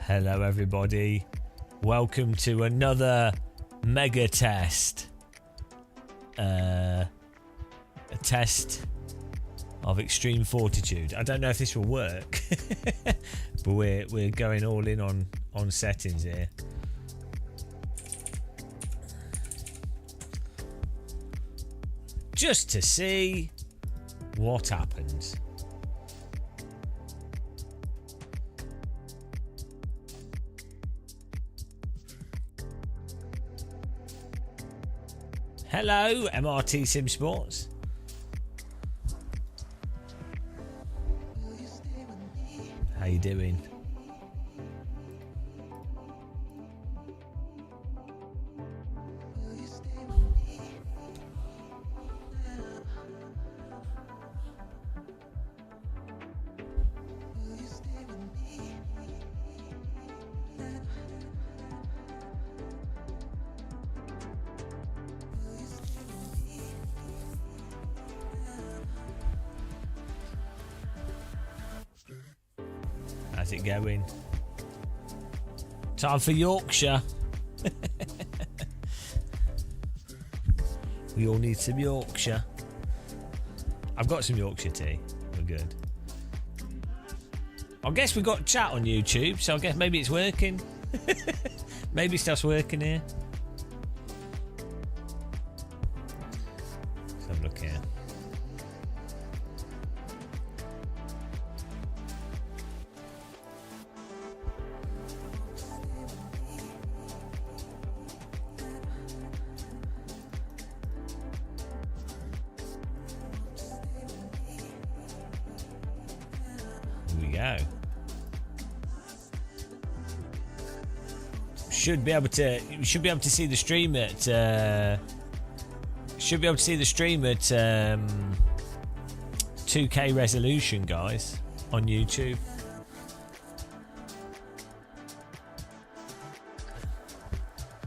Hello everybody, welcome to another mega test. A test of extreme fortitude. I don't know if this will work, but we're going all in on settings here. Just to see what happens. Hello, MRT Sim Sports. How you doing? How's it going? Time for Yorkshire. We all need some Yorkshire. I've got some Yorkshire tea. We're good. I guess we got chat on YouTube, so I guess maybe it's working. Maybe stuff's working here. Let's have a look here. Go. Should be able to see the stream at 2K resolution, guys, on YouTube.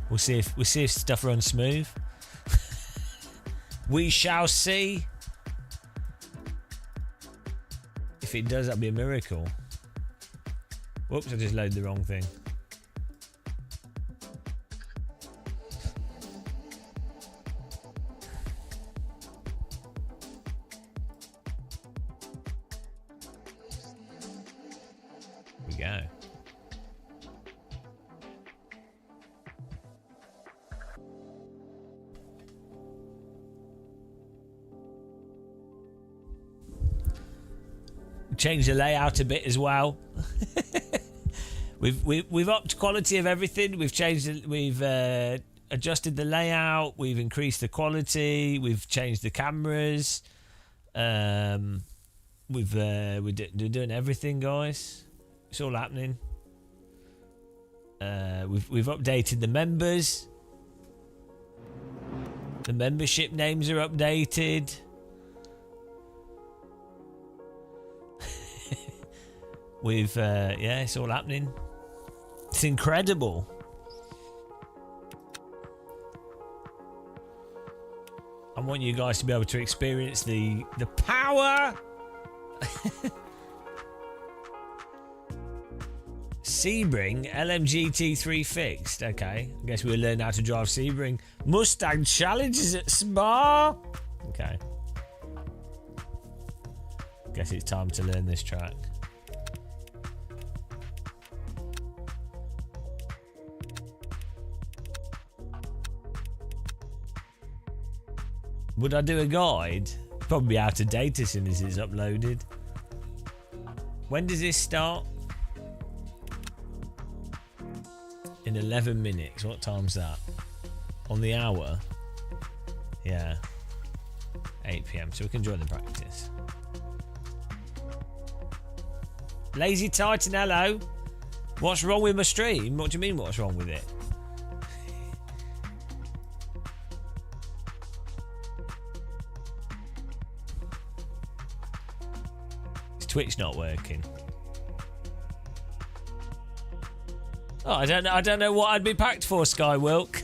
We'll see if stuff runs smooth. We shall see. If it does, that'd be a miracle. Whoops, I just loaded the wrong thing. Here we go. Change the layout a bit as well. we've upped quality of everything. We've changed. We've adjusted the layout. We've increased the quality. We've changed the cameras. We're doing everything, guys. It's all happening. We've updated the members. The membership names are updated. Yeah, it's all happening. It's incredible. I want you guys to be able to experience the power. Sebring LMG T3 fixed. Okay, I guess we'll learn how to drive Sebring. Mustang challenges at Spa. Okay. Guess it's time to learn this track. Would I do a guide? Probably out of date as soon as it's uploaded. When does this start? In 11 minutes. What time's that? On the hour? Yeah. 8 PM. So we can join the practice. Lazy Titan, hello. What's wrong with my stream? What do you mean what's wrong with it? Twitch not working. Oh, I don't know what I'd be packed for, Sky Wilk.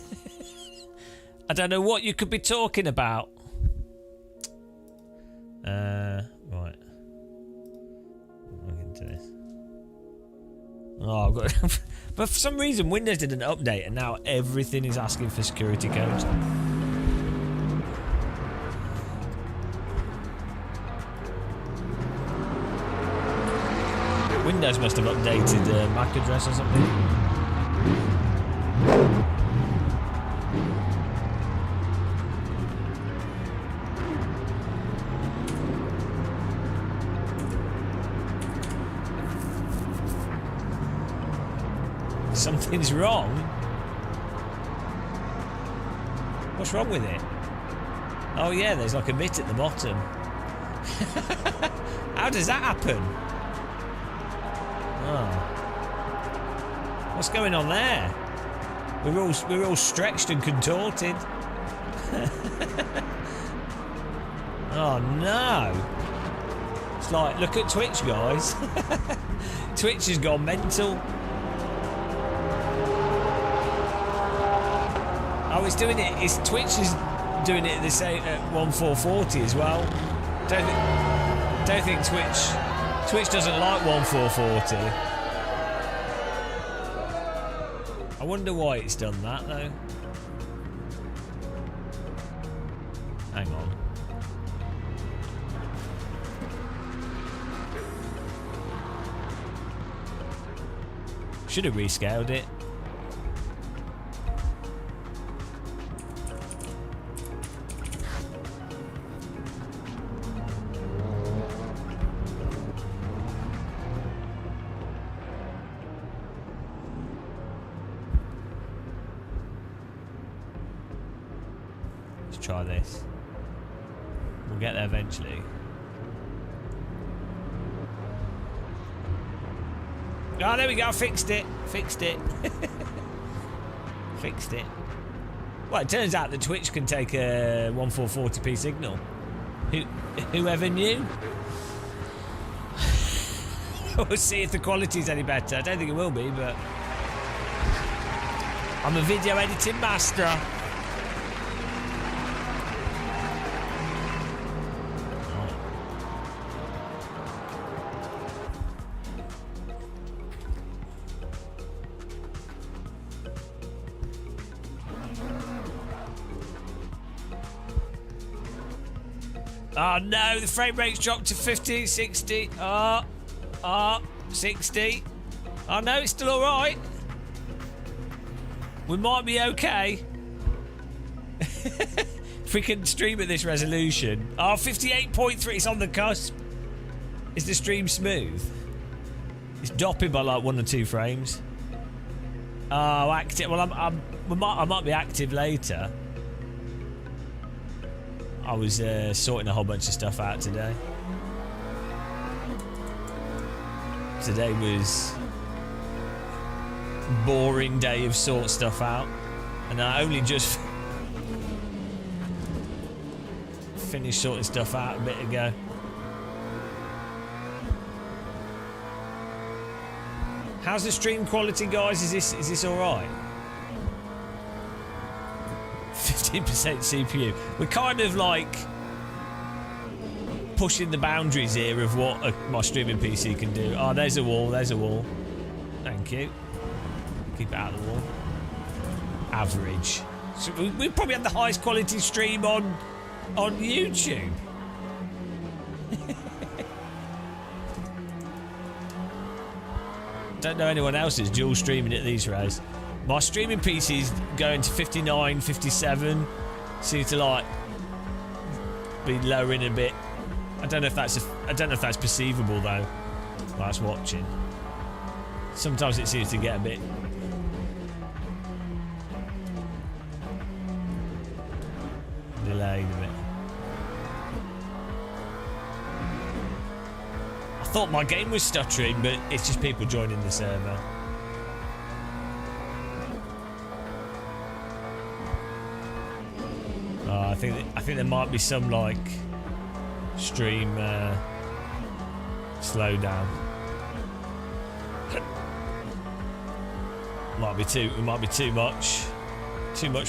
I don't know what you could be talking about. Right. Look into this. Oh, I've got. But for some reason, Windows did an update, and now everything is asking for security codes. Windows must have updated MAC address or something. Something's wrong. What's wrong with it? Oh yeah, there's like a bit at the bottom. How does that happen? Oh. What's going on there? We're all stretched and contorted. Oh no. It's like, look at Twitch, guys. Twitch has gone mental. Oh, it's doing it. Twitch is doing it the same at 1440 as well. Don't think Twitch doesn't like 1440. I wonder why it's done that though. Hang on. Should have rescaled it. Try this. We'll get there eventually. Oh, there we go. I fixed it. Fixed it. Fixed it. Well, it turns out that Twitch can take a 1440p signal. Whoever knew? We'll see if the quality's any better. I don't think it will be, but I'm a video editing master. Oh no, the frame rate's dropped to 50, 60. 60. Oh no, it's still alright. We might be okay. If we can stream at this resolution. Oh, 58.3, it's on the cusp. Is the stream smooth? It's dropping by like 1 or 2 frames. Oh, active. Well, I might be active later. I was sorting a whole bunch of stuff out today. Today was a boring day of sort stuff out, and I only just finished sorting stuff out a bit ago. How's the stream quality, guys? Is this all right? 15% CPU. We're kind of like pushing the boundaries here of what my streaming PC can do. Oh, there's a wall. There's a wall. Thank you. Keep it out of the wall. Average. So we probably have the highest quality stream on YouTube. Don't know anyone else is dual streaming at these rates. My streaming PC's going to 59, 57. Seems to like be lowering a bit. I don't know if that's perceivable though. Whilst watching, sometimes it seems to get a bit delayed a bit. I thought my game was stuttering, but it's just people joining the server. I think there might be some like stream slowdown. It might be too much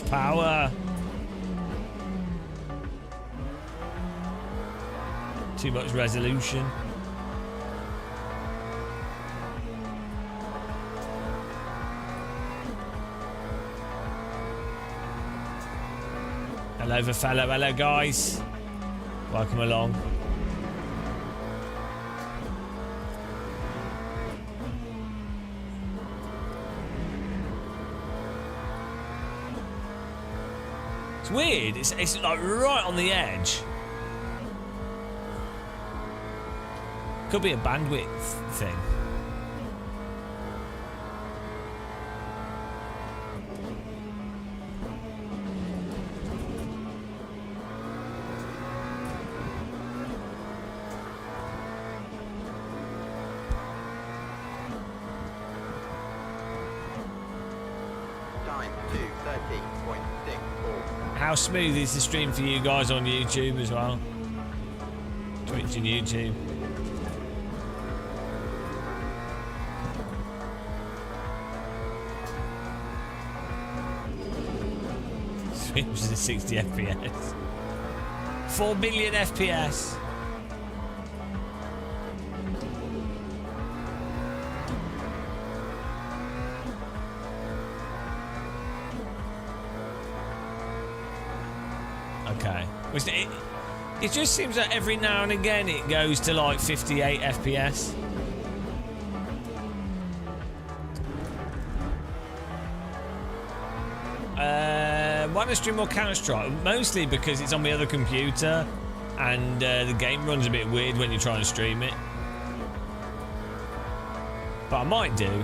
power. Too much resolution. Hello, the fellow. Hello, guys. Welcome along. It's weird. It's like right on the edge. Could be a bandwidth thing. Time 2:30.64. How smooth is the stream for you guys on YouTube as well? Twitch and YouTube. Streams at 60 FPS. 4 billion FPS. Okay. It just seems like every now and again it goes to like 58 FPS. Why don't I stream more Counter-Strike? Mostly because it's on my other computer and the game runs a bit weird when you try and stream it. But I might do.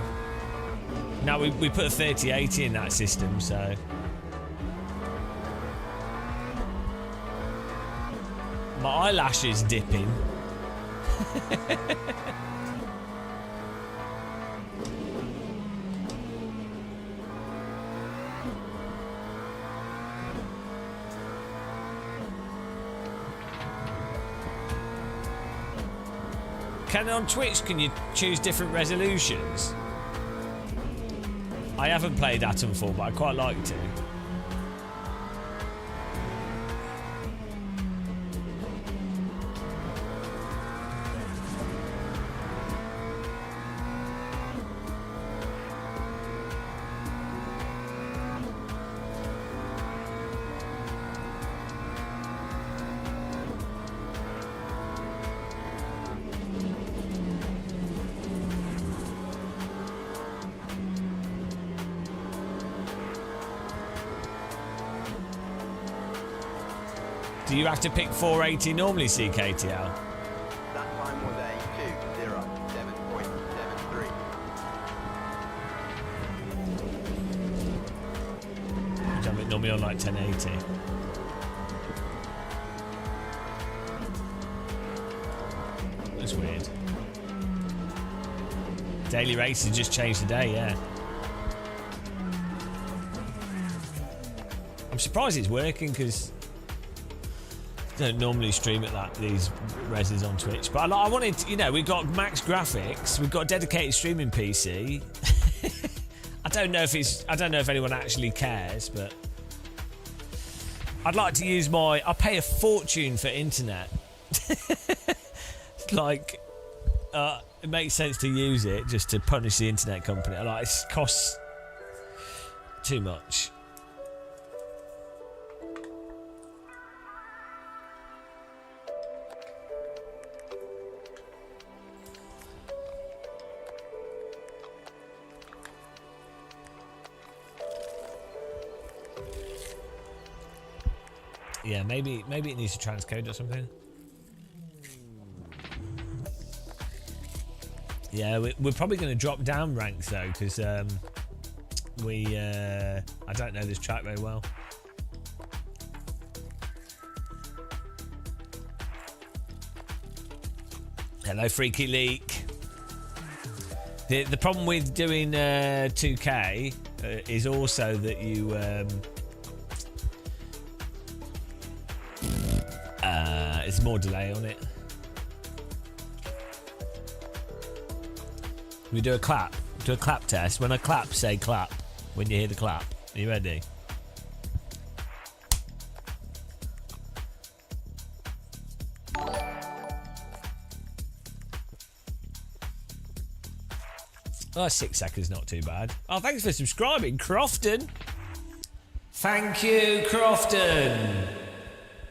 Now we put a 3080 in that system, so... My eyelash is dipping. On Twitch, can you choose different resolutions? I haven't played Atomfall, but I quite like to. Do you have to pick 480 normally, CKTL? That time was a 2:07.73. Which I'm normally on like 1080. That's weird. Daily races just changed today, yeah. I'm surprised it's working because don't normally stream at these reses on Twitch, but I wanted to, you know, we've got max graphics, we've got a dedicated streaming PC. I don't know if anyone actually cares, but I'd like to use I pay a fortune for internet. Like it makes sense to use it just to punish the internet company. Like, it costs too much. Yeah, maybe it needs to transcode or something. Yeah, we're probably going to drop down ranks though, because I don't know this track very well. Hello, Freaky Leak. The problem with doing 2K is also that you there's more delay on it. We do a clap. Do a clap test. When I clap, say clap. When you hear the clap. Are you ready? Oh, 6 seconds, not too bad. Oh, thanks for subscribing, Crofton. Thank you, Crofton.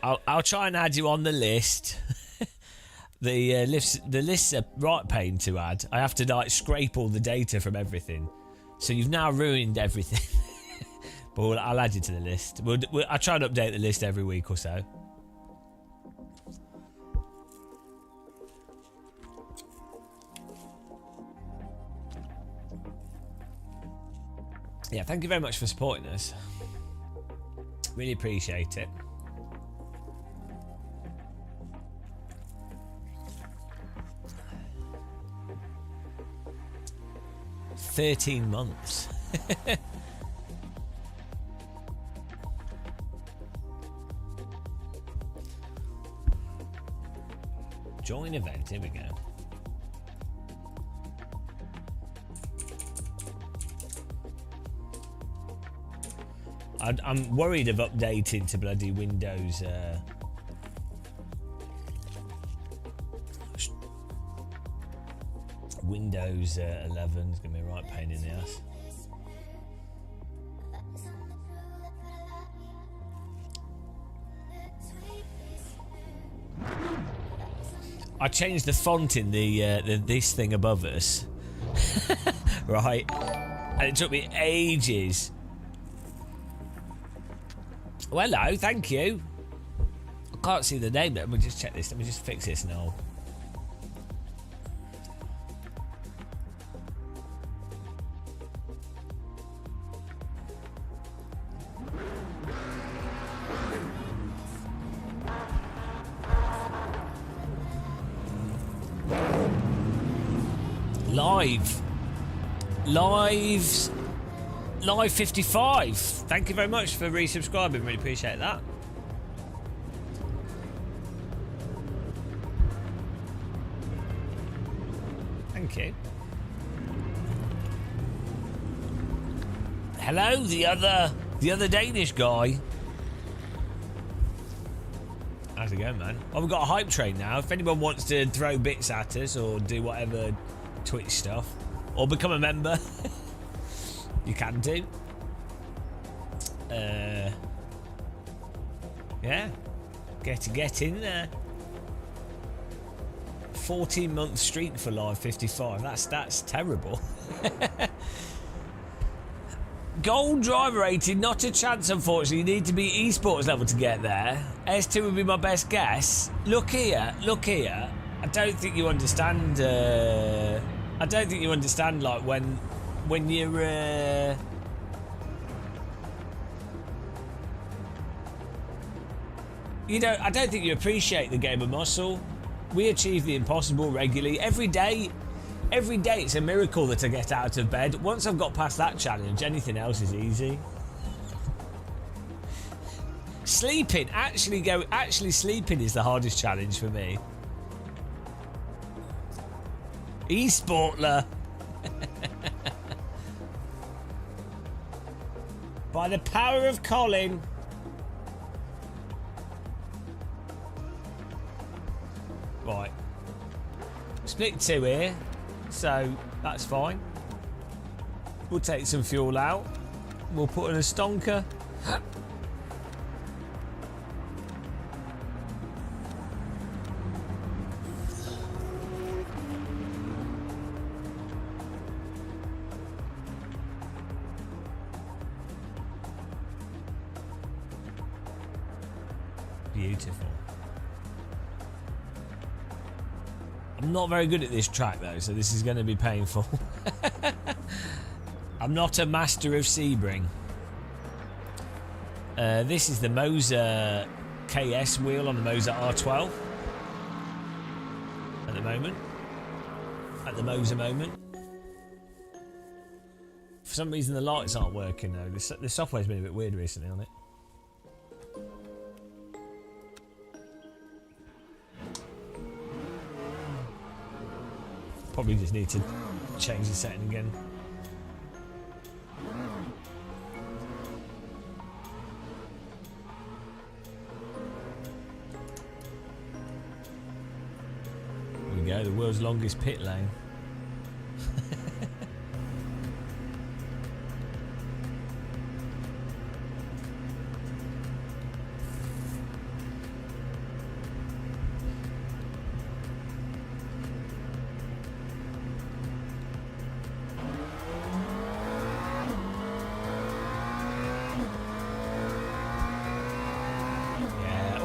I'll try and add you on the list. The lists are right pain to add. I have to like scrape all the data from everything. So you've now ruined everything. But I'll add you to the list. I'll try and update the list every week or so. Yeah, thank you very much for supporting us. Really appreciate it. "13 months." Join event, here we go. I'm worried of updating to bloody Windows Windows 11 is going to be a right pain in the ass. I changed the font in this thing above us, right? And it took me ages. Well, hello, thank you. I can't see the name. Let me just check this. Let me just fix this now. Live 55. Thank you very much for resubscribing. Really appreciate that. Thank you. Hello, the other Danish guy. How's it going, man? Oh, we've got a hype train now. If anyone wants to throw bits at us or do whatever Twitch stuff or become a member, you can do. Yeah, get in there. 14-month streak for Live 55. That's terrible. Gold driver rating, not a chance, unfortunately. You need to be esports level to get there. S2 would be my best guess. Look here. I don't think you understand. I don't think you understand. Like when you're. I don't think you appreciate the game of muscle. We achieve the impossible regularly every day. Every day it's a miracle that I get out of bed. Once I've got past that challenge, anything else is easy. Sleeping, actually sleeping is the hardest challenge for me. Esportler. By the power of Colin. Right. Split 2 here. So that's fine. We'll take some fuel out. We'll put in a stonker. Beautiful. I'm not very good at this track though, so this is going to be painful. I'm not a master of Sebring. This is the Moser KS wheel on the Moser R12 at the moment. At the Moser moment. For some reason the lights aren't working though. The software's been a bit weird recently on it. Probably just need to change the setting again. There we go, the world's longest pit lane.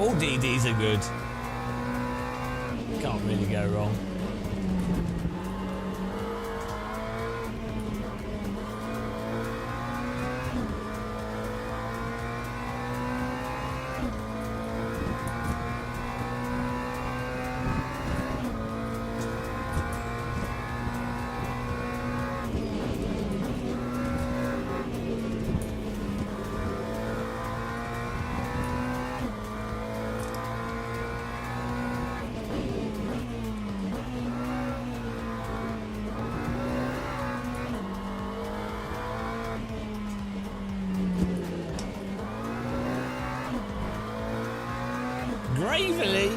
All DDs are good. Can't really go wrong. Gravely.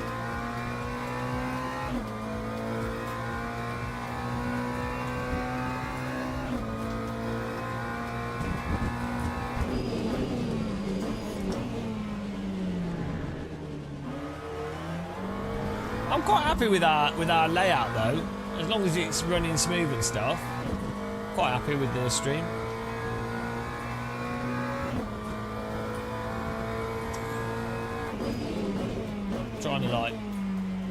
I'm quite happy with our layout though, as long as it's running smooth and stuff. Quite happy with the stream. Trying to like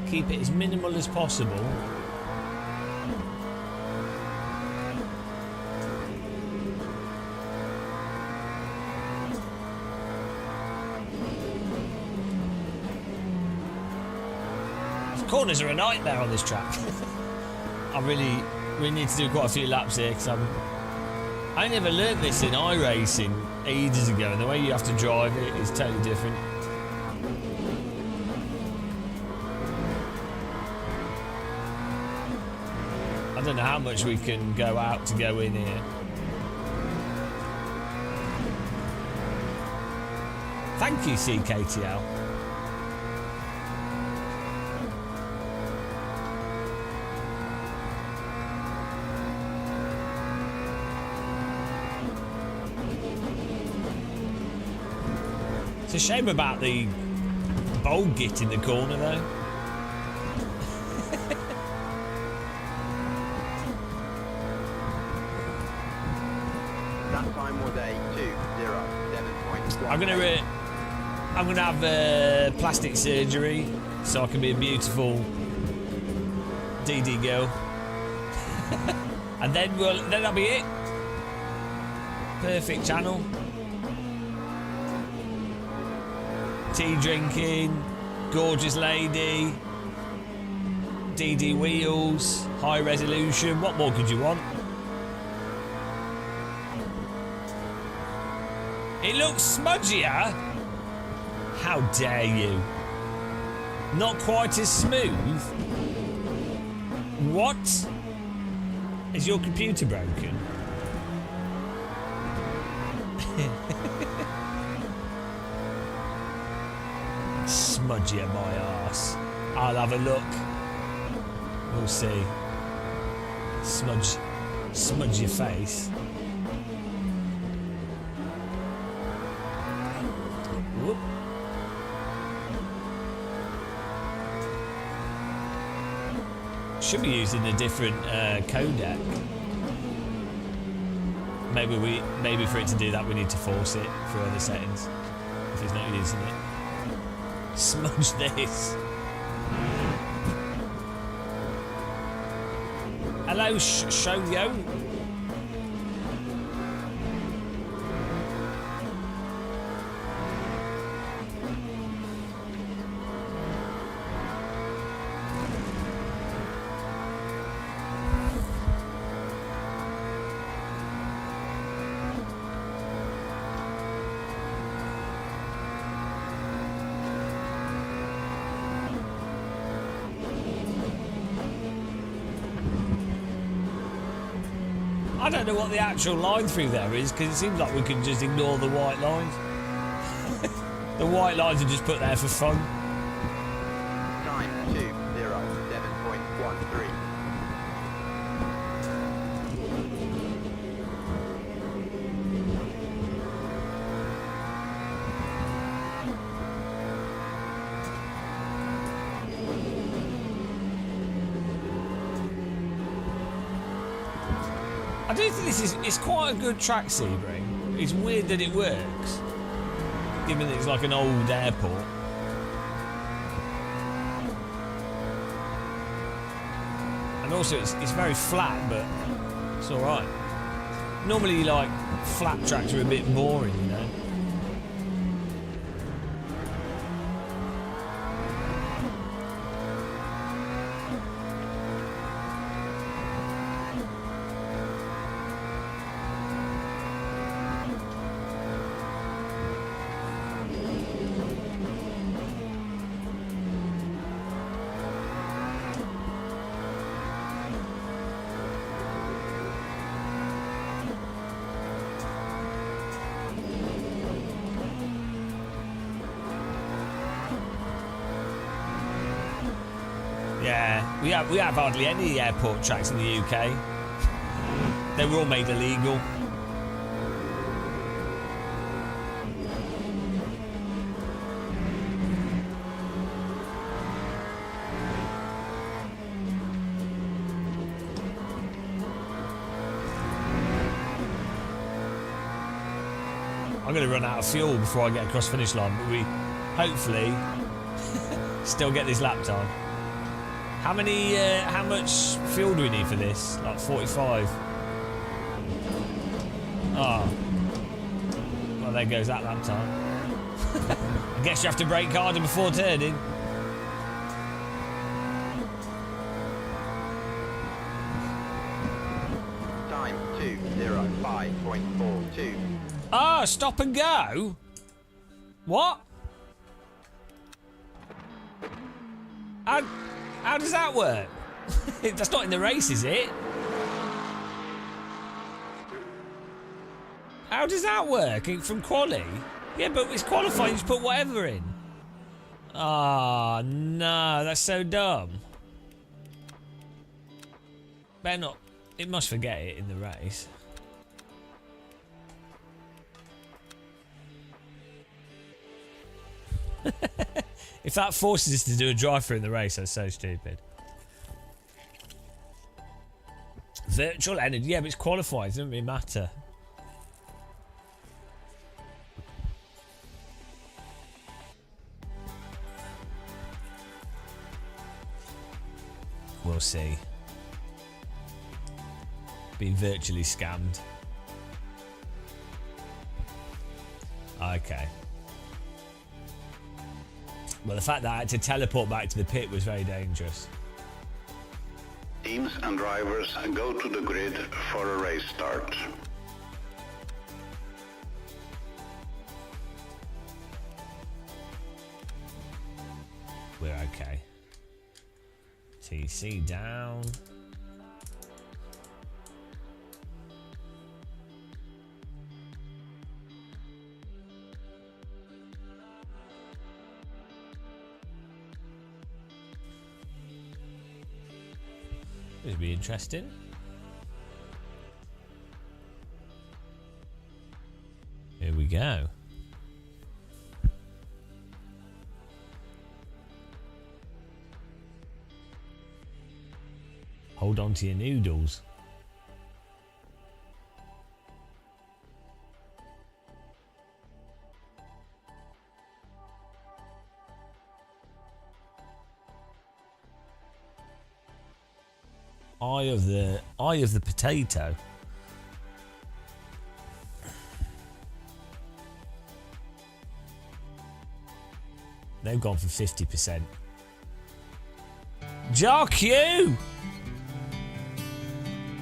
keep it as minimal as possible. Corners are a nightmare on this track. I really need to do quite a few laps here because I never learnt this in iRacing ages ago, and the way you have to drive it is totally different. I don't know how much we can go out to go in here. Thank you, CKTL. It's a shame about the bold git in the corner though. That time was a 2:07.1. I'm gonna have plastic surgery so I can be a beautiful DD girl, and then that'll be it. Perfect channel. Tea drinking, gorgeous lady, DD wheels, high resolution. What more could you want? It looks smudgier. How dare you? Not quite as smooth. What? Is your computer broken? Smudgier my arse. I'll have a look. We'll see. Smudge your face. Whoop. Should be using a different codec. Maybe for it to do that we need to force it for other settings if it's not using it. Smudge this. Hello, Showyo. I don't know what the actual line through there is because it seems like we can just ignore the white lines. The white lines are just put there for fun. Time 2:07.13. I do think it's quite a good track, Sebring. It's weird that it works, given that it's like an old airport. And also it's very flat, but it's alright. Normally like flat tracks are a bit boring, you know. Yeah, we have hardly any airport tracks in the UK. They were all made illegal. I'm going to run out of fuel before I get across the finish line, but we hopefully still get this lap time. How much fuel do we need for this? Like 45. Oh. Well, there goes that lap time. I guess you have to brake harder before turning. Time 2:05.42. Ah, stop and go? What? How does that work? That's not in the race, is it? How does that work? From quali? Yeah, but it's qualifying, you just put whatever in. Ah, no, that's so dumb. Better not. It must forget it in the race. If that forces us to do a drive-through in the race, that's so stupid. Virtual energy, yeah, but it's qualified, it doesn't really matter. We'll see. Being virtually scammed. Okay. Well, the fact that I had to teleport back to the pit was very dangerous. Teams and drivers go to the grid for a race start. We're okay. TC down. This will be interesting. Here we go. Hold on to your noodles. Eye of the potato. They've gone for 50%. JAQ!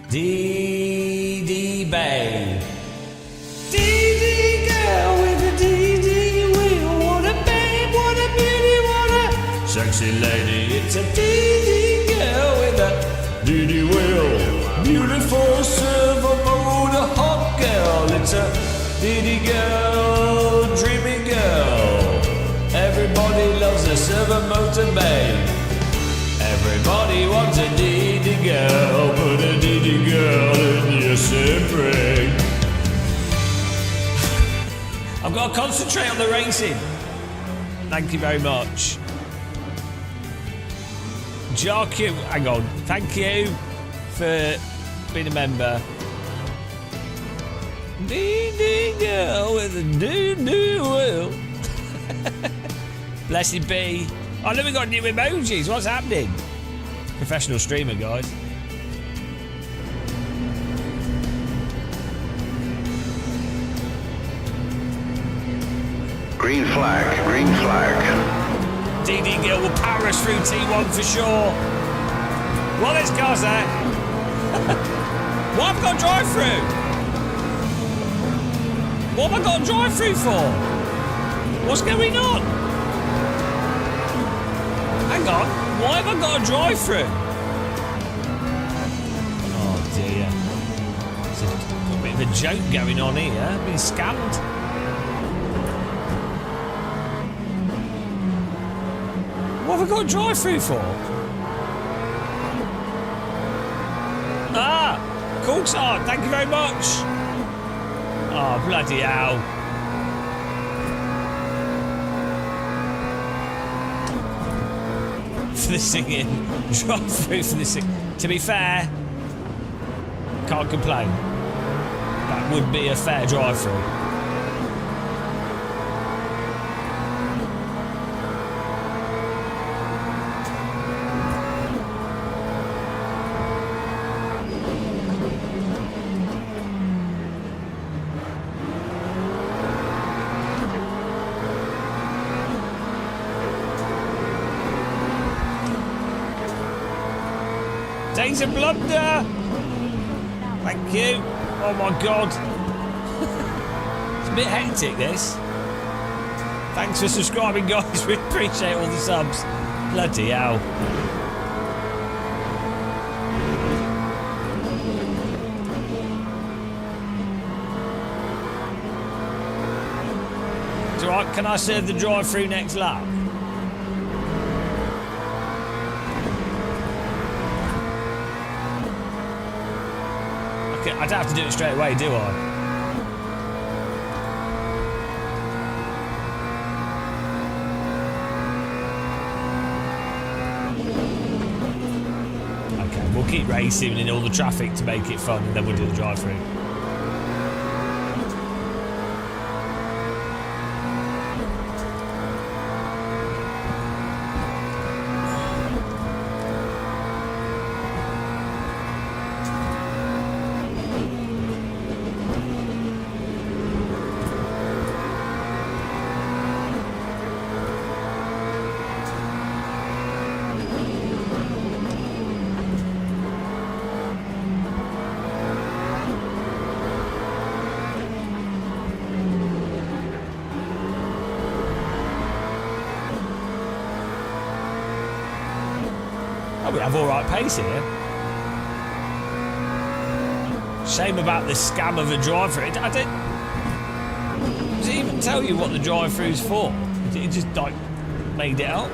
DD Bay. DD girl with a DD wheel. What a babe, what a beauty, what a sexy lady. It's a DD girl with a DD wheel. Beautiful silver motor hot girl. It's a DD girl, dreamy girl. Everybody loves a silver motor babe. Everybody wants a DD girl. Put a DD girl in your Sebring. I've got to concentrate on the racing. Thank you very much. JAQ, hang on. Thank you for being a member. DD girl with a doo-doo wheel. Blessed be. I never got new emojis. What's happening? Professional streamer, guys. Green flag, green flag. DD Gill will power us through T1 for sure. Well, there's cars there. What have I got to drive through? What have I got to drive through for? What's going on? Hang on. Why have I got to drive through? Oh dear. There's a bit of a joke going on here. I've been scammed. What have I got to drive through for? Ah! Coulthard, thank you very much! Oh, bloody hell. For the singing. Drive through for the singing. To be fair, can't complain. That would be a fair drive through. Days of blunder. Thank you. Oh my god. It's a bit hectic this. Thanks for subscribing guys. We appreciate all the subs. Bloody hell. It's alright, can I serve the drive through next lap? I don't have to do it straight away, do I? Okay, we'll keep racing in all the traffic to make it fun, and then we'll do the drive-through. Oh, we have all right pace here. Shame about the scam of a drive-through. I don't... Does it even tell you what the drive-through's for? It just, like, made it up?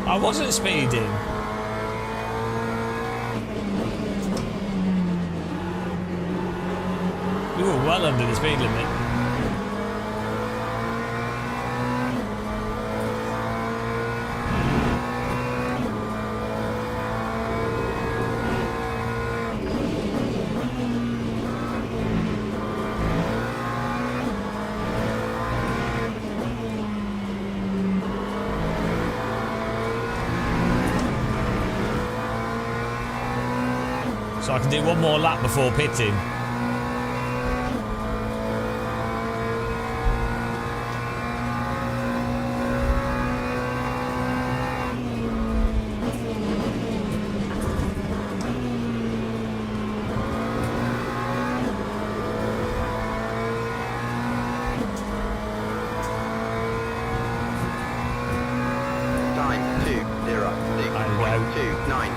I wasn't speeding. We were well under the speed limit. So I can do one more lap before pitting. Time 2:06.29.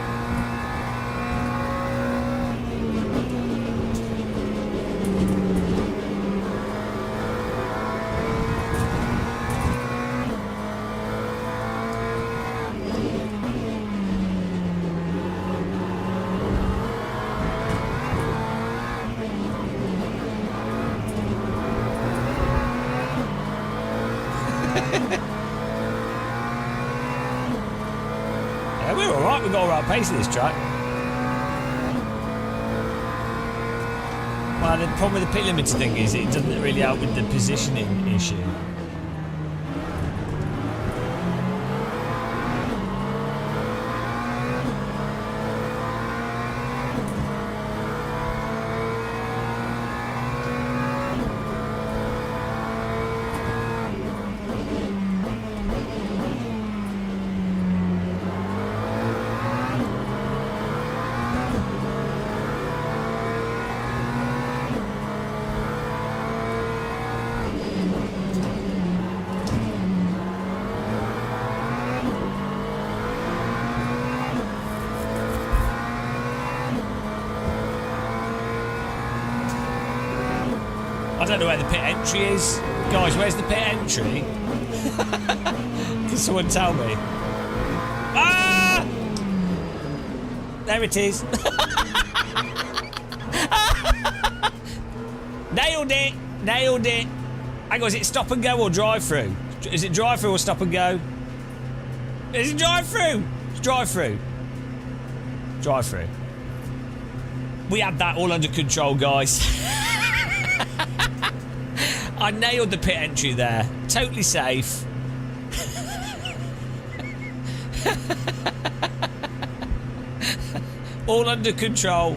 Yeah, we're alright, we've got alright pace in this track. Well, the problem with the pit limiter thing is it doesn't really help with the positioning issue. I don't know where the pit entry is. Guys, where's the pit entry? Can someone tell me? Ah! There it is. Nailed it! Nailed it! Hang on, is it stop and go or drive through? Is it drive through or stop and go? Is it drive through? It's drive through. Drive through. We had that all under control, guys. I nailed the pit entry there. Totally safe. All under control.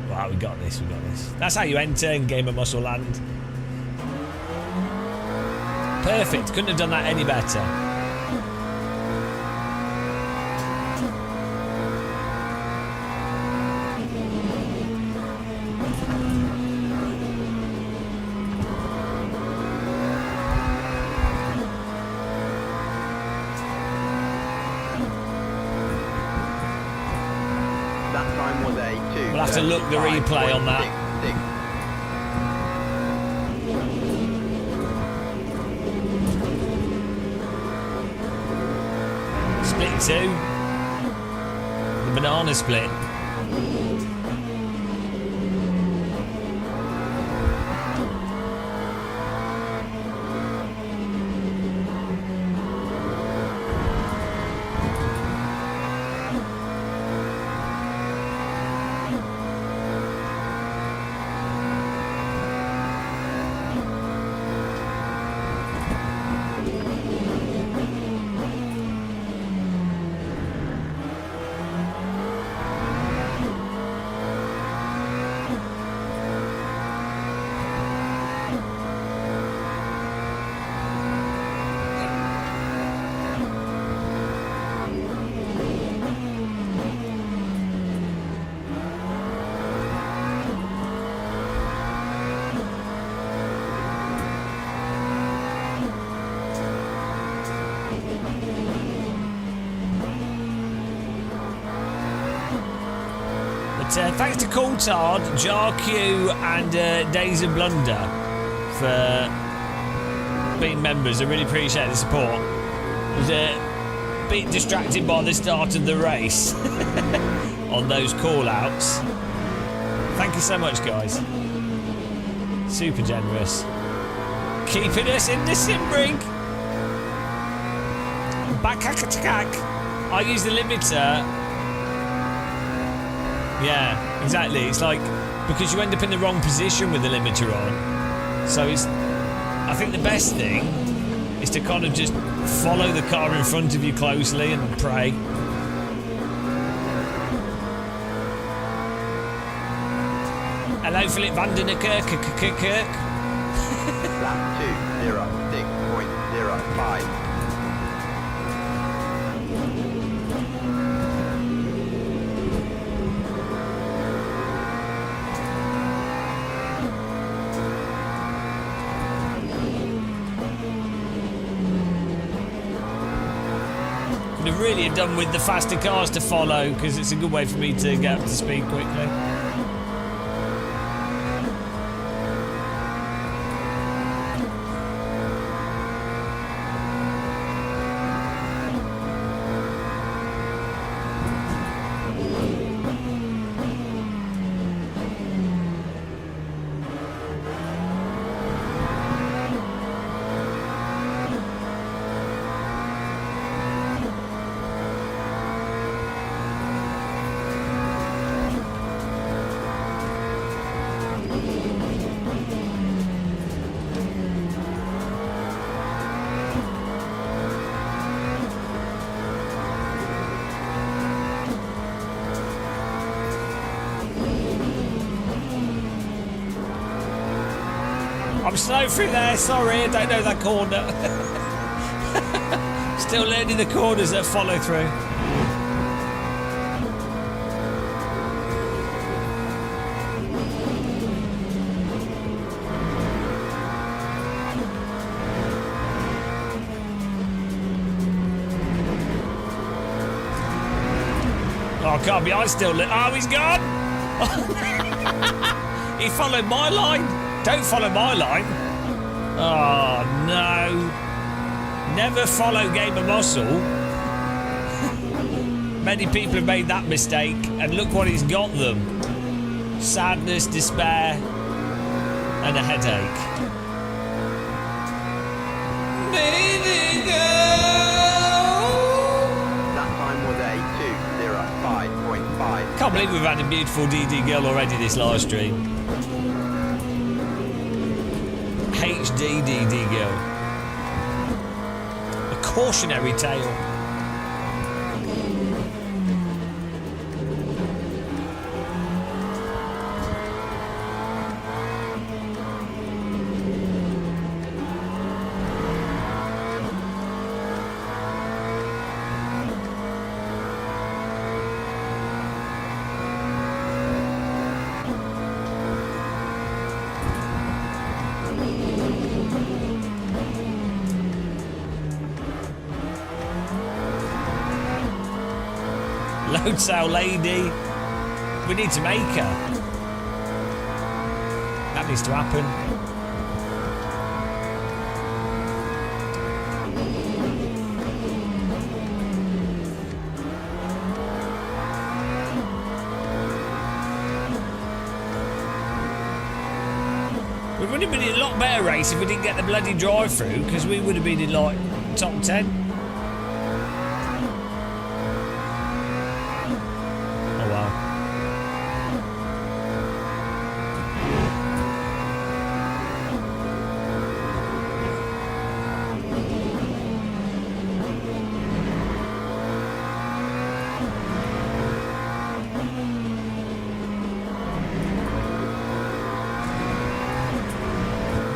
Wow, we got this, we got this. That's how you enter in Game of Muscle Land. Perfect. Couldn't have done that any better. That time was a 2. We'll have to look the replay on that. 6. Split 2. The banana split. Thanks to Coulthard, JarQ and Days of Blunder for being members. I really appreciate the support. I was a bit distracted by the start of the race on those call-outs. Thank you so much, guys. Super generous. Keeping us in the sim ring. Back. I use the limiter. Yeah, exactly. It's like, because you end up in the wrong position with the limiter on. So it's, I think the best thing is to kind of just follow the car in front of you closely and pray. Hello, Philip van den Kirk. Lap 2, 0, 6.05. Really done with the faster cars to follow, because it's a good way for me to get up to speed quickly. I'm slow through there. Sorry, I don't know that corner. Still learning the corners that follow through. Oh, can't be. I still. Oh, he's gone. He followed my line. Don't follow my line. Oh no. Never follow Game of Muscle. Many people have made that mistake, and look what he's got them. Sadness, despair, and a headache. Baby girl. That time was a 2:05.5. Can't believe we've had a beautiful DD girl already this live stream. HD DD girl. A cautionary tale. Load cell lady. We need to make her. That needs to happen. We would have been in a lot better race if we didn't get the bloody drive-through, because we would have been in like top 10.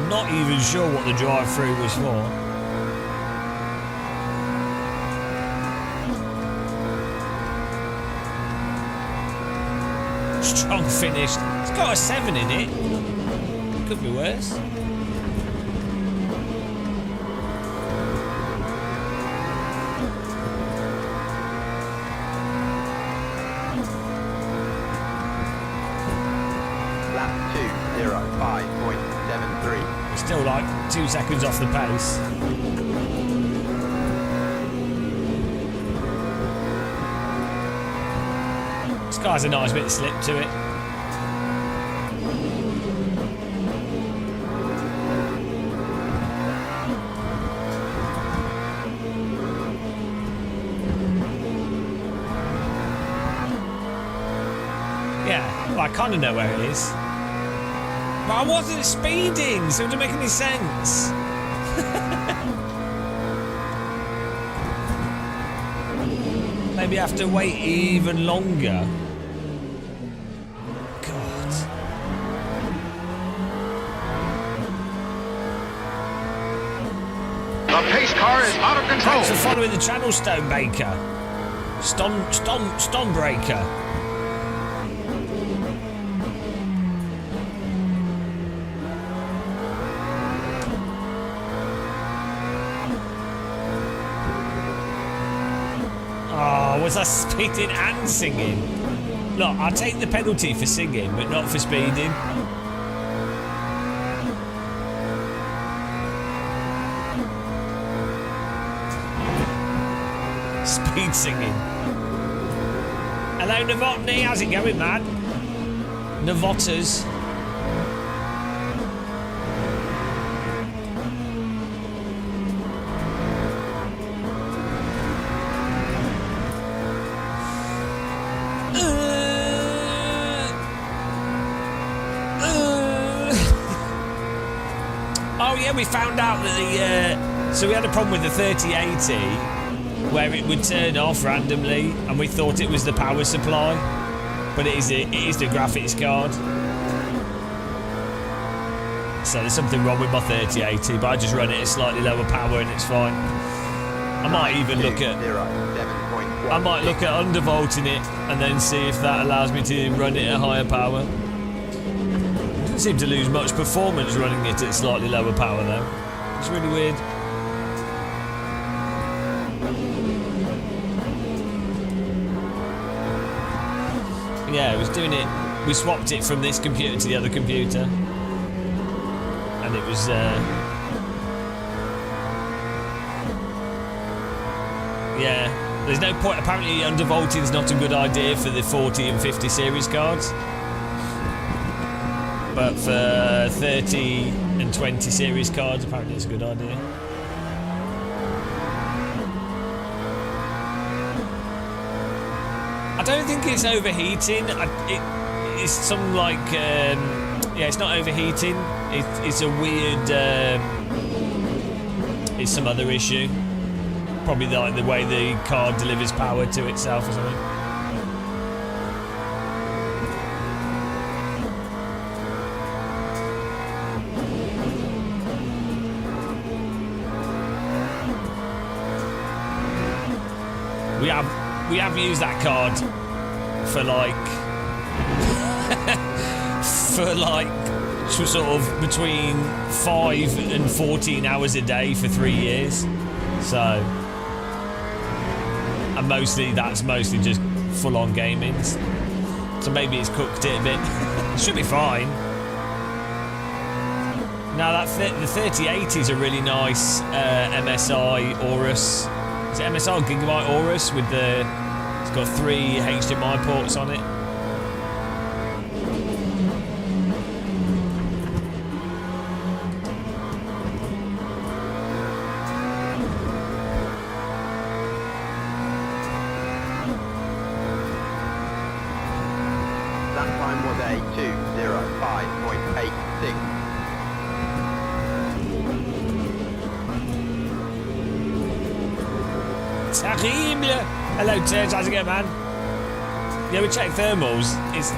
Not even sure what the drive-through was for. Strong finish. It's got a 7 in it. Could be worse. Lap 2:05.73. Still like 2 seconds off the pace. This guy's a nice bit of slip to it. Yeah, well, I kind of know where it is. But I wasn't speeding, so it didn't make any sense. Maybe I have to wait even longer. God. The pace car is out of control. Thanks for following the channel, Stonebaker. Stonebreaker. Was I speeding and singing? Look, I'll take the penalty for singing, but not for speeding. Speed singing. Hello, Novotny. How's it going, man? Novotas. Oh yeah, we found out that so we had a problem with the 3080 where it would turn off randomly, and we thought it was the power supply, but it is the graphics card. So there's something wrong with my 3080, but I just run it at slightly lower power and it's fine. I might even look at 7.1. I might look at undervolting it and then see if that allows me to run it at higher power. Doesn't seem to lose much performance running it at slightly lower power though. It's really weird. Yeah, it was doing it. We swapped it from this computer to the other computer, and it was. Yeah, there's no point. Apparently, undervolting is not a good idea for the 40 and 50 series cards, but for 30 and 20 series cards, apparently it's a good idea. I don't think it's overheating. It's some like, yeah, it's not overheating. It's a weird. It's some other issue. Probably like the way the card delivers power to itself or something. We have used that card for sort of between 5 and 14 hours a day for 3 years. So, and that's mostly just full-on gaming. So maybe it's cooked it a bit. It should be fine. Now the 3080 is a really nice MSI Aorus. Is it MSI Gigabyte Aorus with the? It's got 3 HDMI ports on it. That time was a 2:05.86. Terrible! Hello, Terge. How's it going, man? Yeah, we checked thermals. It's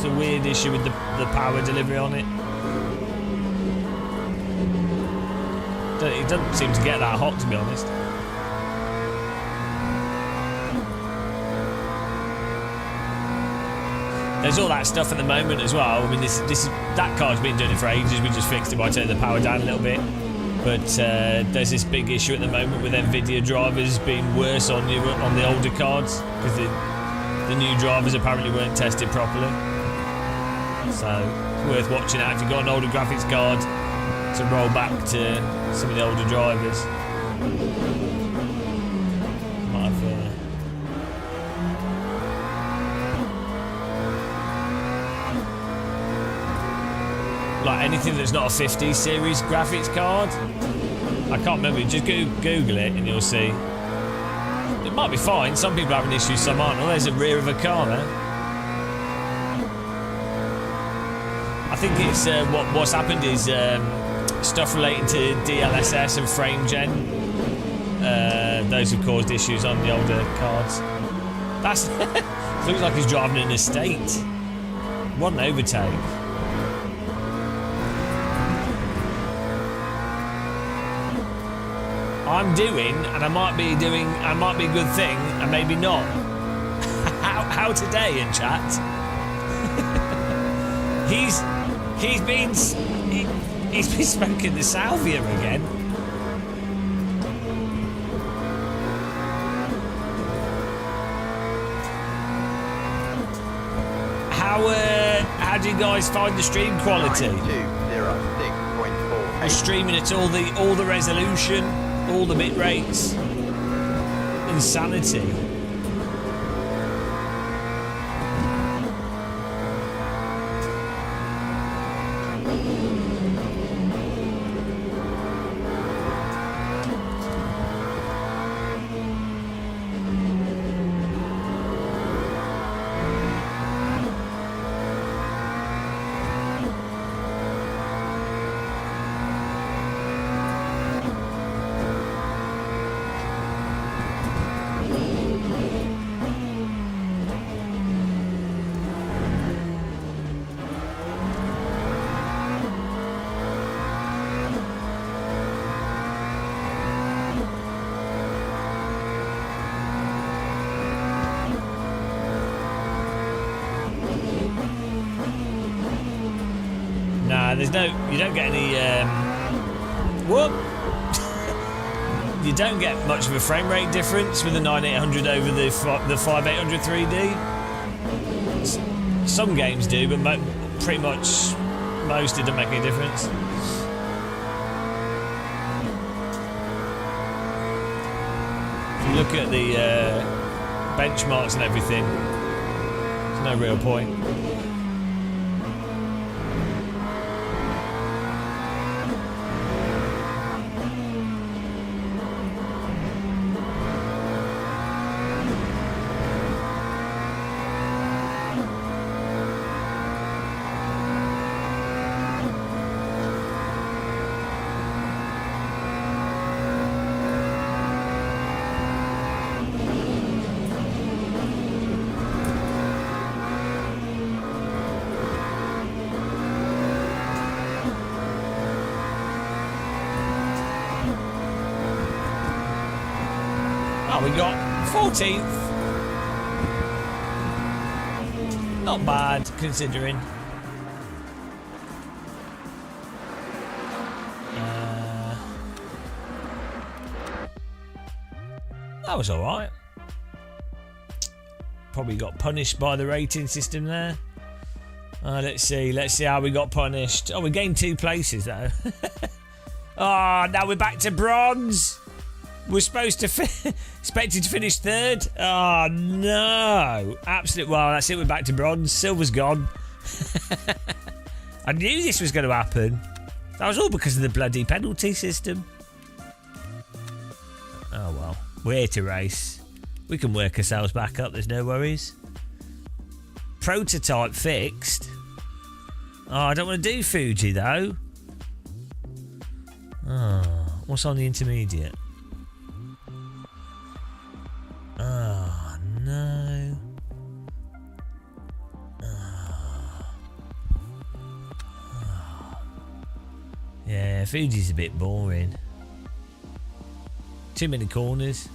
a weird issue with the power delivery on it. It doesn't seem to get that hot, to be honest. There's all that stuff at the moment as well. I mean, that card's been doing it for ages. We just fixed it by turning the power down a little bit. But there's this big issue at the moment with NVIDIA drivers being worse on the older cards because the new drivers apparently weren't tested properly. So it's worth watching out if you've got an older graphics card to roll back to some of the older drivers. Might have. Like anything that's not a 50 series graphics card. I can't remember, just Google it and you'll see. It might be fine, some people are having issues, some aren't. Oh, there's a rear of a car there. I think it's what's happened is stuff relating to DLSS and frame gen. Those have caused issues on the older cards. That's looks like he's driving an estate. What an overtake. I'm doing, and I might be a good thing, and maybe not. How today in chat? He's been smoking the salvia again. How do you guys find the stream quality? 9:2:06.48. We're streaming at all the resolution. All the bit rates. Insanity. Nah, there's no. You don't get any. Whoop. You don't get much of a frame rate difference with the 9800 over the 5800 3D. Some games do, but pretty much most it doesn't make any difference. If you look at the benchmarks and everything, there's no real point. We got 14th. Not bad, considering. That was alright. Probably got punished by the rating system there. Let's see how we got punished. Oh, we gained 2 places though. Oh, now we're back to bronze. We're supposed to expected to finish 3rd. Oh no! Absolute. Well, that's it. We're back to bronze. Silver's gone. I knew this was going to happen. That was all because of the bloody penalty system. Oh well. We're here to race. We can work ourselves back up. There's no worries. Prototype fixed. Oh, I don't want to do Fuji though. Oh, what's on the intermediate? Oh, no. Yeah, Fuji's a bit boring. Too many corners.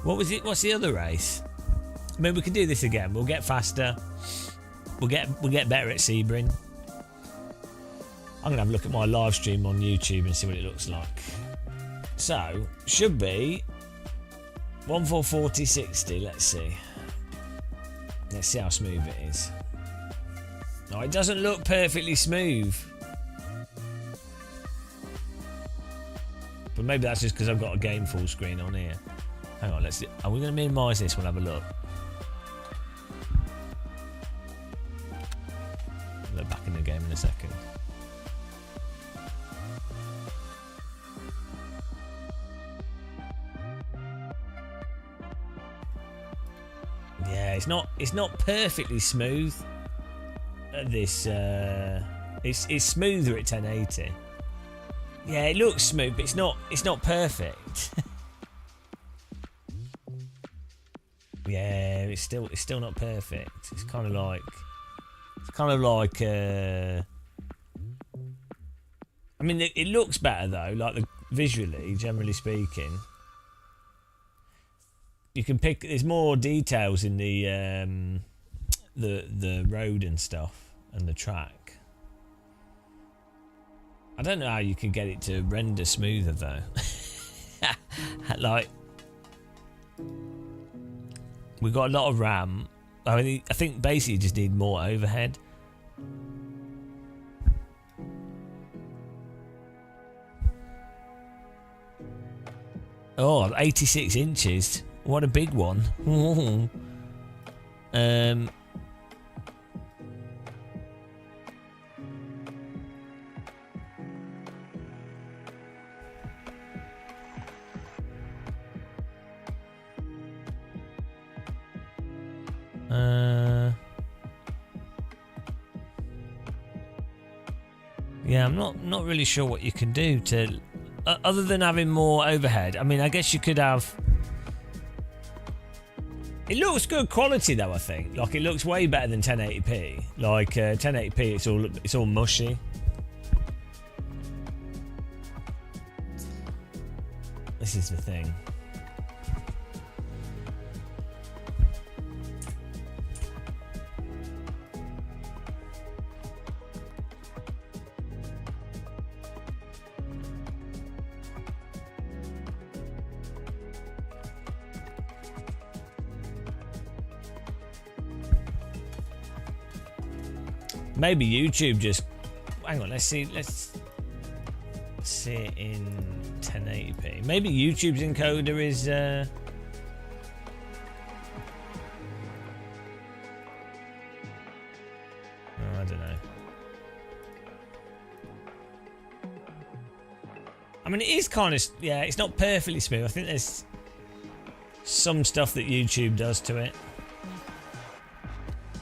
What was it? What's the other race? I mean, we can do this again. We'll get faster. We'll get better at Sebring. I'm gonna have a look at my live stream on YouTube and see what it looks like. So, should be 144060. Let's see. Let's see how smooth it is. No, it doesn't look perfectly smooth. But maybe that's just because I've got a game full screen on here. Hang on, let's see. Are we going to minimise this? We'll have a look. I'll look back in the game in a second. Yeah, it's not perfectly smooth at this. It's smoother at 1080. Yeah, it looks smooth, but it's not perfect. Yeah, it's still not perfect. It's kind of like I mean, it looks better though, like visually, generally speaking. You can pick. There's more details in the road and stuff and the track. I don't know how you can get it to render smoother though. Like, we've got a lot of RAM. I mean, I think basically you just need more overhead. Oh, 86 inches. What a big one. Yeah, I'm not really sure what you can do to other than having more overhead. I mean, I guess you could have. It looks good quality though, I think. Like, it looks way better than 1080p. Like 1080p, it's all mushy. This is the thing. Maybe YouTube just... Hang on, let's see it in 1080p. Maybe YouTube's encoder is... I don't know. I mean, it is kind of... Yeah, it's not perfectly smooth. I think there's some stuff that YouTube does to it.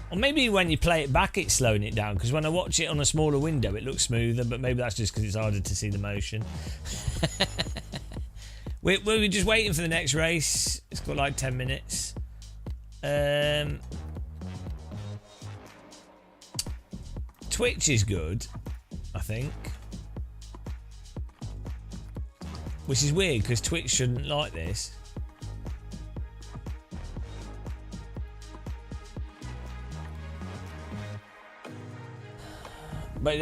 Or maybe when you play it back, it's slowing it down. Because when I watch it on a smaller window, it looks smoother. But maybe that's just because it's harder to see the motion. We're just waiting for the next race. It's got like 10 minutes. Twitch is good, I think. Which is weird, because Twitch shouldn't like this. But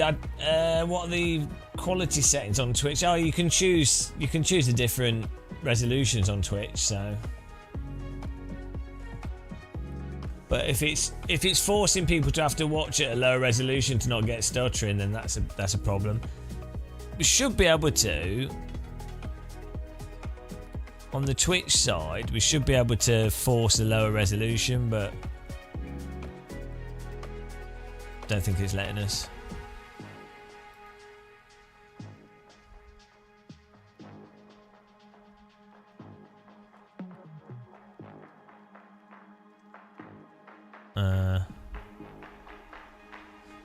what are the quality settings on Twitch? Oh, you can choose the different resolutions on Twitch. So, but if it's forcing people to have to watch at a lower resolution to not get stuttering, then that's a problem. We should be able to, on the Twitch side, we should be able to force a lower resolution, but don't think it's letting us.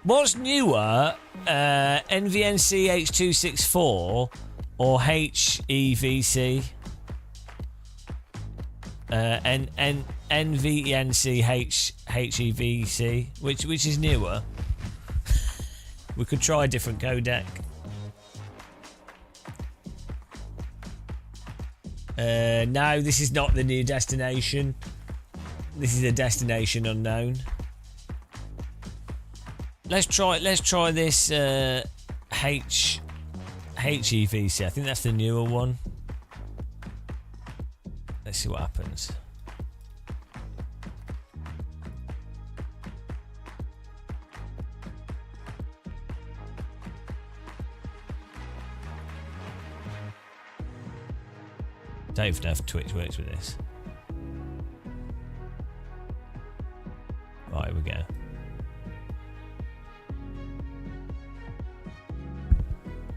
What's newer, NVNC H.264 or HEVC? NVNC HEVC, which is newer? We could try a different codec. No, this is not the new destination. This is a destination unknown. Let's try this HEVC. I think that's the newer one. Let's see what happens. Don't even know if Twitch works with this. Right, here we go.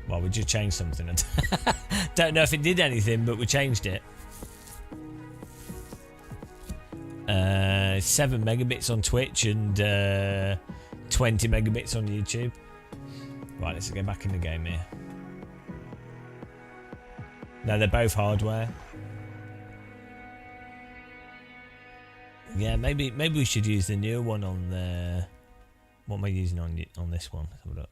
Well, we just changed something. Don't know if it did anything, but we changed it. 7 megabits on Twitch and 20 megabits on YouTube. Right, let's get back in the game here. No, they're both hardware. Yeah, maybe we should use the newer one on the... What am I using on this one? Let's have a look.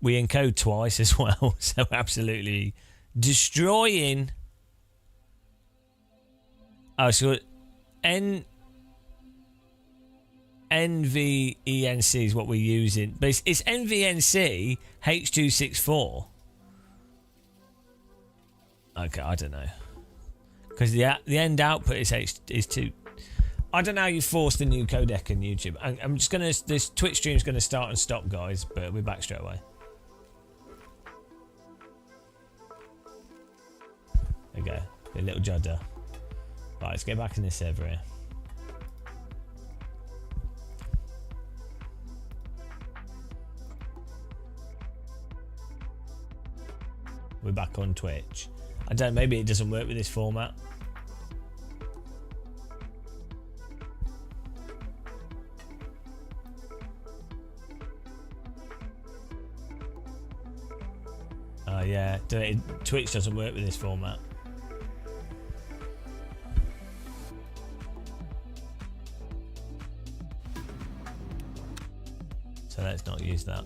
We encode twice as well, so absolutely destroying. Oh, so NVENC is what we're using, but it's NVNC H.264. Okay, I don't know, because the end output is 2. I don't know how you force the new codec in YouTube. I'm just gonna... This Twitch stream's gonna start and stop, guys, but we're back straight away. There we go. A little judder. Right, let's get back in this server here. We're back on Twitch. I don't... Maybe it doesn't work with this format. Yeah, Twitch doesn't work with this format. So let's not use that.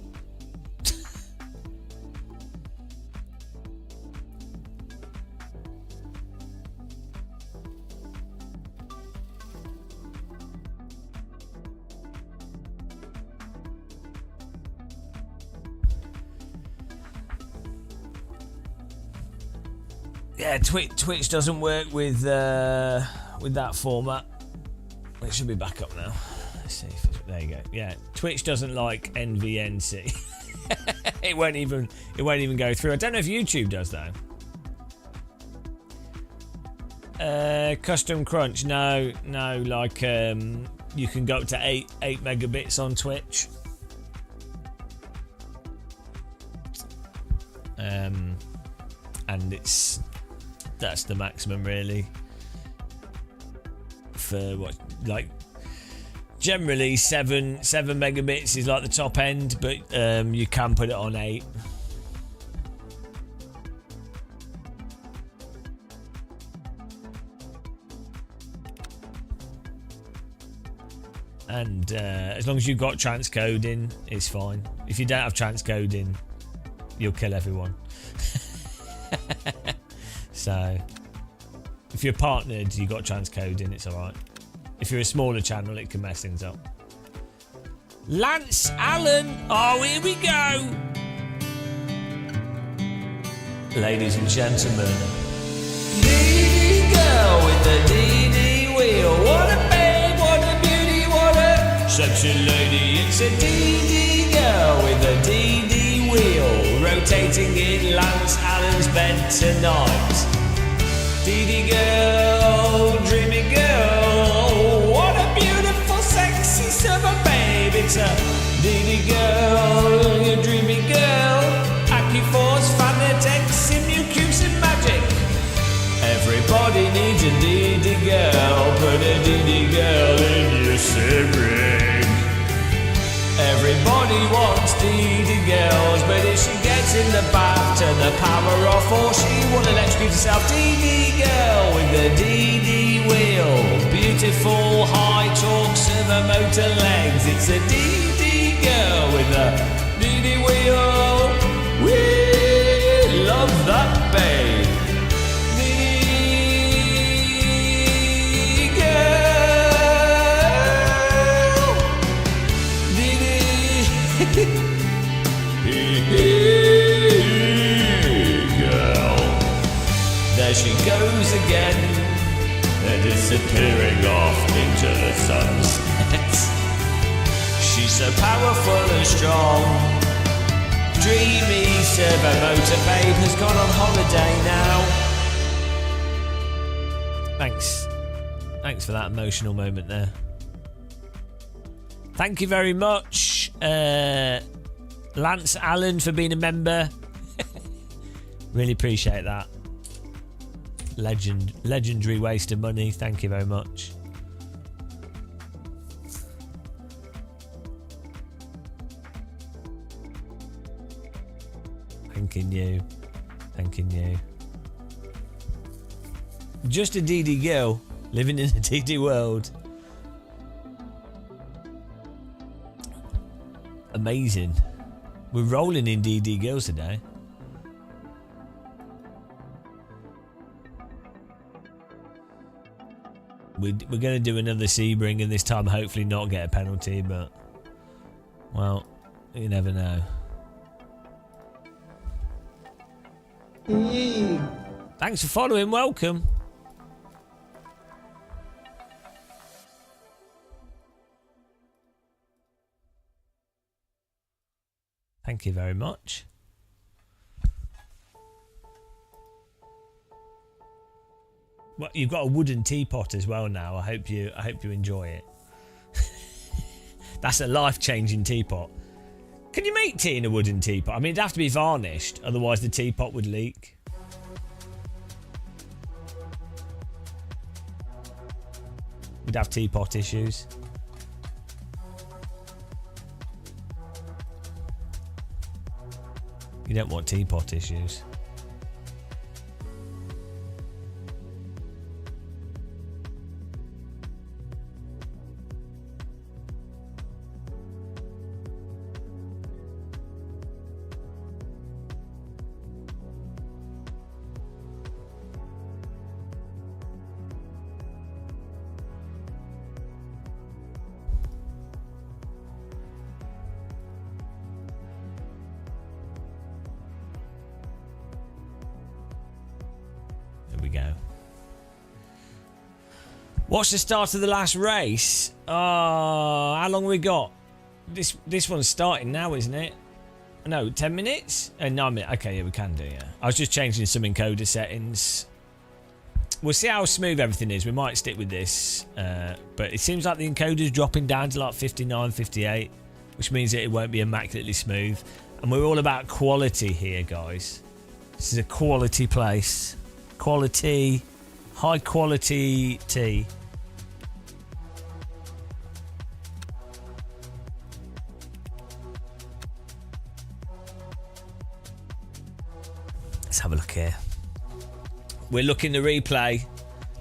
Yeah, Twitch doesn't work with that format. It should be back up now. Let's see. There you go. Yeah, Twitch doesn't like NVNC. It won't even go through. I don't know if YouTube does though. Custom crunch, no. Like you can go up to 8 megabits on Twitch. And that's the maximum really. For what, like generally 7 megabits is like the top end, but you can put it on 8. And as long as you've got transcoding, it's fine. If you don't have transcoding, you'll kill everyone. So if you're partnered, you've got transcoding, it's alright. If you're a smaller channel, it can mess things up. Lance Allen! Oh, here we go! Ladies and gentlemen. DD girl with the DD wheel. What a babe, what a beauty, what a sexy lady. It's a DD girl with a DD wheel. Rotating in Lance Allen's bed tonight. DD girl, dreamy girl. What a beautiful, sexy summer babe. It's a DD girl, you dreamy girl. Force, Fanatec, Simucubes and magic. Everybody needs a DD girl. Put a DD girl in your sibling. Everybody wants DD girls, but if she gets in the bath, turn the power off, or she will electrocute herself. DD girl with the DD wheel. Beautiful high torque servo motor legs. It's a DD girl with a DD wheel. We love that babe. The girl. The girl. There she goes again, disappearing off into the sunset. She's so powerful and strong. Dreamy servo motor babe has gone on holiday now. Thanks for that emotional moment there. Thank you very much, Lance Allen, for being a member. Really appreciate that. Legendary waste of money. Thank you very much. Thanking you. Just a DD girl living in a DD world. Amazing. We're rolling in DD girls today. We're going to do another Sebring, and this time hopefully not get a penalty, but well, you never know. Thanks for following. Welcome. Thank you very much. Well, you've got a wooden teapot as well now. I hope you enjoy it. That's a life-changing teapot. Can you make tea in a wooden teapot? I mean, it'd have to be varnished, otherwise the teapot would leak. We'd have teapot issues. You don't want teapot issues. What's the start of the last race? How long have we got? This one's starting now, isn't it? No, 10 minutes? 9 minutes. Okay, yeah, we can do, yeah. I was just changing some encoder settings. We'll see how smooth everything is. We might stick with this. But it seems like the encoder's dropping down to like 59, 58, which means that it won't be immaculately smooth. And we're all about quality here, guys. This is a quality place. Quality. High quality tea. Let's have a look here. We're looking the replay.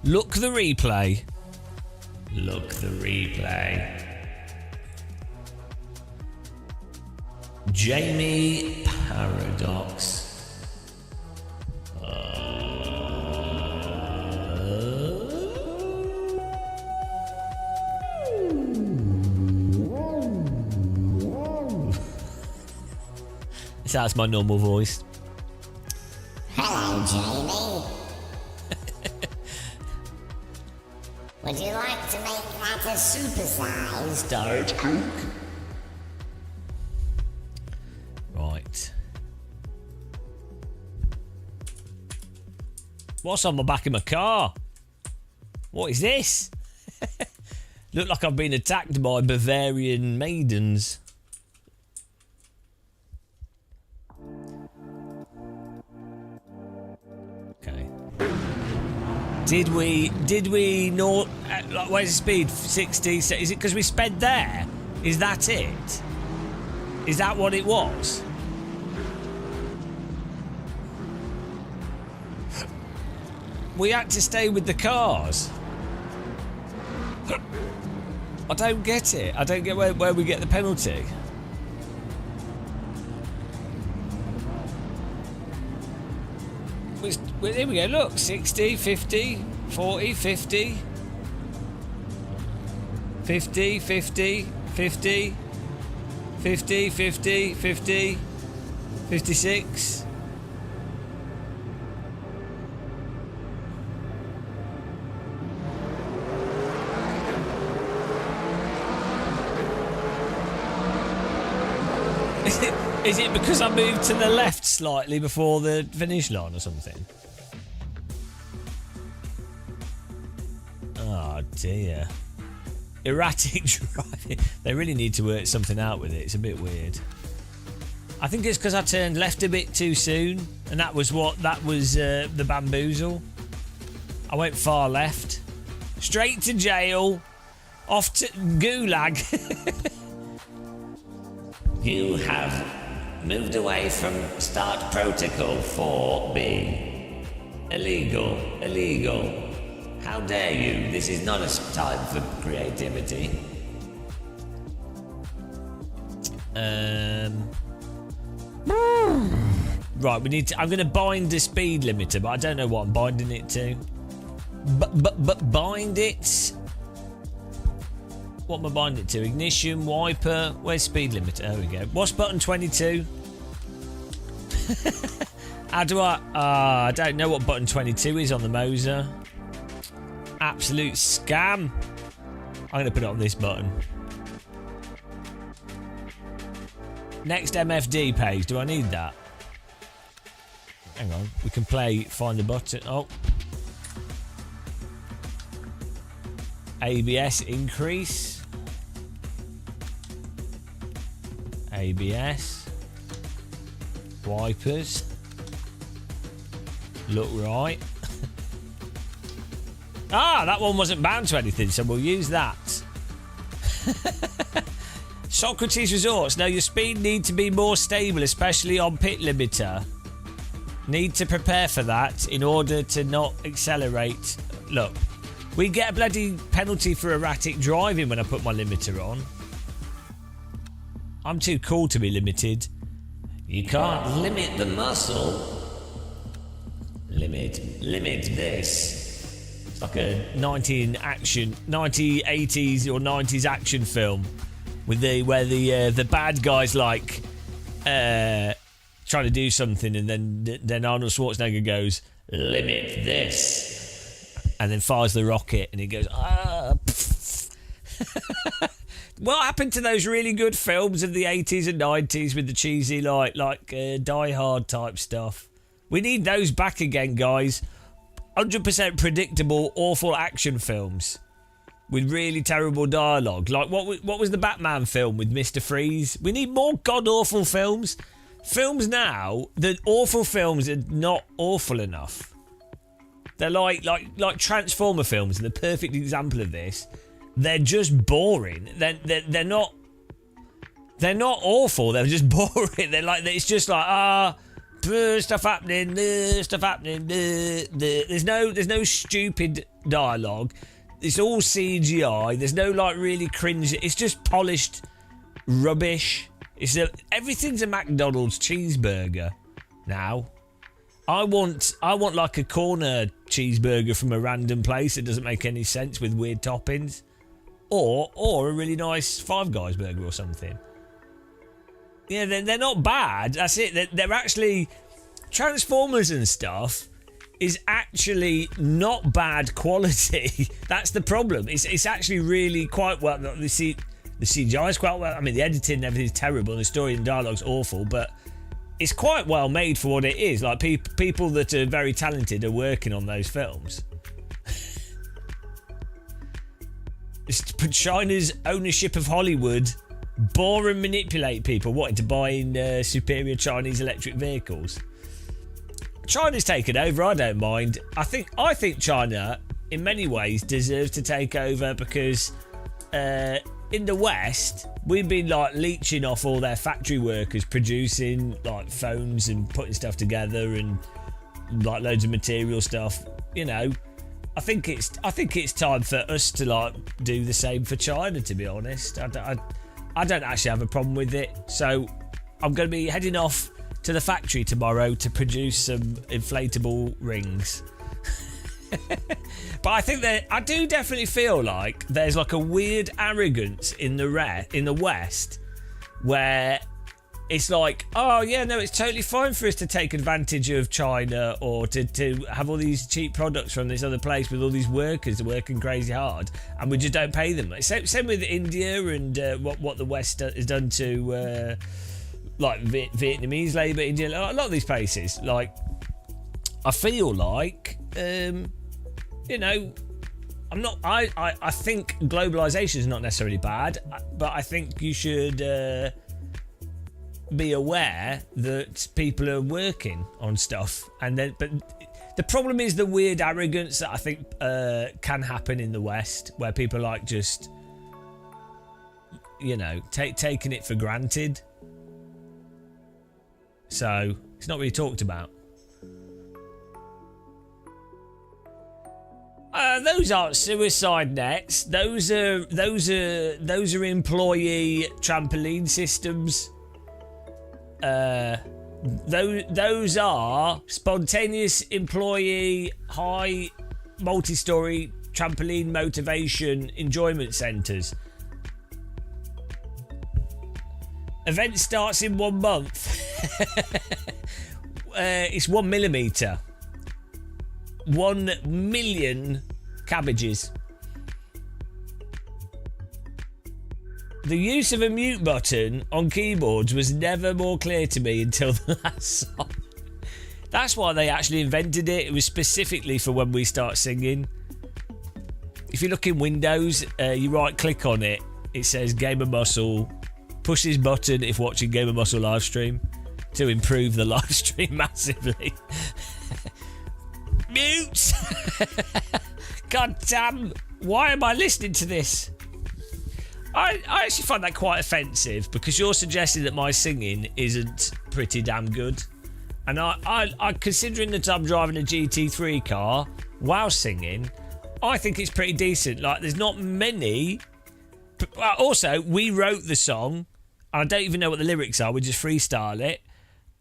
Look the replay. Look the replay. Jamie Paradox. That's my normal voice. Hello, Jamie. Would you like to make that a supersized Diet Coke? Right. What's on the back of my car? What is this? Look like I've been attacked by Bavarian maidens. Okay. Did we not? Like, where's the speed? 60. Is it because we sped there? Is that it? Is that what it was? We had to stay with the cars. I don't get it. I don't get where we get the penalty. Well, here we go, look. 60, 50, 40, 50. 50, 50, 50. 50, 50, 50. 56. Is it because I moved to the left slightly before the finish line or something? Oh dear. Erratic driving. They really need to work something out with it. It's a bit weird. I think it's because I turned left a bit too soon, and that was the bamboozle. I went far left. Straight to jail. Off to gulag. You have moved away from start protocol 4B. Illegal. How dare you? This is not a time for creativity. Right, we need to. I'm going to bind the speed limiter, but I don't know what I'm binding it to. But bind it. What am I binding it to? Ignition, wiper. Where's speed limiter? There we go. What's button 22? How do I don't know what button 22 is on the Moser. Absolute scam. I'm going to put it on this button. Next MFD page. Do I need that? Hang on. We can play Find the Button. Oh. ABS increase. ABS. Wipers. Look right. That one wasn't bound to anything, so we'll use that. Socrates Resorts. Now, your speed needs to be more stable, especially on pit limiter. Need to prepare for that in order to not accelerate. Look, we get a bloody penalty for erratic driving when I put my limiter on. I'm too cool to be limited. You can't limit the muscle. Limit this. It's like a 1980s or 90s action film with where the bad guys like trying to do something, and then Arnold Schwarzenegger goes, "Limit this." and then fires the rocket, and he goes, ah. What happened to those really good films of the 80s and 90s with the cheesy, like Die Hard type stuff? We need those back again, guys. 100% predictable, awful action films with really terrible dialogue. Like, what was the Batman film with Mr. Freeze? We need more god-awful films. Films now, the awful films are not awful enough. They're like Transformer films are the perfect example of this. They're just boring. They're not awful. They're just boring. It's just like stuff happening. There's no stupid dialogue. It's all CGI. There's no like really cringe. It's just polished rubbish. Everything's a McDonald's cheeseburger now. I want like a corner cheeseburger from a random place that doesn't make any sense with weird toppings. Or a really nice Five Guys burger or something. Yeah, they're not bad. That's it. They're actually... Transformers and stuff is actually not bad quality. That's the problem. It's actually really quite well... The CGI is quite well... I mean, the editing and everything's terrible, and the story and dialogue's awful, but it's quite well made for what it is. Like, people that are very talented are working on those films. China's ownership of Hollywood bore and manipulate people wanting to buy in superior Chinese electric vehicles. China's taken over. I don't mind. I think China, in many ways, deserves to take over because in the West, we've been like leeching off all their factory workers, producing like phones and putting stuff together and like loads of material stuff. You know. I think it's time for us to like do the same for China. To be honest, I don't actually have a problem with it. So I'm going to be heading off to the factory tomorrow to produce some inflatable rings. But I do definitely feel like there's like a weird arrogance in the West where it's like, oh yeah, no, it's totally fine for us to take advantage of China or to have all these cheap products from this other place with all these workers working crazy hard, and we just don't pay them. Same with India and what the West has done to like Vietnamese labour, India, a lot of these places. Like, I feel like, you know, I think globalisation is not necessarily bad, but I think you should be aware that people are working on stuff, but the problem is the weird arrogance that I think can happen in the West, where people like just, you know, taking it for granted. So it's not really talked about. Those aren't suicide nets. Those are employee trampoline systems. Those are spontaneous employee high multi-story trampoline motivation enjoyment centres. Event starts in 1 month. It's 1 millimetre. 1 million cabbages. The use of a mute button on keyboards was never more clear to me until the last song. That's why they actually invented it. It was specifically for when we start singing. If you look in Windows, you right click on it. It says Gamer Muscle. Push this button if watching Gamer Muscle live stream to improve the live stream massively. Mute! God damn, why am I listening to this? I actually find that quite offensive because you're suggesting that my singing isn't pretty damn good. And I considering that I'm driving a GT3 car while singing, I think it's pretty decent. Like, there's not many. Also, we wrote the song. I don't even know what the lyrics are. We just freestyle it.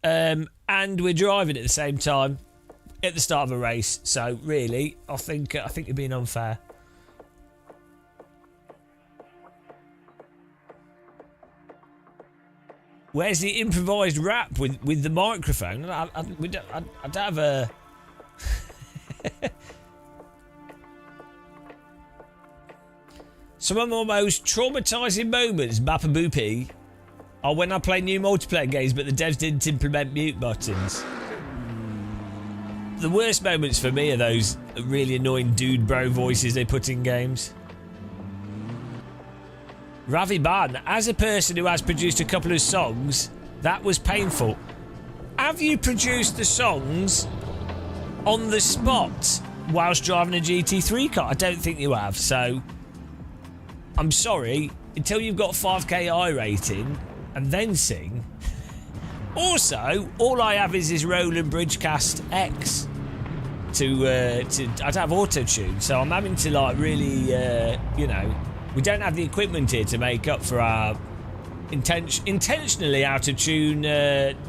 And we're driving at the same time at the start of a race. So really, I think you're being unfair. Where's the improvised rap with the microphone? I don't have a... Some of my most traumatising moments, Bappa Boopy, are when I play new multiplayer games but the devs didn't implement mute buttons. The worst moments for me are those really annoying dude bro voices they put in games. Ravi Ban, as a person who has produced a couple of songs, that was painful. Have you produced the songs on the spot whilst driving a GT3 car? I don't think you have, so I'm sorry, until you've got 5k I rating and then sing. Also, all I have is this Roland Bridgecast X to I'd have auto-tune, so I'm having to like really, you know, we don't have the equipment here to make up for our intentionally out of tune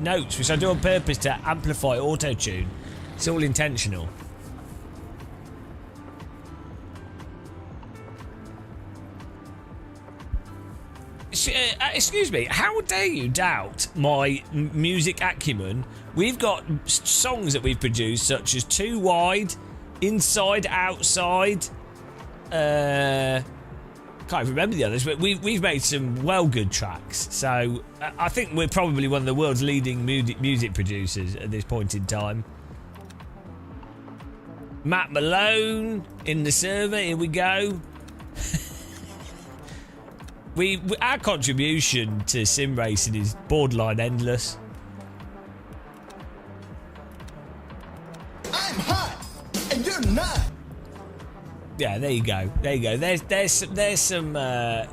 notes, which I do on purpose to amplify auto-tune. It's all intentional. Excuse me, how dare you doubt my music acumen? We've got songs that we've produced such as Too Wide, Inside, Outside, can't even remember the others, but we've made some well good tracks. So I think we're probably one of the world's leading music producers at this point in time. Matt Malone in the server, here we go. Our contribution to sim racing is borderline endless. I'm hot, and you're not. Yeah, there you go. There you go. There's some.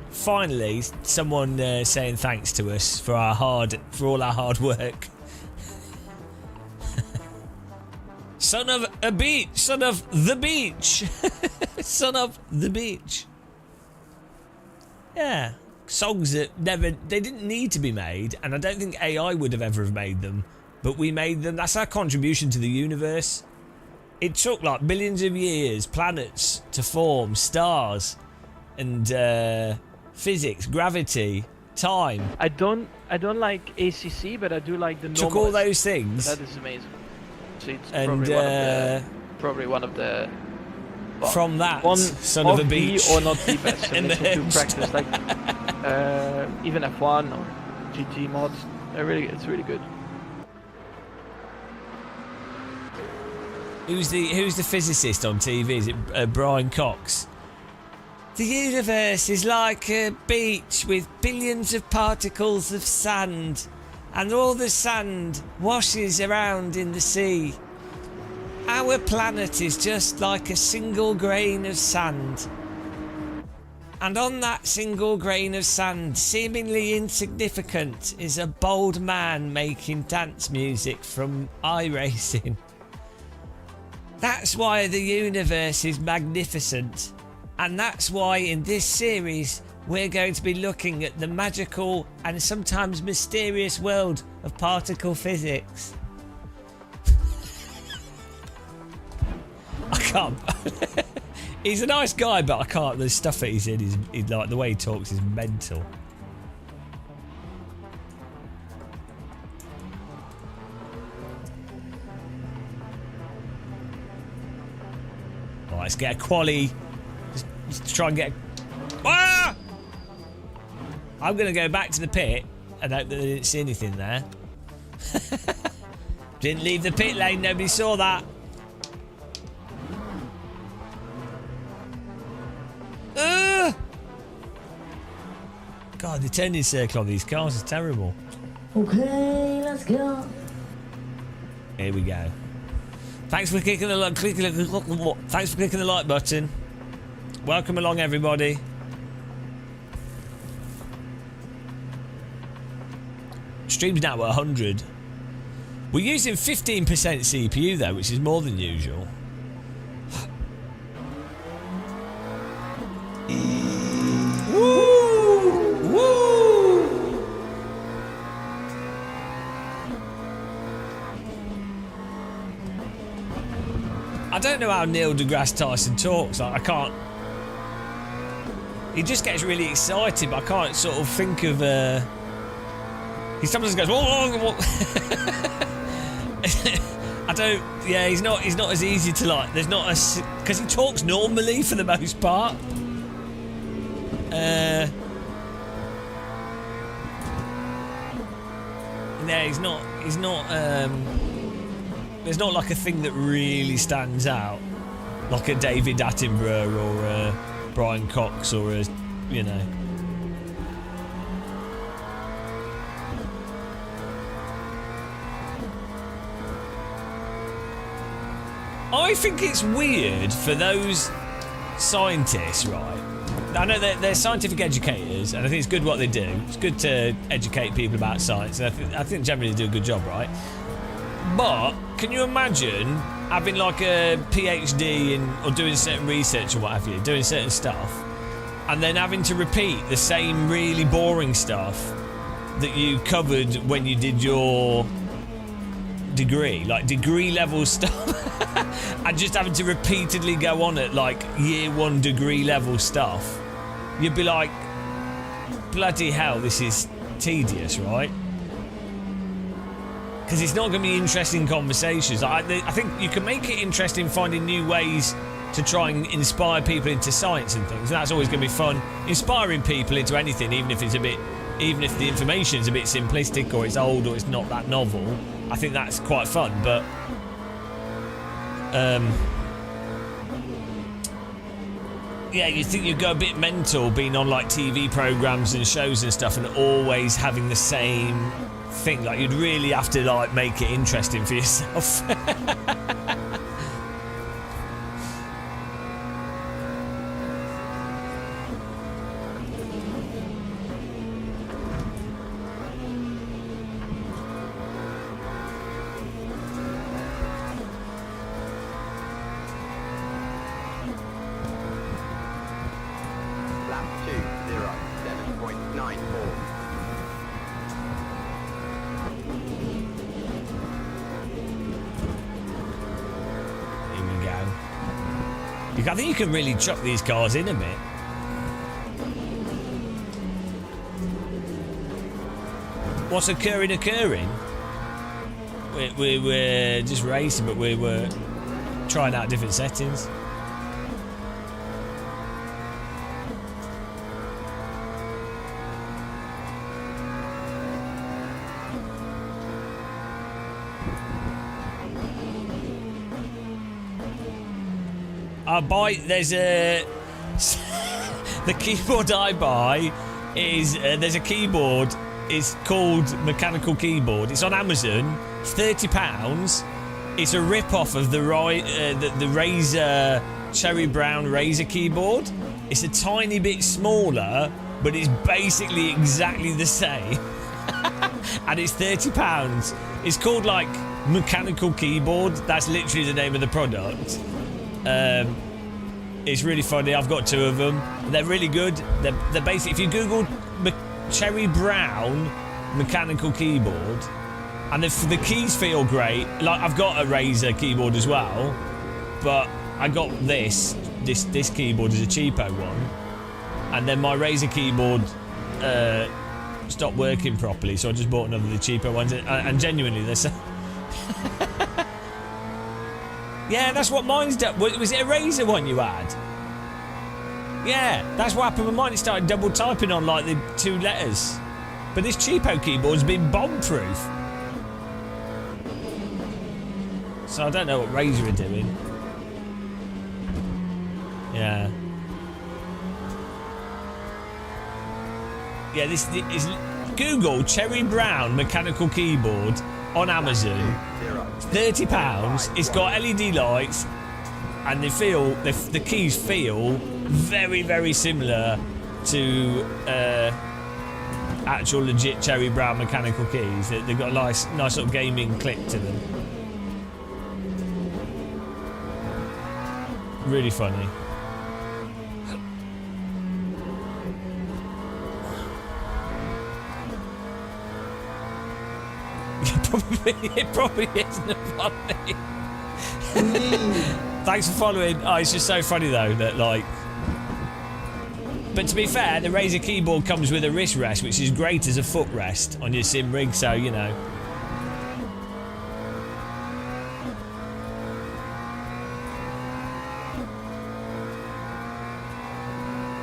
Finally, someone saying thanks to us for all our hard work. Son of a beach, son of the beach, son of the beach. Yeah, songs that they didn't need to be made, and I don't think AI would have ever made them, but we made them. That's our contribution to the universe. It took like billions of years, planets to form, stars, and physics, gravity, time. I don't like ACC, but I do like the normal. Took all those things. That is amazing. So it's And probably one of the well, from that, one son of a beach, or not the best. And it's to emerged. practice like even F1 or GT mods. It's really good. Who's the physicist on TV? Is it Brian Cox? The universe is like a beach with billions of particles of sand, and all the sand washes around in the sea. Our planet is just like a single grain of sand. And on that single grain of sand, seemingly insignificant, is a bold man making dance music from iRacing. That's why the universe is magnificent. And that's why in this series we're going to be looking at the magical and sometimes mysterious world of particle physics. I can't. He's a nice guy, but I can't. The stuff that he's in is like the way he talks is mental. Right, let's get a quali. Just try and get. Ah! I'm going to go back to the pit and hope that they didn't see anything there. Didn't leave the pit lane. Nobody saw that. God, the turning circle on these cars is terrible. Okay, let's go. Here we go. Thanks for clicking the like button. Welcome along, everybody. Stream's now at 100. We're using 15% CPU though, which is more than usual. Woo! Woo! I don't know how Neil deGrasse Tyson talks. I can't. He just gets really excited, but I can't sort of think of. He sometimes goes. Whoa. I don't. Yeah, he's not as easy to like. There's not a because he talks normally for the most part. No, he's not. There's not like a thing that really stands out, like a David Attenborough or a Brian Cox or a, you know. I think it's weird for those scientists, right? I know they're scientific educators, and I think it's good what they do. It's good to educate people about science, and I think generally they do a good job, right? But can you imagine having like a PhD or doing certain research or what have you, doing certain stuff, and then having to repeat the same really boring stuff that you covered when you did your degree, like degree level stuff, and just having to repeatedly go on at like year 1 degree level stuff? You'd be like, bloody hell, this is tedious, right? Because it's not going to be interesting conversations. I think you can make it interesting finding new ways to try and inspire people into science and things. And that's always going to be fun, inspiring people into anything, even if the information is a bit simplistic or it's old or it's not that novel. I think that's quite fun, but yeah, you think you'd go a bit mental being on like TV programs and shows and stuff and always having the same thing. Like you'd really have to like make it interesting for yourself. Lap 207.94. Here we go. I think you can really chuck these cars in a bit. What's occurring? We're just racing, but we were trying out different settings. There's a the keyboard I buy is there's a keyboard. It's called Mechanical Keyboard. It's on Amazon. It's £30. It's a rip-off of the Razer Cherry Brown Razer keyboard. It's a tiny bit smaller, but it's basically exactly the same. And it's £30. It's called like Mechanical Keyboard. That's literally the name of the product. It's really funny. I've got 2 of them. They're really good. They're basically, if you Google Cherry Brown Mechanical Keyboard, and the keys feel great. Like I've got a Razer keyboard as well, but I got this keyboard is a cheapo one, and then my Razer keyboard stopped working properly, so I just bought another of the cheaper ones, and genuinely they're so yeah, that's what mine's done. Was it a Razer one you had? Yeah, that's what happened with mine. It started double typing on like the 2 letters. But this cheapo keyboard's been bomb-proof. So I don't know what Razer are doing. Yeah. Yeah, this is Google Cherry Brown Mechanical Keyboard on Amazon. £30. It's got LED lights, and the keys feel very, very similar to actual legit Cherry Brown mechanical keys. They've got a nice sort of gaming click to them. Really funny. It probably isn't funny. Thanks for following. Oh, it's just so funny though that like. But to be fair, the Razer keyboard comes with a wrist rest, which is great as a footrest on your sim rig. So you know.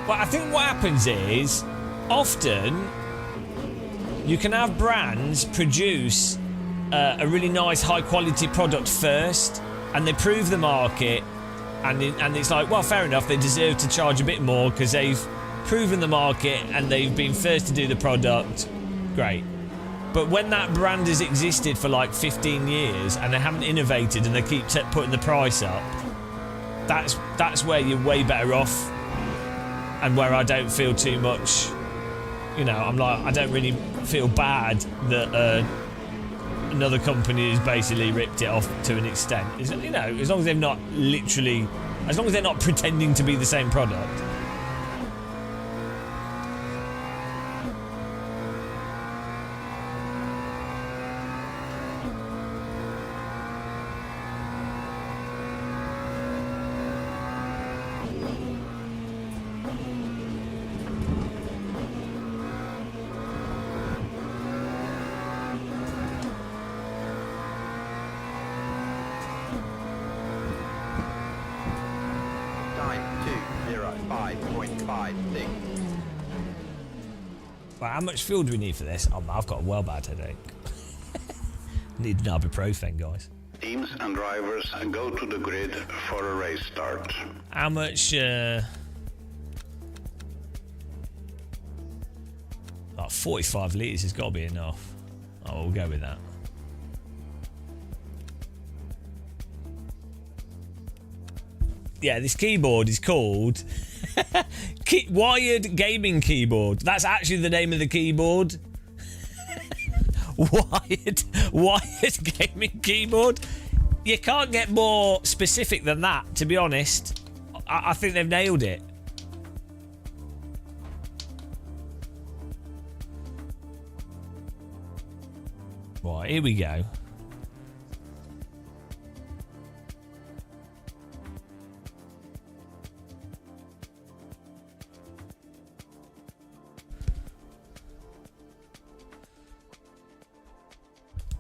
Well, I think what happens is often you can have brands produce a really nice high quality product first, and they prove the market, and it's like, well, fair enough, they deserve to charge a bit more because they've proven the market and they've been first to do the product. Great. But when that brand has existed for like 15 years and they haven't innovated and they keep putting the price up, that's where you're way better off, and where I don't feel too much, you know, I'm like, I don't really feel bad that another company has basically ripped it off to an extent. You know, as long as they're not literally, as long as they're not pretending to be the same product. Right, how much fuel do we need for this? Oh, I've got a well bad headache. Need an ibuprofen, guys. Teams and drivers go to the grid for a race start. How much? Like 45 litres has got to be enough. Oh, we'll go with that. Yeah, this keyboard is called Wired Gaming Keyboard. That's actually the name of the keyboard. Wired Gaming Keyboard. You can't get more specific than that, to be honest. I think they've nailed it. Right, here we go.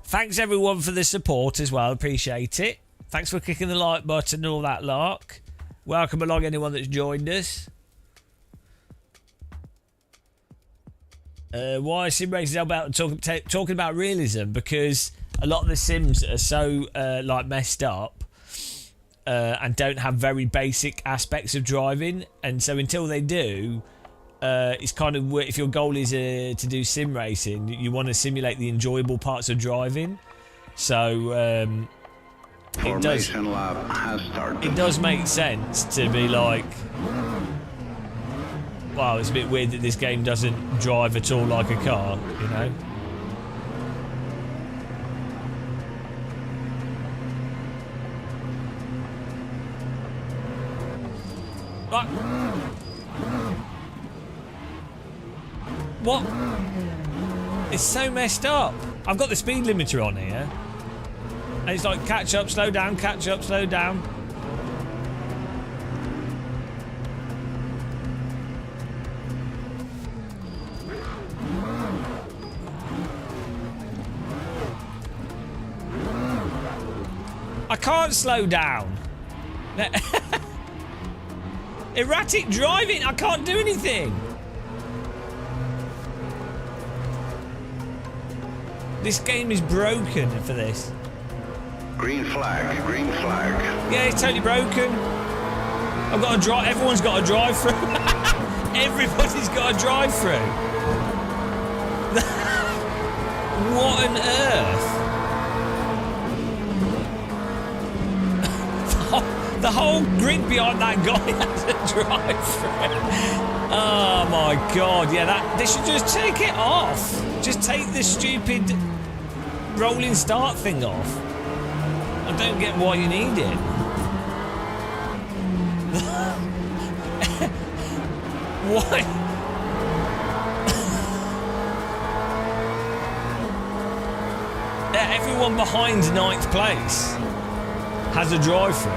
Thanks everyone for the support as well, appreciate it. Thanks for clicking the like button and all that lark. Welcome along anyone that's joined us. Why sim racing about talking about realism? Because a lot of the sims are so like messed up and don't have very basic aspects of driving, and so until they do, it's kind of, if your goal is to do sim racing, you want to simulate the enjoyable parts of driving. So Formation lap has started. It does make sense to be like, wow, it's a bit weird that this game doesn't drive at all like a car, you know? Like, what? It's so messed up. I've got the speed limiter on here. And it's like, catch up, slow down, catch up, slow down. I can't slow down. Erratic driving, I can't do anything. This game is broken for this. Green flag, green flag. Yeah, it's totally broken. I've got to drive. Everyone's got to drive through. Everybody's got to drive through. What on earth? The whole grid behind that guy has to drive through. Oh my god! Yeah, they should just take it off. Just take the stupid rolling start thing off. I don't get why you need it. Why? Everyone behind 9th place has a drive-through.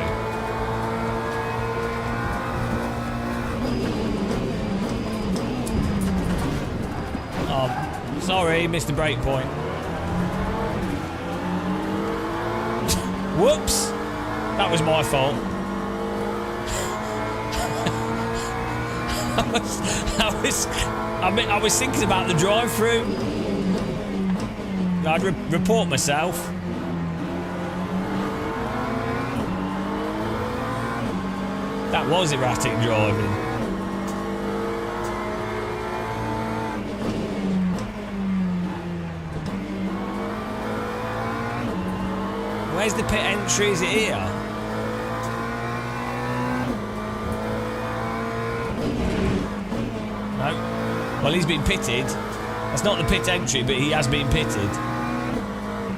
Oh, sorry, Mr. Breakpoint. Whoops! That was my fault. I was thinking about the drive-through. I'd report myself. That was erratic driving. Where's the pit entry? Is it here? No. Well, he's been pitted. That's not the pit entry, but he has been pitted.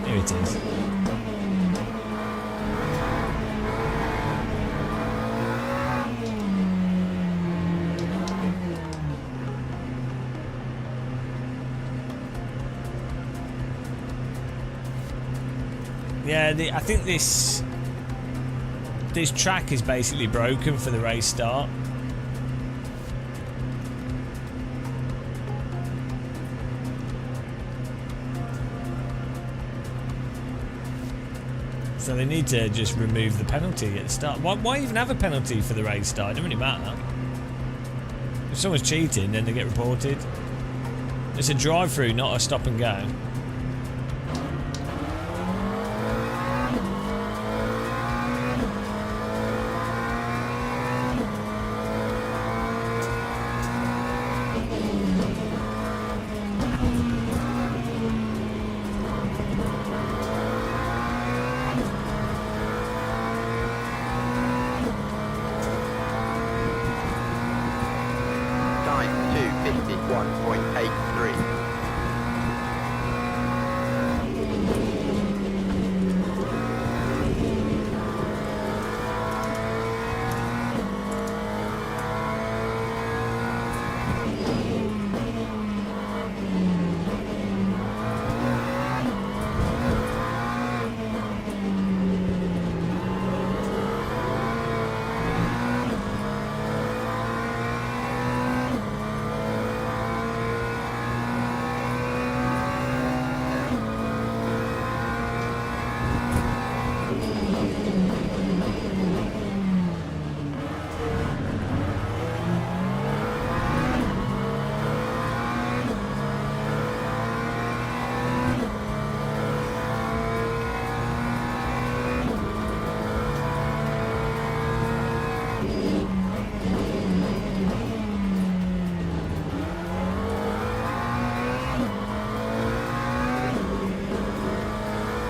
Here it is. Yeah, I think this track is basically broken for the race start. So they need to just remove the penalty at the start. Why even have a penalty for the race start? It doesn't really matter. If someone's cheating, then they get reported. It's a drive-through, not a stop and go. Time 2:51.83.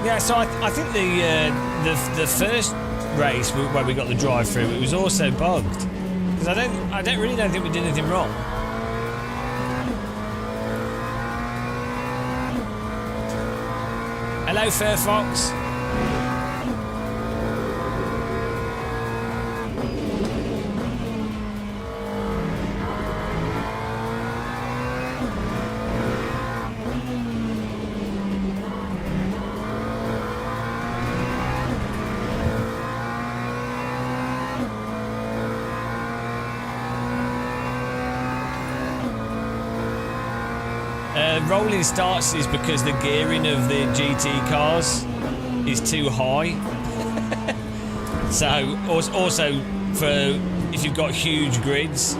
Yeah, so I think the first race where we got the drive-through, it was also bugged because I don't think we did anything wrong. Hello, Fairfox. Rolling starts is because the gearing of the GT cars is too high. So also for if you've got huge grids,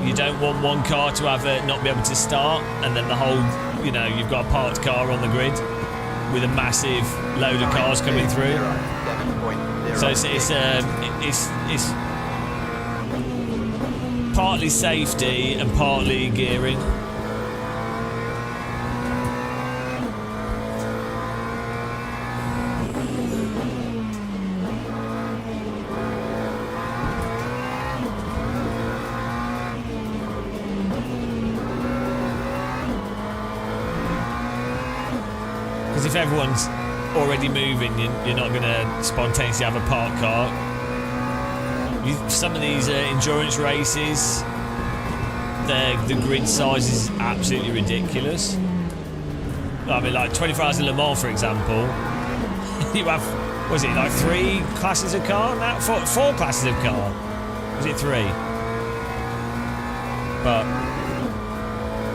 you don't want one car to have not be able to start, and then the whole, you've got a parked car on the grid with a massive load of cars coming through. So it's partly safety and partly gearing. If everyone's already moving, you're not going to spontaneously have a parked car. Some of these endurance races, the grid size is absolutely ridiculous. I mean, like 24 Hours of Le Mans, for example, you have, was it like 3 classes of car now? 4 classes of car? Was it 3? But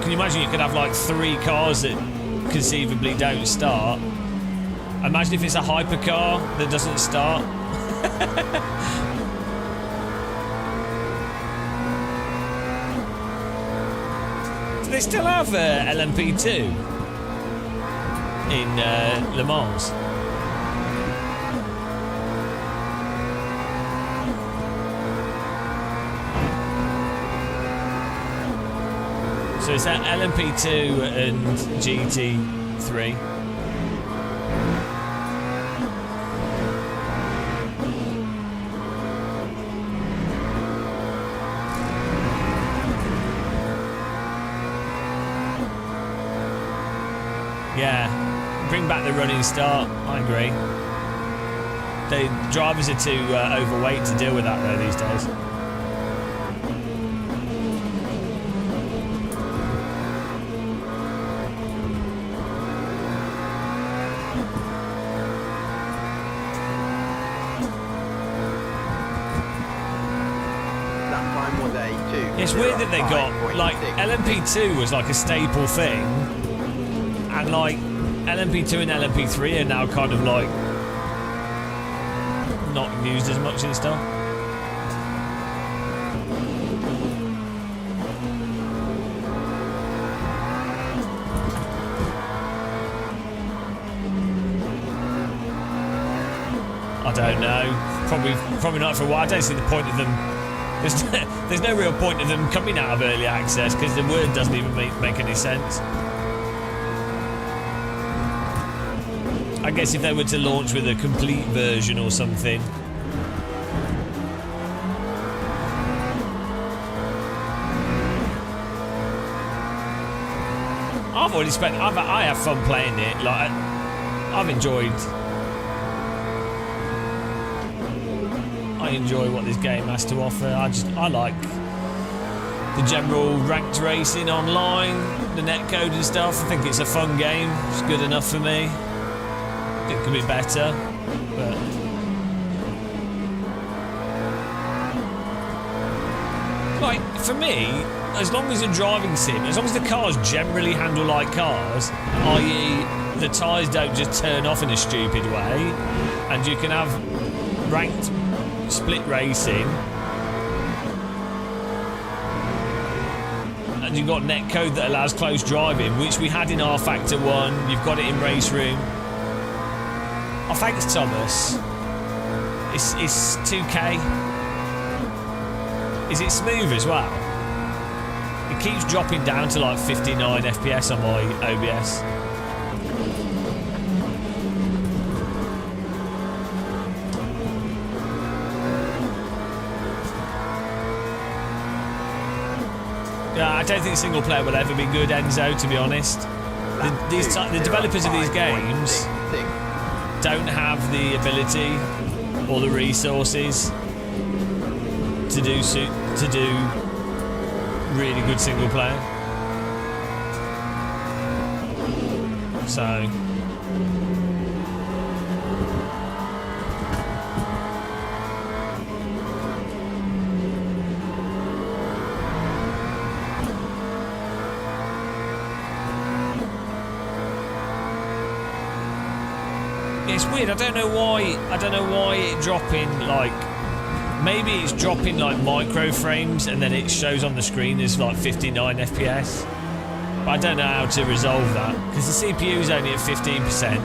can you imagine you could have like 3 cars that conceivably don't start? Imagine if it's a hypercar that doesn't start. they still have LMP2 in Le Mans? So is that LMP2 and GT3? Yeah, bring back the running start. I agree. The drivers are too overweight to deal with that though these days. That time was a 2. It's weird that they got like LMP2 was like a staple thing, and like LMP2 and LMP3 are now kind of like not used as much and stuff. I don't know. Probably not for a while. I don't see the point of them. There's no real point of them coming out of early access because the word doesn't even make any sense. I guess if they were to launch with a complete version or something. I have fun playing it. Like I enjoy what this game has to offer. I like the general ranked racing online, the netcode and stuff. I think it's a fun game. It's good enough for me. It could be better, but like for me, as long as a driving sim, as long as the cars generally handle like cars, i.e. the tyres don't just turn off in a stupid way, and you can have ranked split racing, and you've got netcode that allows close driving, which we had in R Factor 1, you've got it in Race Room. Oh, thanks, Thomas. It's 2K. Is it smooth as well? It keeps dropping down to like 59 FPS on my OBS. Yeah, I don't think single player will ever be good, Enzo, to be honest. The developers of these games don't have the ability or the resources to do really good single player. So it's weird. I don't know why it dropping like. Maybe it's dropping like micro frames and then it shows on the screen as like 59 FPS. But I don't know how to resolve that because the CPU is only at 15%.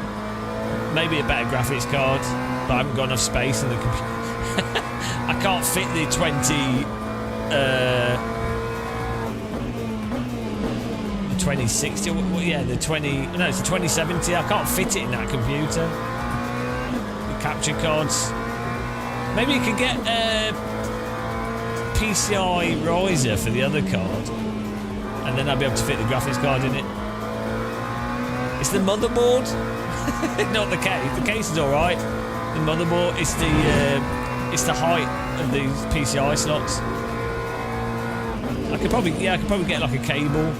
Maybe a better graphics card, but I haven't got enough space in the computer. I can't fit the 2060. Yeah, the 20. No, it's a 2070. I can't fit it in that computer. The capture cards. Maybe you could get a PCI riser for the other card, and then I'll be able to fit the graphics card in it. It's the motherboard, not the case. The case is all right. The motherboard, it's the height of these PCI slots. I could probably get like a cable.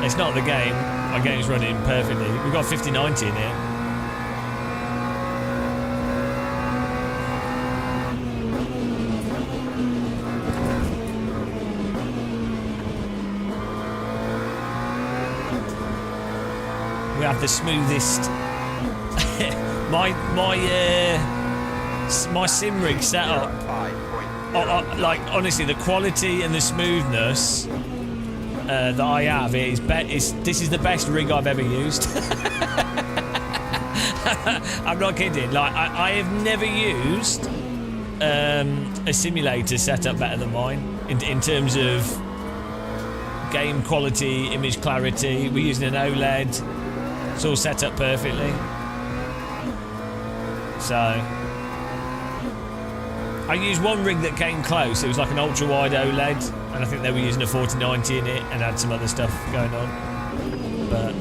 It's not the game. My game's running perfectly. We've got 5090 in here. we have the smoothest. my sim rig setup. 5.0. Like honestly, the quality and the smoothness that I have is this is the best rig I've ever used. I'm not kidding. Like I have never used a simulator setup better than mine in terms of game quality, image clarity. We're using an OLED. It's all set up perfectly. So I used one rig that came close. It was like an ultra wide OLED, and I think they were using a 4090 in it and had some other stuff going on. But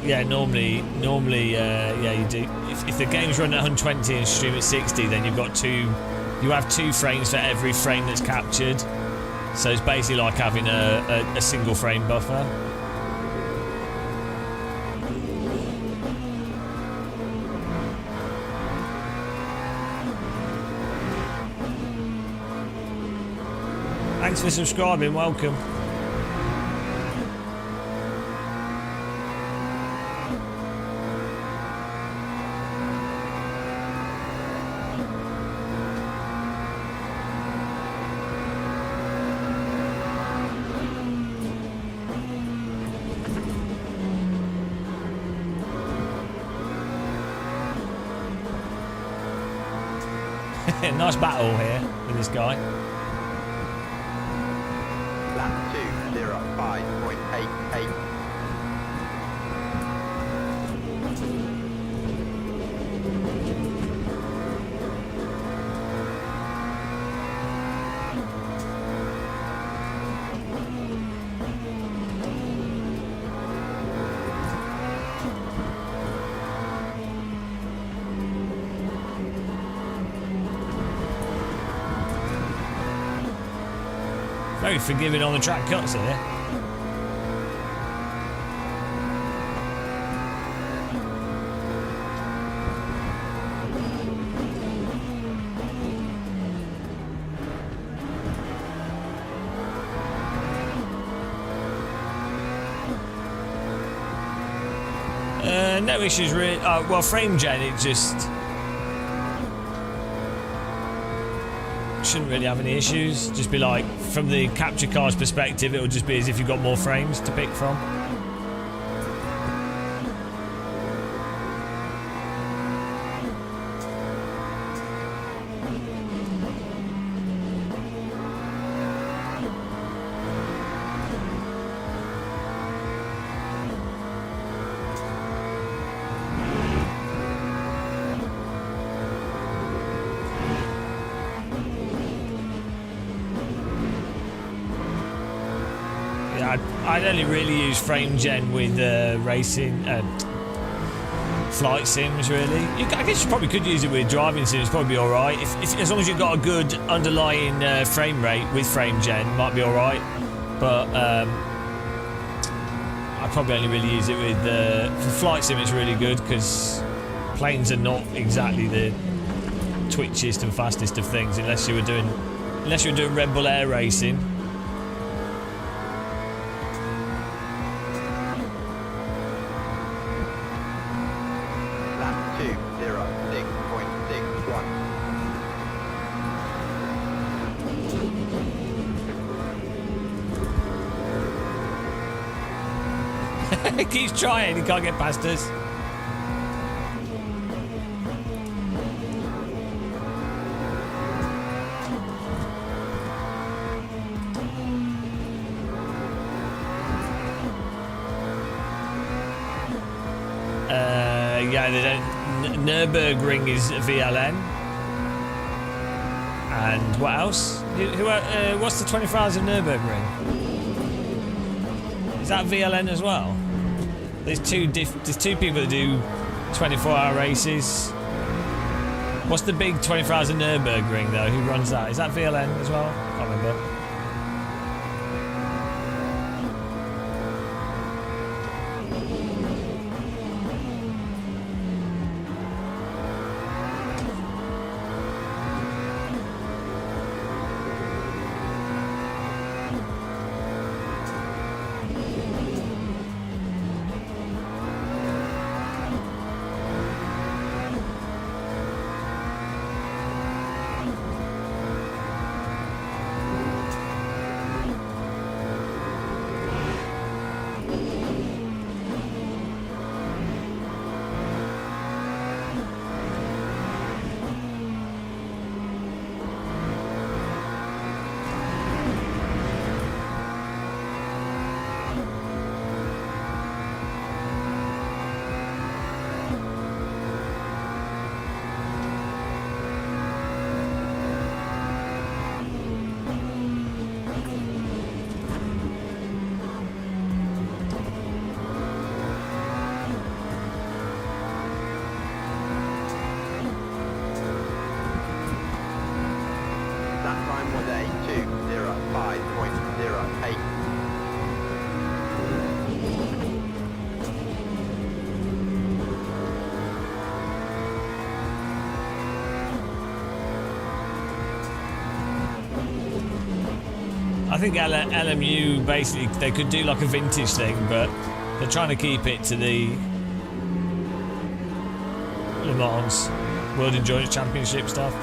yeah, normally, yeah, you do. If the game's running at 120 and stream at 60, then you have 2 frames for every frame that's captured. So it's basically like having a single frame buffer. Thanks for subscribing, welcome. Nice battle here with this guy. Lap 2:05.88. Very forgiving on the track cuts here. No issues really. Well, frame gen, it just shouldn't really have any issues. Just be like, from the capture card's perspective, it will just be as if you've got more frames to pick from. I'd only really use frame gen with racing, flight sims really. I guess you probably could use it with driving sims, probably be alright. If as long as you've got a good underlying frame rate with frame gen, might be alright. But I probably only really use it with for flight sim. It's really good because planes are not exactly the twitchiest and fastest of things unless you were doing Red Bull Air Racing. Lap 2:06.61. He keeps trying, he can't get past us. Yeah, they don't. Nürburgring is VLN. And what else? What's the 24 Hours of Nürburgring? Is that VLN as well? There's two people that do 24-hour races. What's the big 24 hours of Nürburgring though? Who runs that? Is that VLN as well? I can't remember. That time was a 2:05.08. I think LMU basically they could do like a vintage thing, but they're trying to keep it to the Le Mans World Endurance Championship stuff.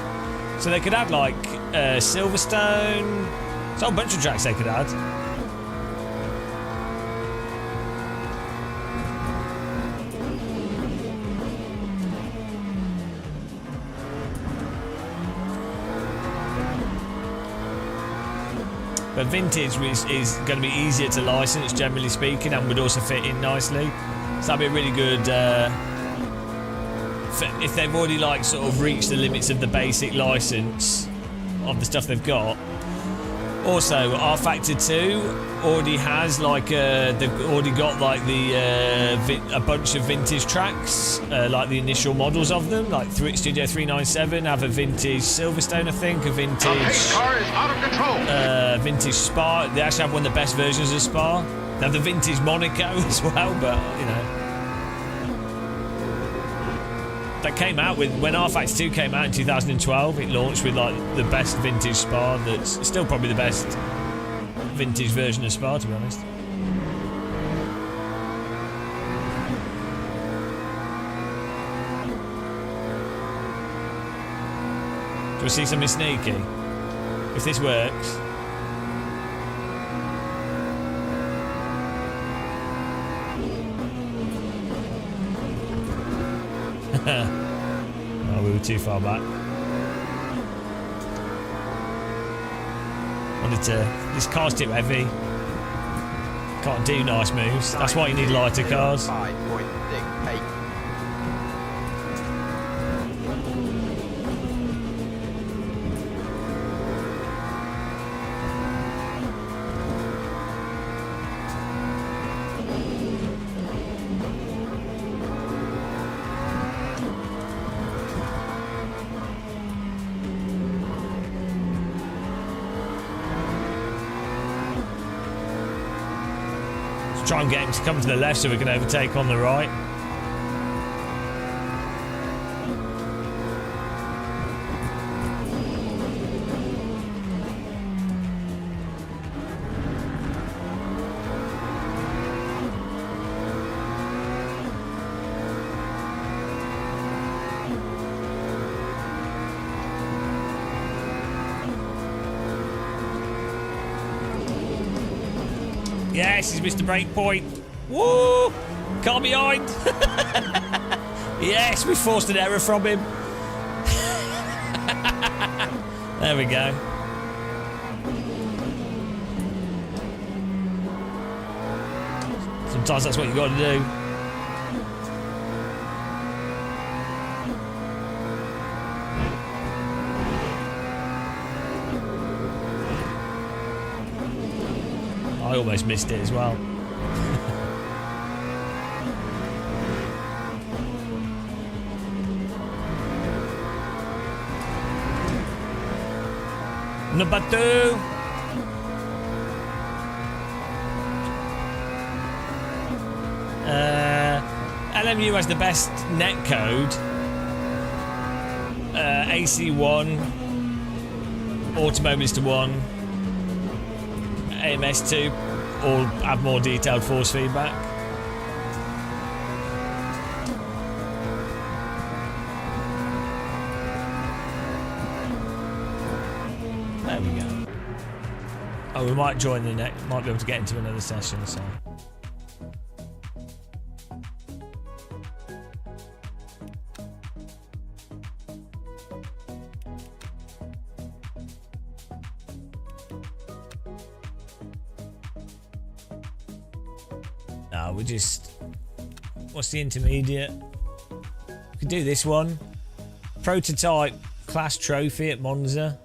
So they could add like Silverstone. There's a whole bunch of tracks they could add. But vintage is going to be easier to license, generally speaking, and would also fit in nicely. So that'd be a really good. If they've already like sort of reached the limits of the basic license of the stuff they've got. Also, R Factor 2 already has like they've already got like the a bunch of vintage tracks, like the initial models of them, like Studio 397 have a vintage Silverstone, I think, a vintage. The pace car is out of control. Vintage Spa. They actually have one of the best versions of Spa. They have the vintage Monaco as well, but you know. That came out with when R Factor 2 came out in 2012. It launched with like the best vintage Spa. That's still probably the best vintage version of Spa, to be honest. Do we see something sneaky? If this works. Oh, we were too far back. This car's too heavy. Can't do nice moves. That's why you need lighter cars. 5.68. Try and get him to come to the left so we can overtake on the right. Yes, he's missed a break point. Woo! Car behind. Yes, we forced an error from him. There we go. Sometimes that's what you got to do. I almost missed it as well. Number 2. LMU has the best netcode. AC1, Automobilista 1, AMS2 all have more detailed force feedback. There we go. Oh, we might join the next. Might be able to get into another session. So. No, we just. What's the intermediate? We could do this one. Prototype class trophy at Monza.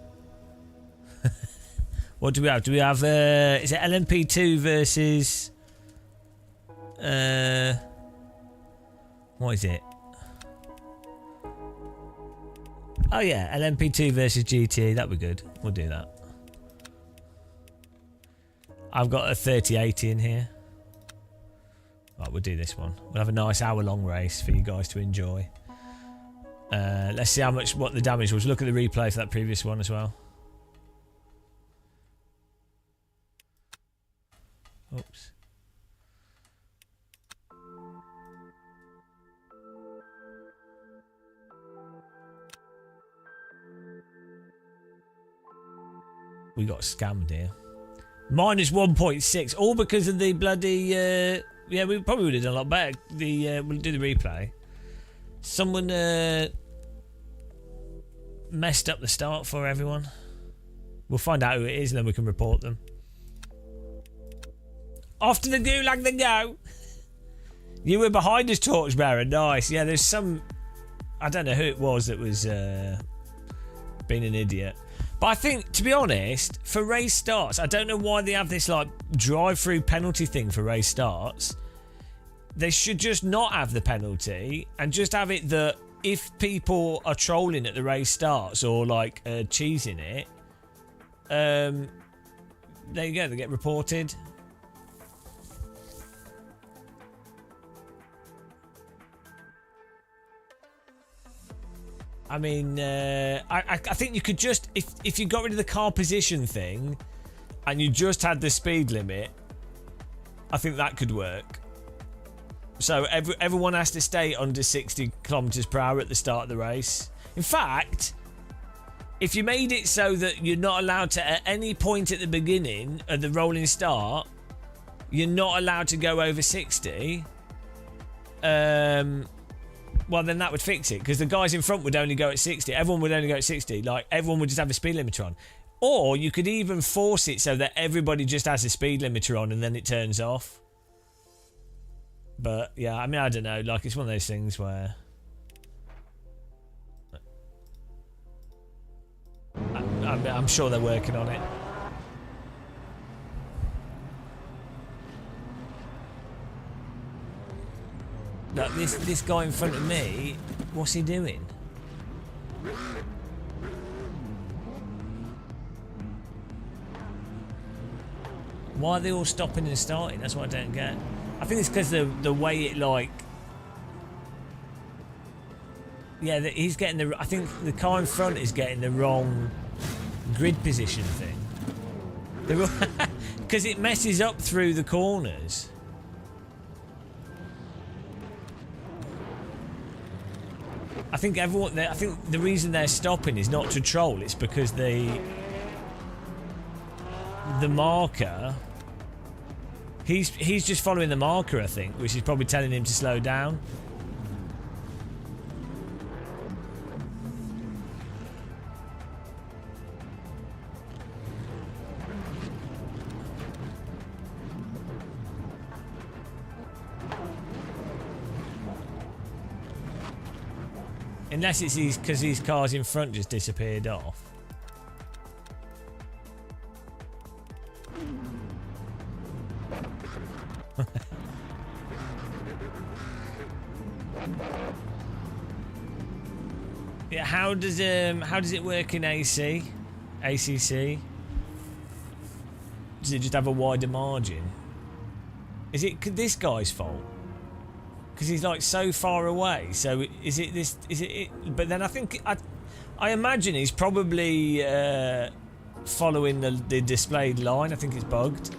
What do we have? Do we have, is it LMP2 versus, what is it? Oh yeah, LMP2 versus GT, that'd be good. We'll do that. I've got a 3080 in here. Right, we'll do this one. We'll have a nice hour-long race for you guys to enjoy. Let's see what the damage was. Look at the replay for that previous one as well. Oops. We got scammed here. Minus 1.6, all because of the bloody. Yeah, we probably would have done a lot better. We'll do the replay. Someone messed up the start for everyone. We'll find out who it is and then we can report them. Off to the gulag they go. You were behind us, Torchbearer. Nice. Yeah, there's some. I don't know who it was that was being an idiot. But I think, to be honest, for race starts, I don't know why they have this like drive-through penalty thing for race starts. They should just not have the penalty and just have it that if people are trolling at the race starts or like cheesing it, there you go, they get reported. I mean, I think you could just, if you got rid of the car position thing and you just had the speed limit, I think that could work. So everyone has to stay under 60 kilometers per hour at the start of the race. In fact, if you made it so that you're not allowed to, at any point at the beginning of the rolling start, you're not allowed to go over 60, well, then that would fix it, because the guys in front would only go at 60. Everyone would only go at 60. Like, everyone would just have a speed limiter on. Or you could even force it so that everybody just has a speed limiter on and then it turns off. But, yeah, I mean, I don't know. Like, it's one of those things where... I'm sure they're working on it. Look, this guy in front of me, what's he doing? Why are they all stopping and starting? That's what I don't get. I think it's because the way it like... Yeah, he's getting the... I think the car in front is getting the wrong grid position thing. Because it messes up through the corners. I think the reason they're stopping is not to troll. It's because the marker. He's just following the marker, I think, which is probably telling him to slow down. Unless it's because these cars in front just disappeared off. Yeah, how does it work in AC? ACC? Does it just have a wider margin? Is it this guy's fault? Because he's like so far away. So is it this? Is it? But then I think I imagine he's probably following the displayed line. I think it's bugged.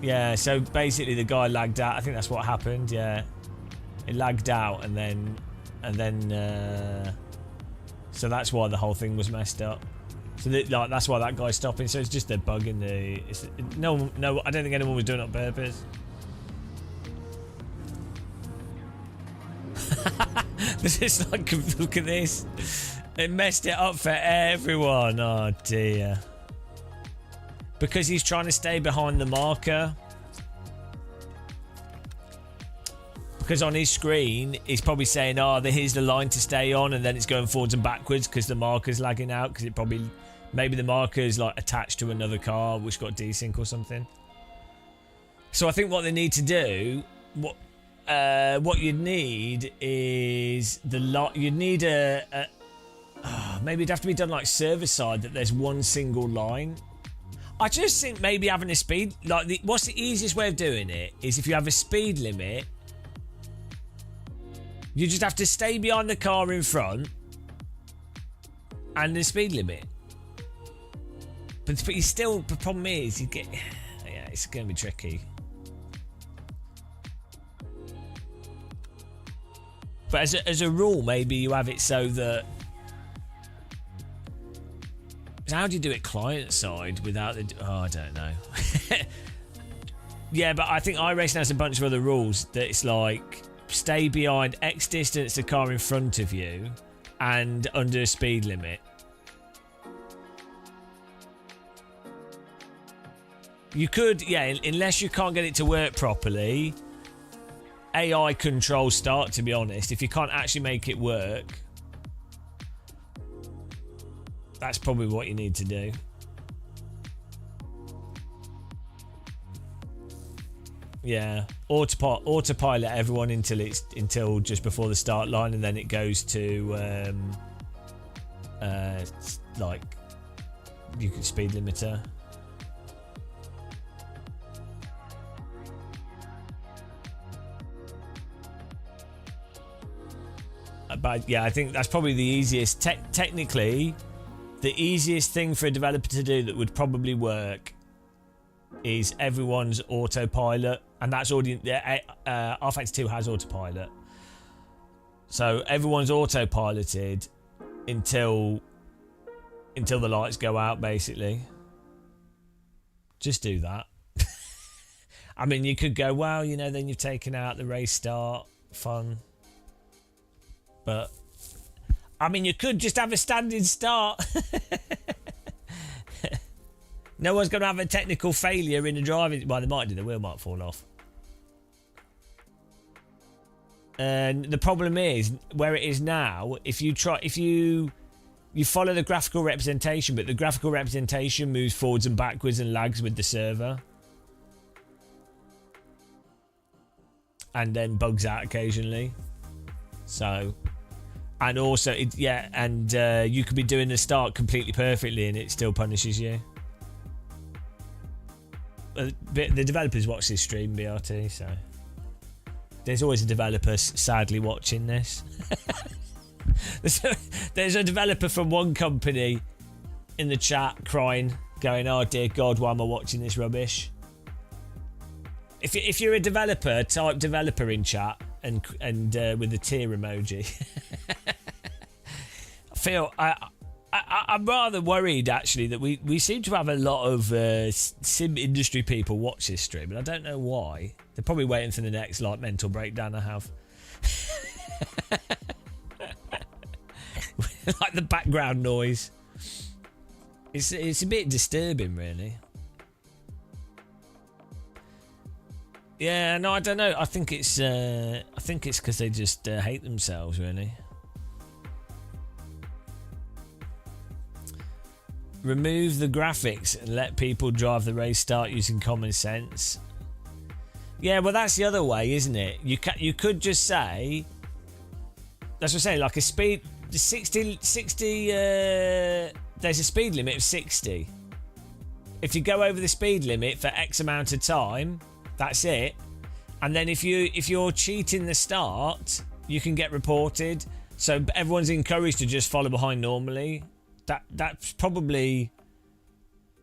Yeah. So basically, the guy lagged out. I think that's what happened. Yeah, it lagged out, and then so that's why the whole thing was messed up. So that's why that guy's stopping. So it's just a bug in the. No, I don't think anyone was doing it on purpose. This is like, look at this. It messed it up for everyone. Oh dear. Because he's trying to stay behind the marker. Because on his screen, he's probably saying, "Oh, here's the line to stay on," and then it's going forwards and backwards because the marker's lagging out. Because it probably. Maybe the marker is like attached to another car which got desync or something. So I think what they need to do, what you'd need is you'd need maybe it'd have to be done like server side, that there's one single line. I just think maybe having a speed what's the easiest way of doing it is if you have a speed limit, you just have to stay behind the car in front and the speed limit. But you still, the problem is you get, yeah, it's going to be tricky. But as a rule, maybe you have it so that. So how do you do it client side without the? Oh, I don't know. Yeah, but I think iRacing has a bunch of other rules that it's like stay behind X distance the car in front of you and under a speed limit. You could, yeah, unless you can't get it to work properly, AI control start, to be honest. If you can't actually make it work, that's probably what you need to do. Yeah, autopilot everyone until just before the start line, and then it goes to like you can speed limiter. But yeah, I think that's probably the easiest. Technically, the easiest thing for a developer to do that would probably work is everyone's autopilot, and that's already rFactor 2 has autopilot, so everyone's autopiloted until the lights go out. Basically, just do that. I mean, you could go, well, you know, then you've taken out the race start fun. But, I mean, you could just have a standing start. No one's going to have a technical failure in the driving. Well, they might do. The wheel might fall off. And the problem is, where it is now, if you follow the graphical representation, but the graphical representation moves forwards and backwards and lags with the server. And then bugs out occasionally. So, and also, you could be doing the start completely perfectly and it still punishes you. The developers watch this stream, BRT, so there's always a developer sadly watching this. There's a developer from one company in the chat crying, going, "Oh dear God, why am I watching this rubbish?" If you're a developer, type developer in chat and with the tear emoji. I'm rather worried actually that we seem to have a lot of sim industry people watch this stream, and I don't know why. They're probably waiting for the next like mental breakdown I have. Like the background noise. It's a bit disturbing, really. Yeah, no, I don't know. I think it's because they just hate themselves, really. Remove the graphics and let people drive the race start using common sense. Yeah, well, that's the other way, isn't it? You could just say, that's what I'm saying, like a speed. the 60 there's a speed limit of 60. If you go over the speed limit for X amount of time, that's it. And then if you're cheating the start, you can get reported. So everyone's encouraged to just follow behind normally. That's probably,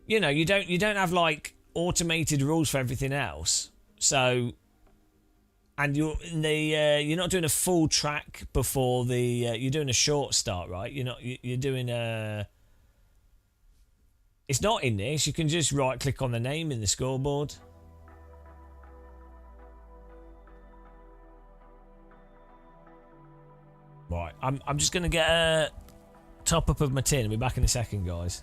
you know, you don't have like automated rules for everything else. So, and you're not doing a full track before the you're doing a short start, right? You're doing a. It's not in this. You can just right click on the name in the scoreboard. Right, I'm just gonna get a top up of my tin. I'll be back in a second, guys.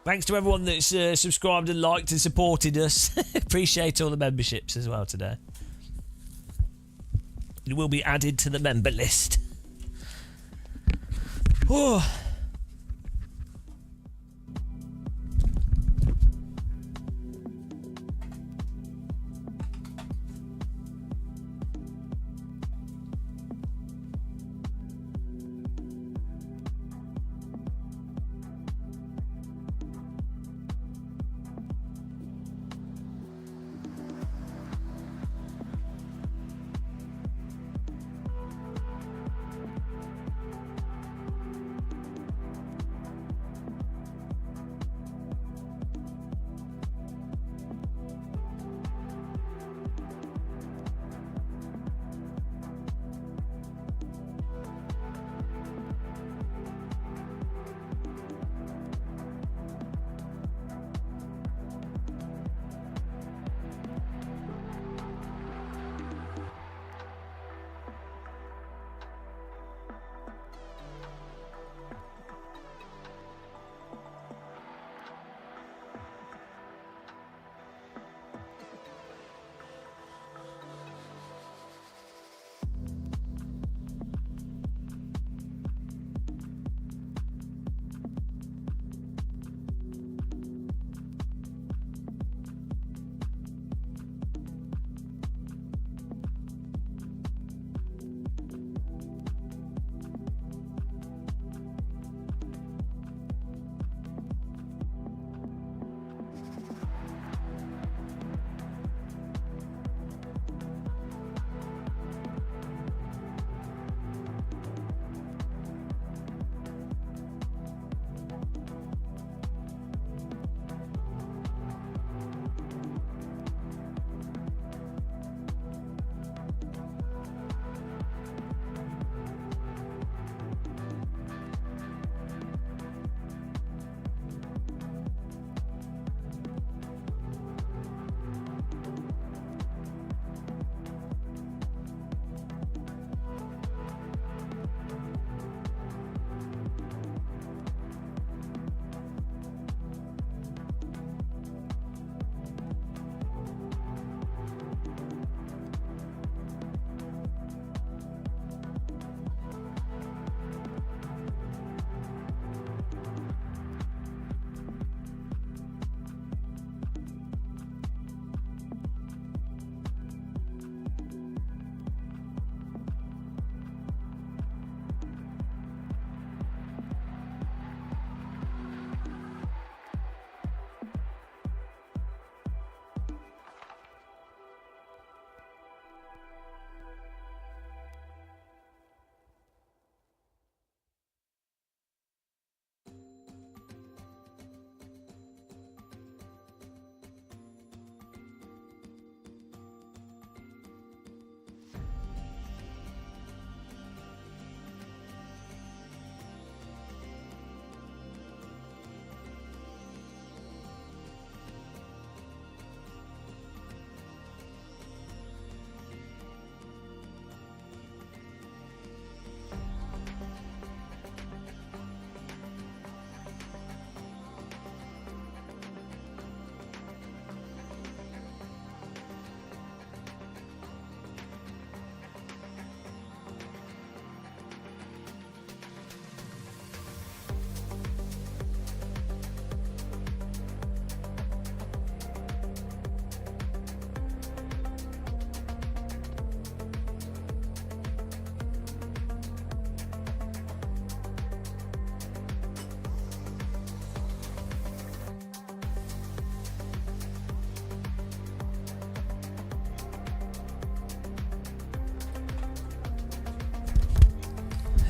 Thanks to everyone that's subscribed and liked and supported us. Appreciate all the memberships as well today. It will be added to the member list. Oh.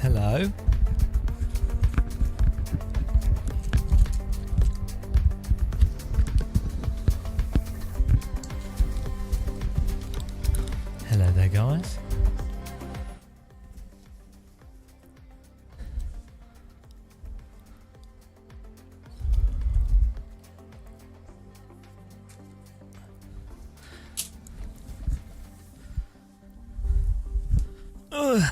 Hello. Hello there, guys. Ugh.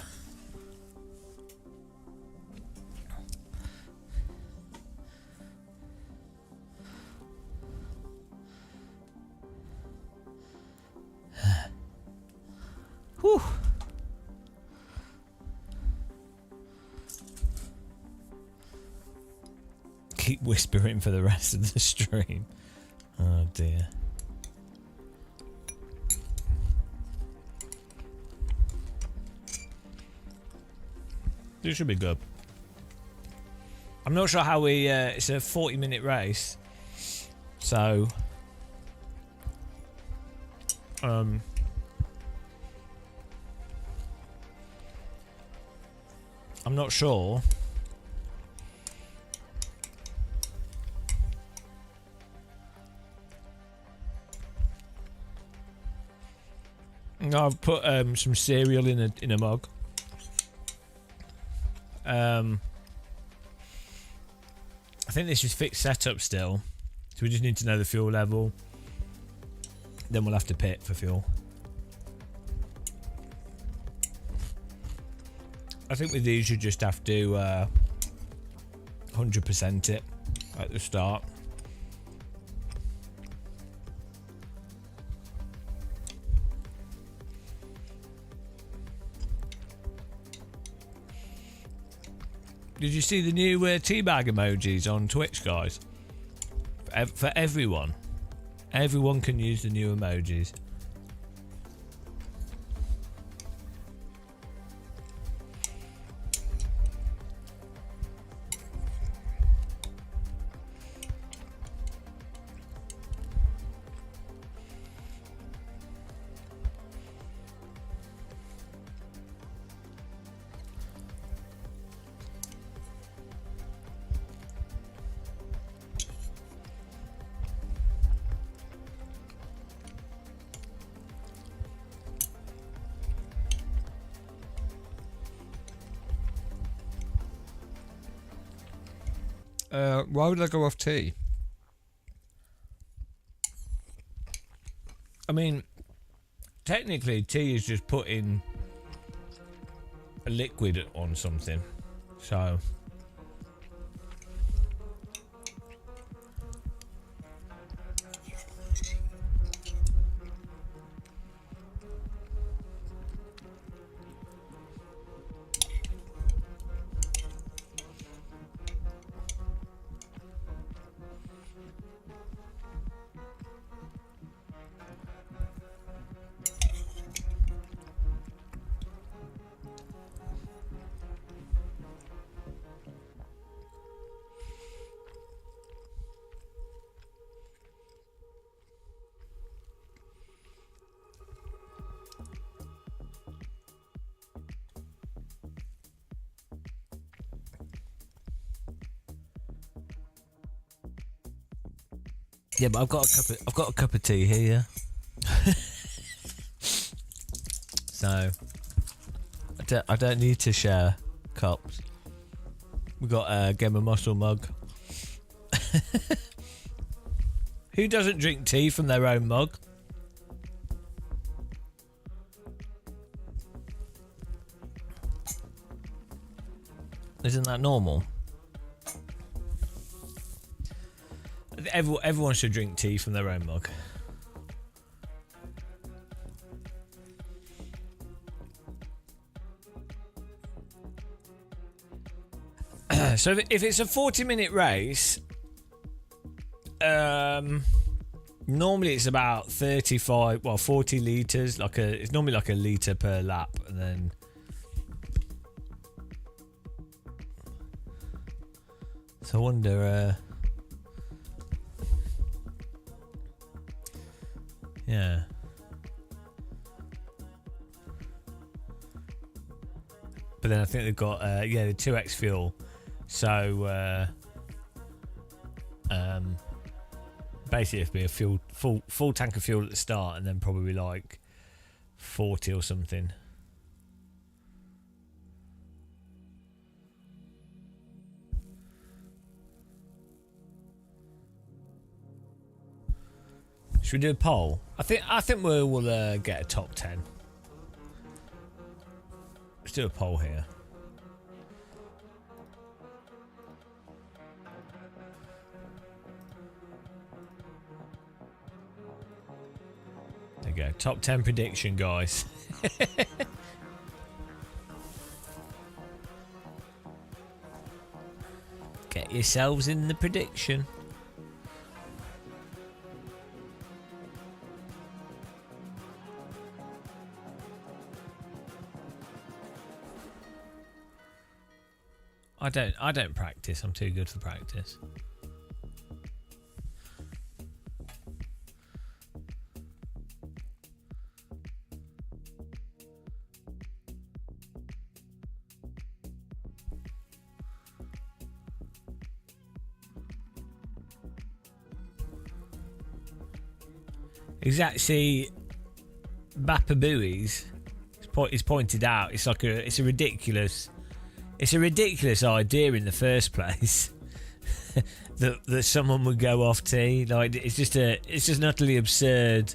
Whew. Keep whispering for the rest of the stream. Oh dear. This should be good. I'm not sure how we. It's a 40-minute race, so I'm not sure. I've put some cereal in a mug. I think this is fixed setup still, so we just need to know the fuel level. Then we'll have to pit for fuel. I think with these you just have to 100% it at the start. Did you see the new teabag emojis on Twitch, guys? For everyone. Everyone can use the new emojis. Why would I go off tea? I mean, technically tea is just putting a liquid on something, so yeah, but I've got a cup of tea here. So I don't need to share cups. We got a Game of Muscle mug. Who doesn't drink tea from their own mug? Isn't that normal? Everyone should drink tea from their own mug. So if it's a 40-minute race, normally it's about 40 litres. It's normally like a litre per lap, and then so I wonder. Yeah. but then I think they've got the 2x fuel. So basically it'd be a full tank of fuel at the start, and then probably like 40 or something. Should we do a poll? I think we'll get a top 10. Let's do a poll here. There you go. Top 10 prediction, guys. Get yourselves in the prediction. I don't practice. I'm too good for practice. Exactly, Bappa Booey's is pointed out. It's like it's a ridiculous idea in the first place that someone would go off T. Like it's just an utterly absurd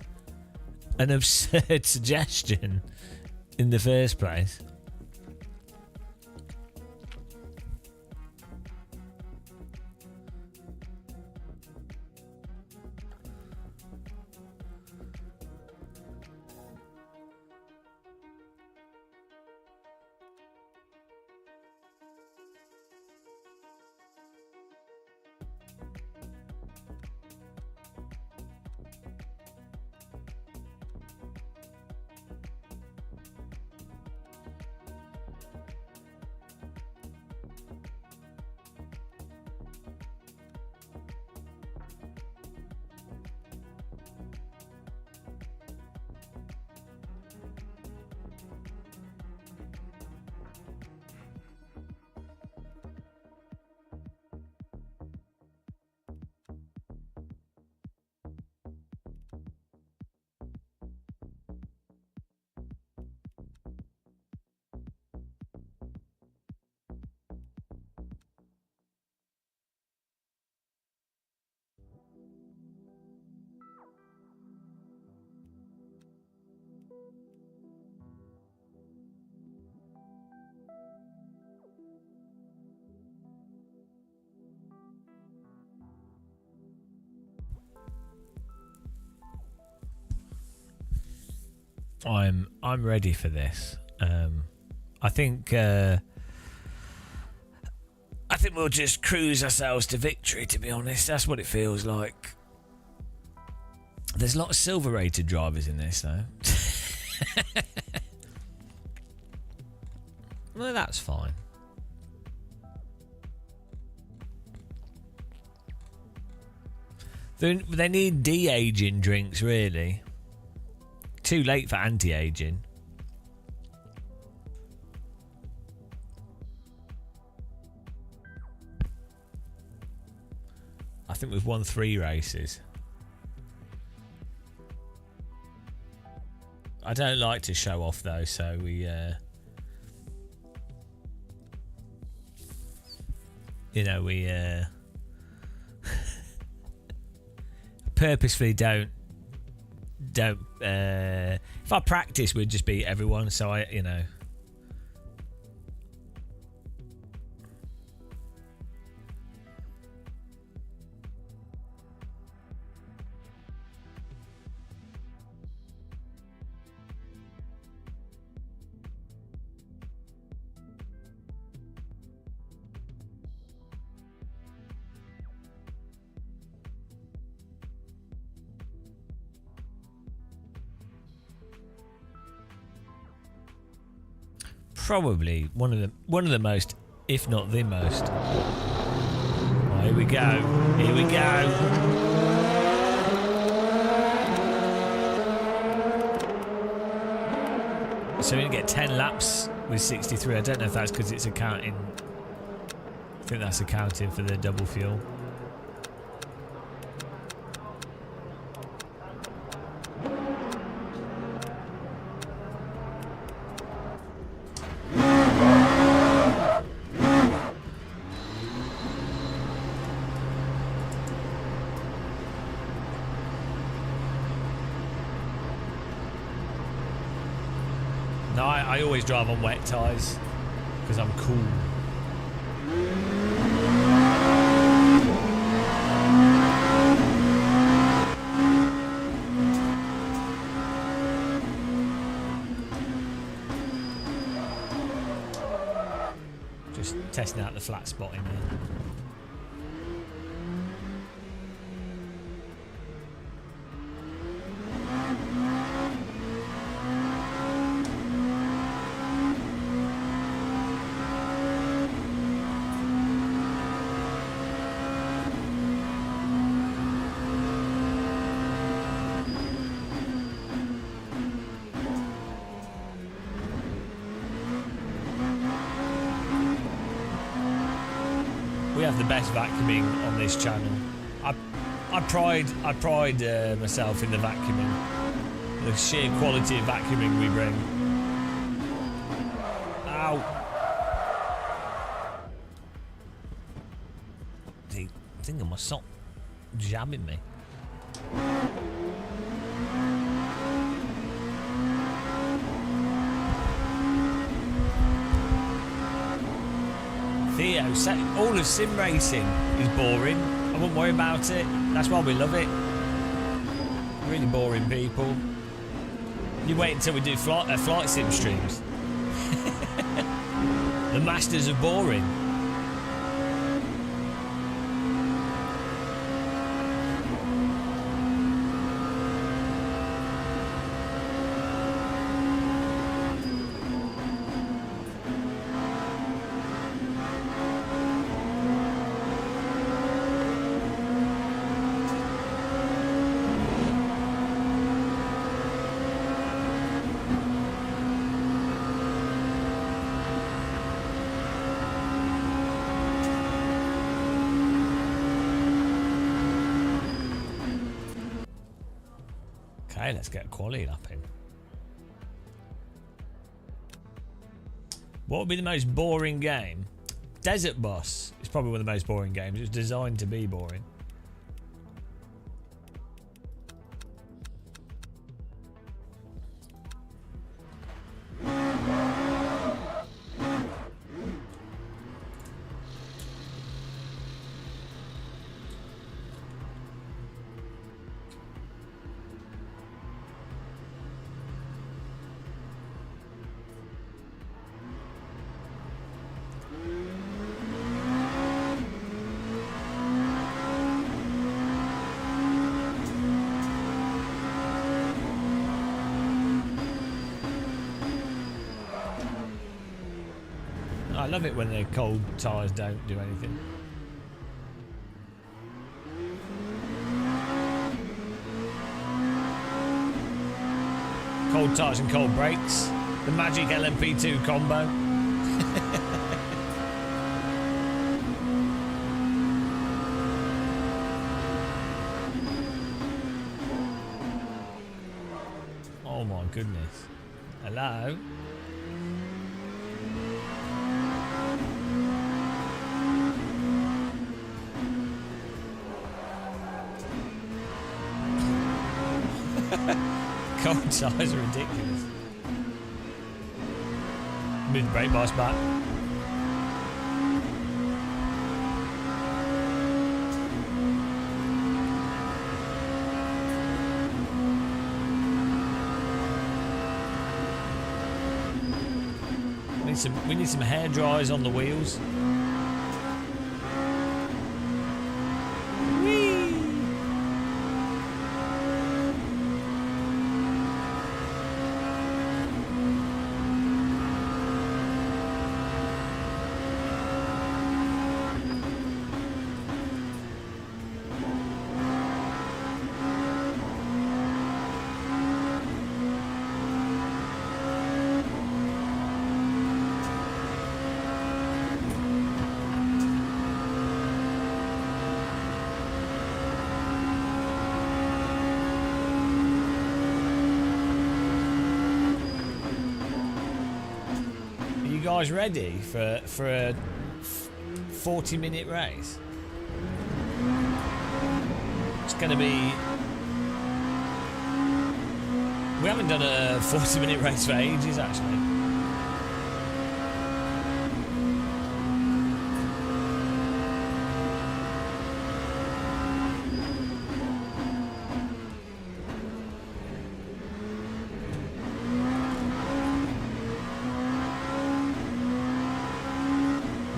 suggestion in the first place. I'm ready for this. I think we'll just cruise ourselves to victory, to be honest. That's what it feels like. There's a lot of silver rated drivers in this though. Well, that's fine. They need de-aging drinks, really. Too late for anti-aging. I think we've won 3 races. I don't like to show off though, so we purposefully don't if I practice we'd just beat everyone, so I probably one of the most, if not the most. Oh, here we go. Here we go. So we get 10 laps with 63. I don't know if that's because it's accounting. I think that's accounting for the double fuel. No, I always drive on wet tyres because I'm cool. Just testing out the flat spot in there. We have the best vacuuming on this channel. I pride myself in the vacuuming, the sheer quality of vacuuming we bring. Ow! The thing on my sock jabbing me. Theo, all of sim racing is boring. I wouldn't worry about it. That's why we love it. Really boring people. You wait until we do flight sim streams. The masters of boring. Okay, let's get a quality lap in. What would be the most boring game? Desert Bus is probably one of the most boring games. It was designed to be boring. I love it when the cold tyres don't do anything. Cold tyres and cold brakes. The magic LMP2 combo. Oh my goodness. Hello? Cold tyres are ridiculous. Move the brake bars back. We need some hair dryers on the wheels. guys ready for a 40-minute race? It's going to be... We haven't done a 40-minute race for ages, actually.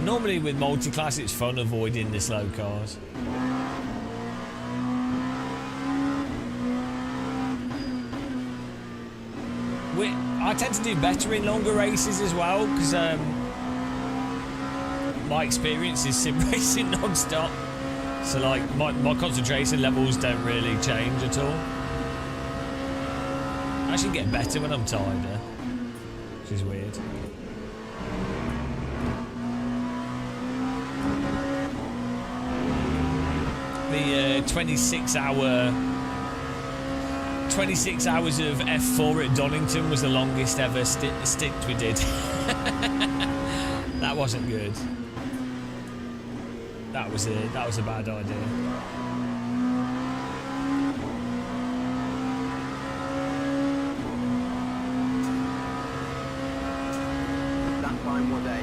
Normally with multi-class it's fun avoiding the slow cars. I tend to do better in longer races as well because my experience is sim racing non-stop. So like my concentration levels don't really change at all. I actually get better when I'm tired, which is weird. The 26 hours of F4 at Donington was the longest ever stint we did. That wasn't good. That was a bad idea. That time was a 1:42.24.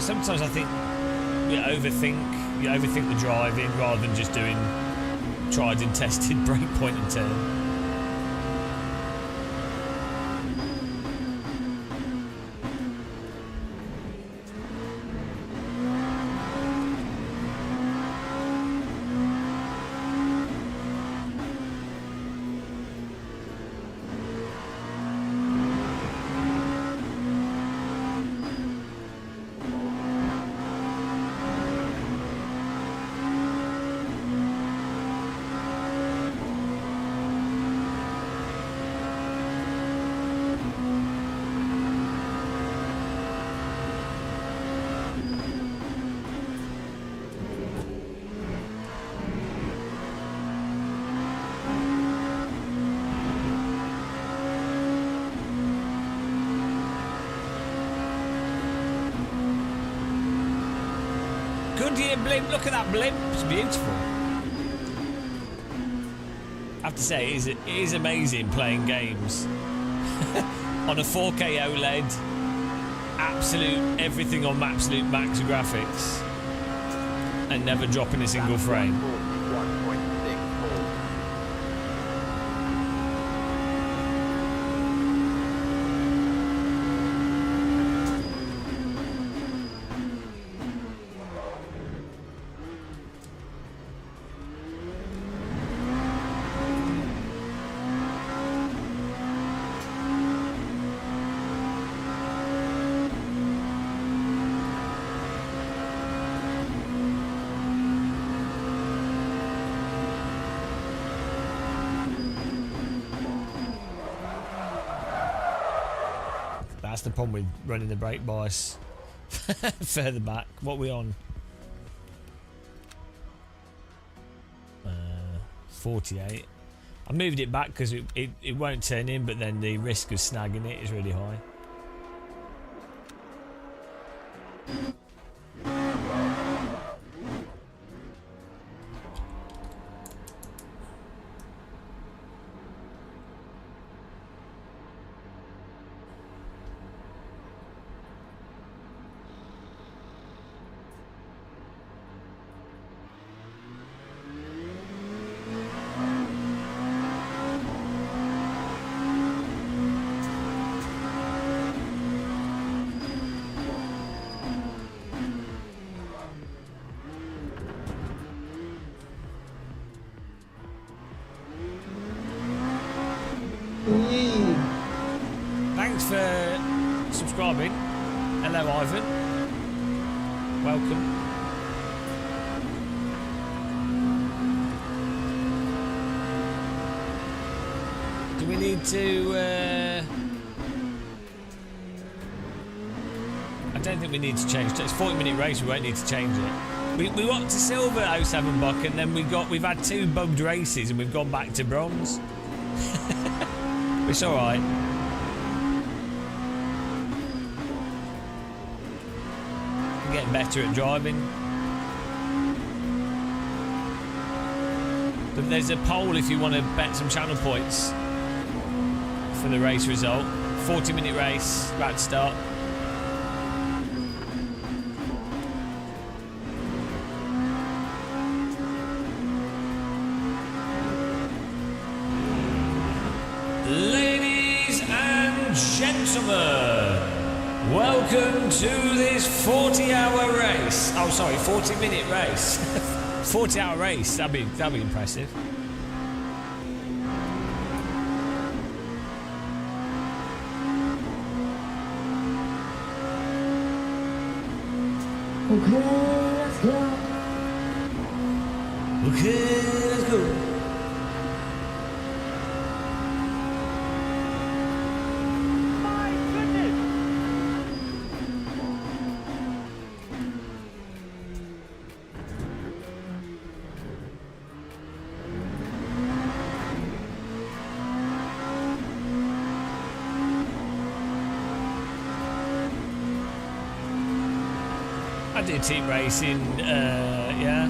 Sometimes I think you overthink the driving rather than just doing tried and tested breakpoint and turn. Goodyear blimp, look at that blimp, it's beautiful. I have to say, it is amazing playing games on a 4K OLED, everything on absolute max graphics, and never dropping a single frame. 1:41.64. That's the problem with running the brake bias further back. What are we on? 48. I moved it back because it won't turn in, but then the risk of snagging it is really high. Thanks for subscribing. Hello, Ivan. Welcome. need to... I don't think we need to change it. It's a 40-minute race, we won't need to change it. We got to silver at 07 Buck, and then we've had 2 bugged races and we've gone back to bronze. It's alright. I'm getting better at driving. But there's a poll if you want to bet some channel points for the race result. 40-minute race, about to start. Ladies and gentlemen, welcome to this 40-hour race. Oh, sorry, 40-minute race. 40-hour race. That'd be impressive. Okay, let's go. Okay, let's go. My goodness! I do team racing, yeah.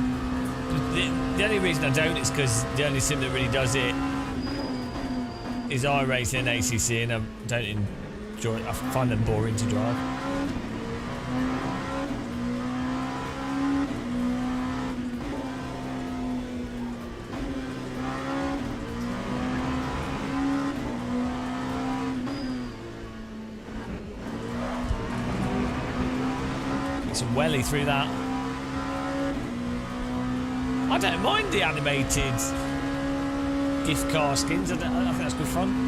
The only reason I don't is because the only sim that really does it is iRacing and ACC, and I don't enjoy it. I find them boring to drive. Some welly through that. I don't mind the animated gift car skins. I think that's good fun.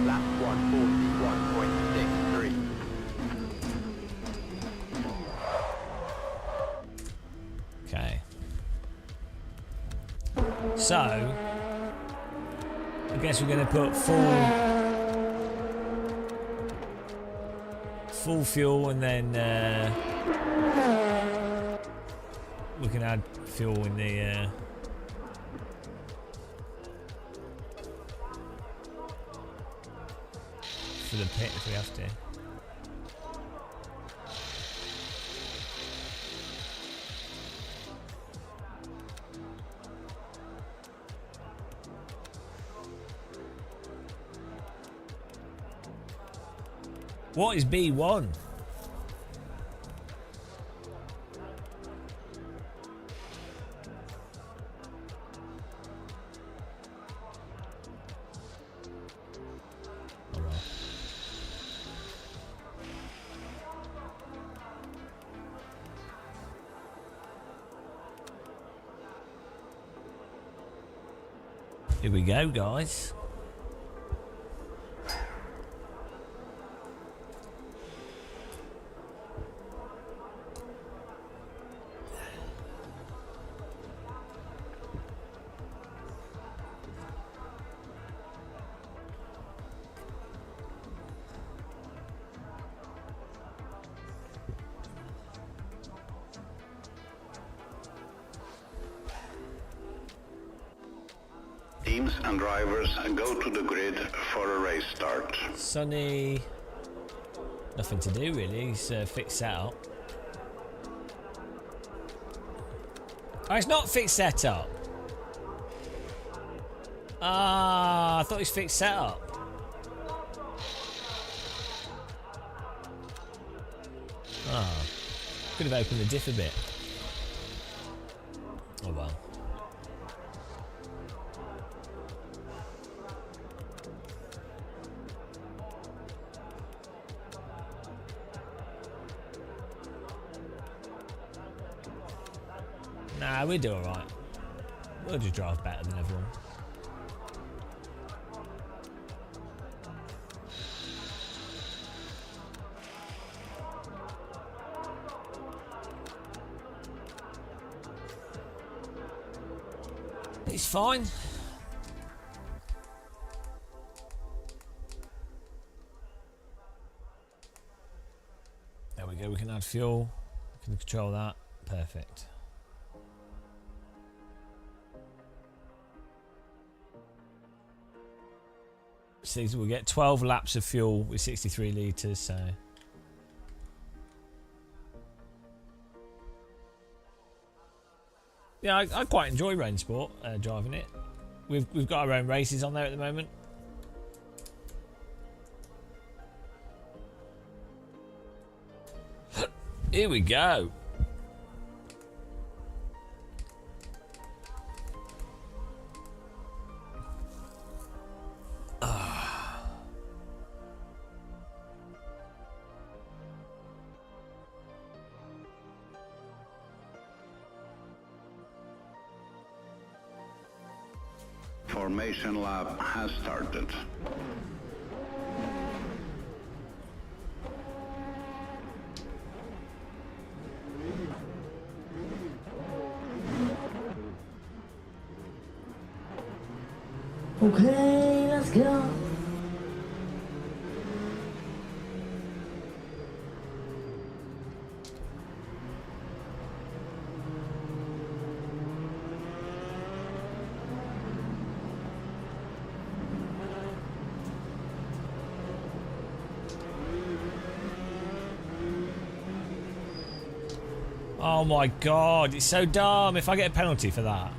Lap 141.63. Okay. So, I guess we're going to put full fuel, and then we can add fuel in the for the pit if we have to. What is B1? Oh well. Here we go, guys. Teams and drivers go to the grid for a race start. Sonny, nothing to do really. He's fixed setup. Oh, it's not fixed setup. Ah, I thought it was fixed setup. Ah, could have opened the diff a bit. Oh well. Nah, we do alright. We'll just drive better than everyone. It's fine. There we go, we can add fuel. We can control that. Perfect. So we'll get 12 laps of fuel with 63 litres, so... Yeah, I quite enjoy Rain Sport, driving it. We've got our own races on there at the moment. Here we go. Formation lap has started. Okay, let's go. Oh my god, it's so dumb if I get a penalty for that.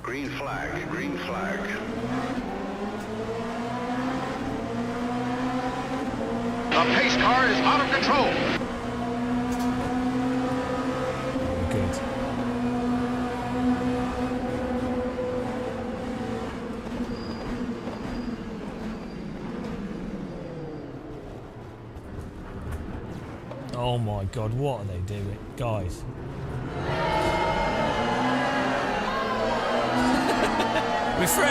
Green flag, green flag. The pace car is out of control. Good. Oh my god, what are they doing? Guys. We're through.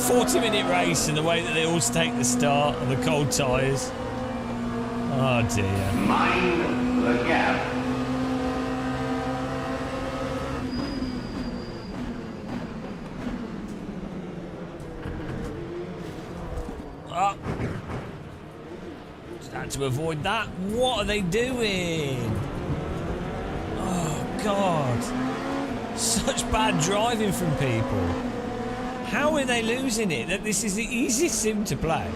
40-minute race and the way that they all take the start and the cold tyres. Oh dear. Mind the gap. Oh. Just had to avoid that. What are they doing? Oh god. Such bad driving from people. How are they losing it? That this is the easiest sim to play.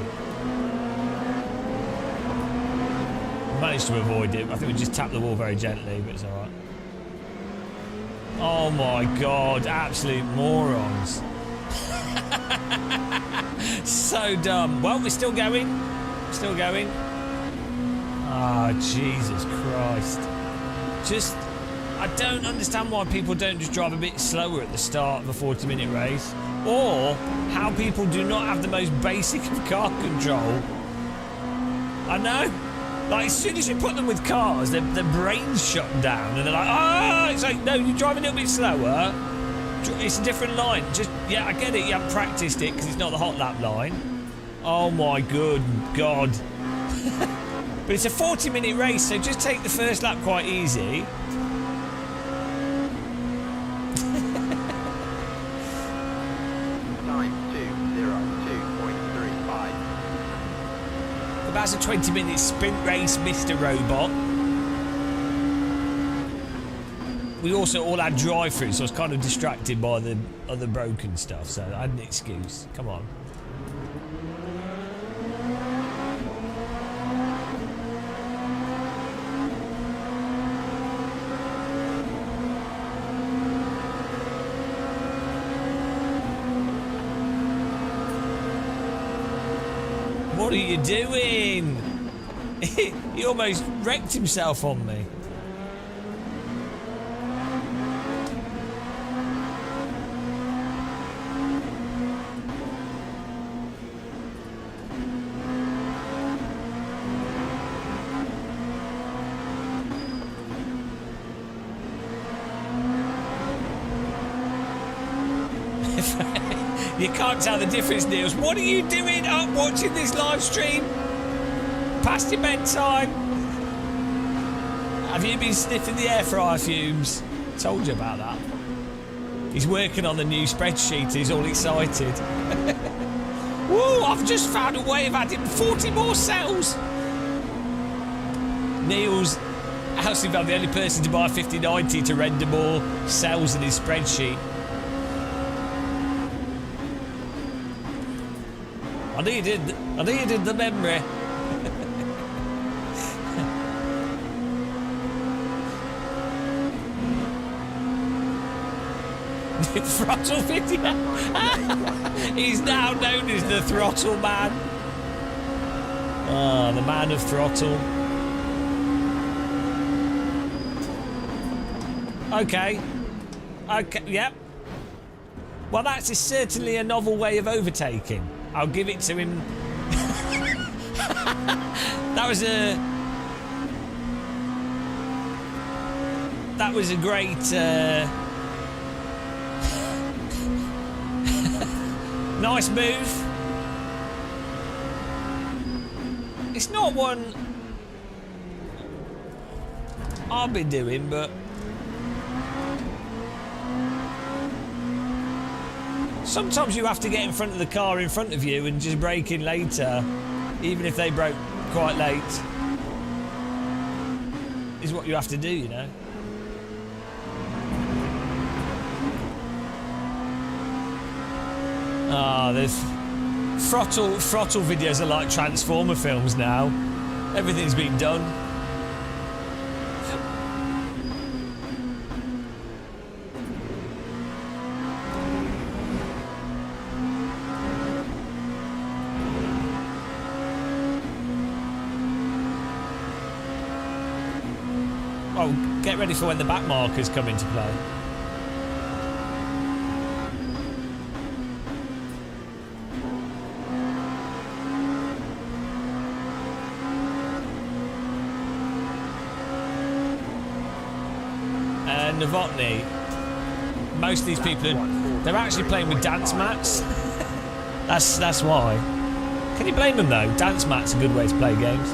Managed to avoid it. I think we just tapped the wall very gently, but it's alright. Oh my god, absolute morons. So dumb. Well, we're still going. Still going. Ah, Jesus Christ. Just... I don't understand why people don't just drive a bit slower at the start of a 40-minute race, or how people do not have the most basic of car control. I know, like as soon as you put them with cars, their brains shut down and they're like, ah, it's like, no, you drive a little bit slower. It's a different line. Just, yeah, I get it. You haven't practiced it because it's not the hot lap line. Oh my good God. But it's a 40-minute race, so just take the first lap quite easy. 92.35. That's a 20-minute sprint race, Mr. Robot. We also all had drive-through, so I was kind of distracted by the other broken stuff, so I had an excuse. Come on. What are you doing? He almost wrecked himself on me. You can't tell the difference, Niels. What are you doing up watching this live stream? Past your bedtime? Have you been sniffing the air fryer fumes? Told you about that. He's working on the new spreadsheet. He's all excited. Whoa, I've just found a way of adding 40 more cells. Niels, actually found the only person to buy a 5090 to render more cells in his spreadsheet. I needed the memory. Throttle video. He's now known as the Throttle Man. Ah, the man of throttle. Okay. Okay, yep. Well, that is certainly a novel way of overtaking. I'll give it to him. That was a great nice move. It's not one I've been doing, but sometimes you have to get in front of the car in front of you and just brake in later, even if they broke quite late. Is what you have to do, you know. Ah, there's throttle videos are like Transformer films now. Everything's been done. Oh, get ready for when the back markers come into play. Novotny, most of these people they're actually playing with dance mats. that's why. Can you blame them though? Dance mats are a good way to play games.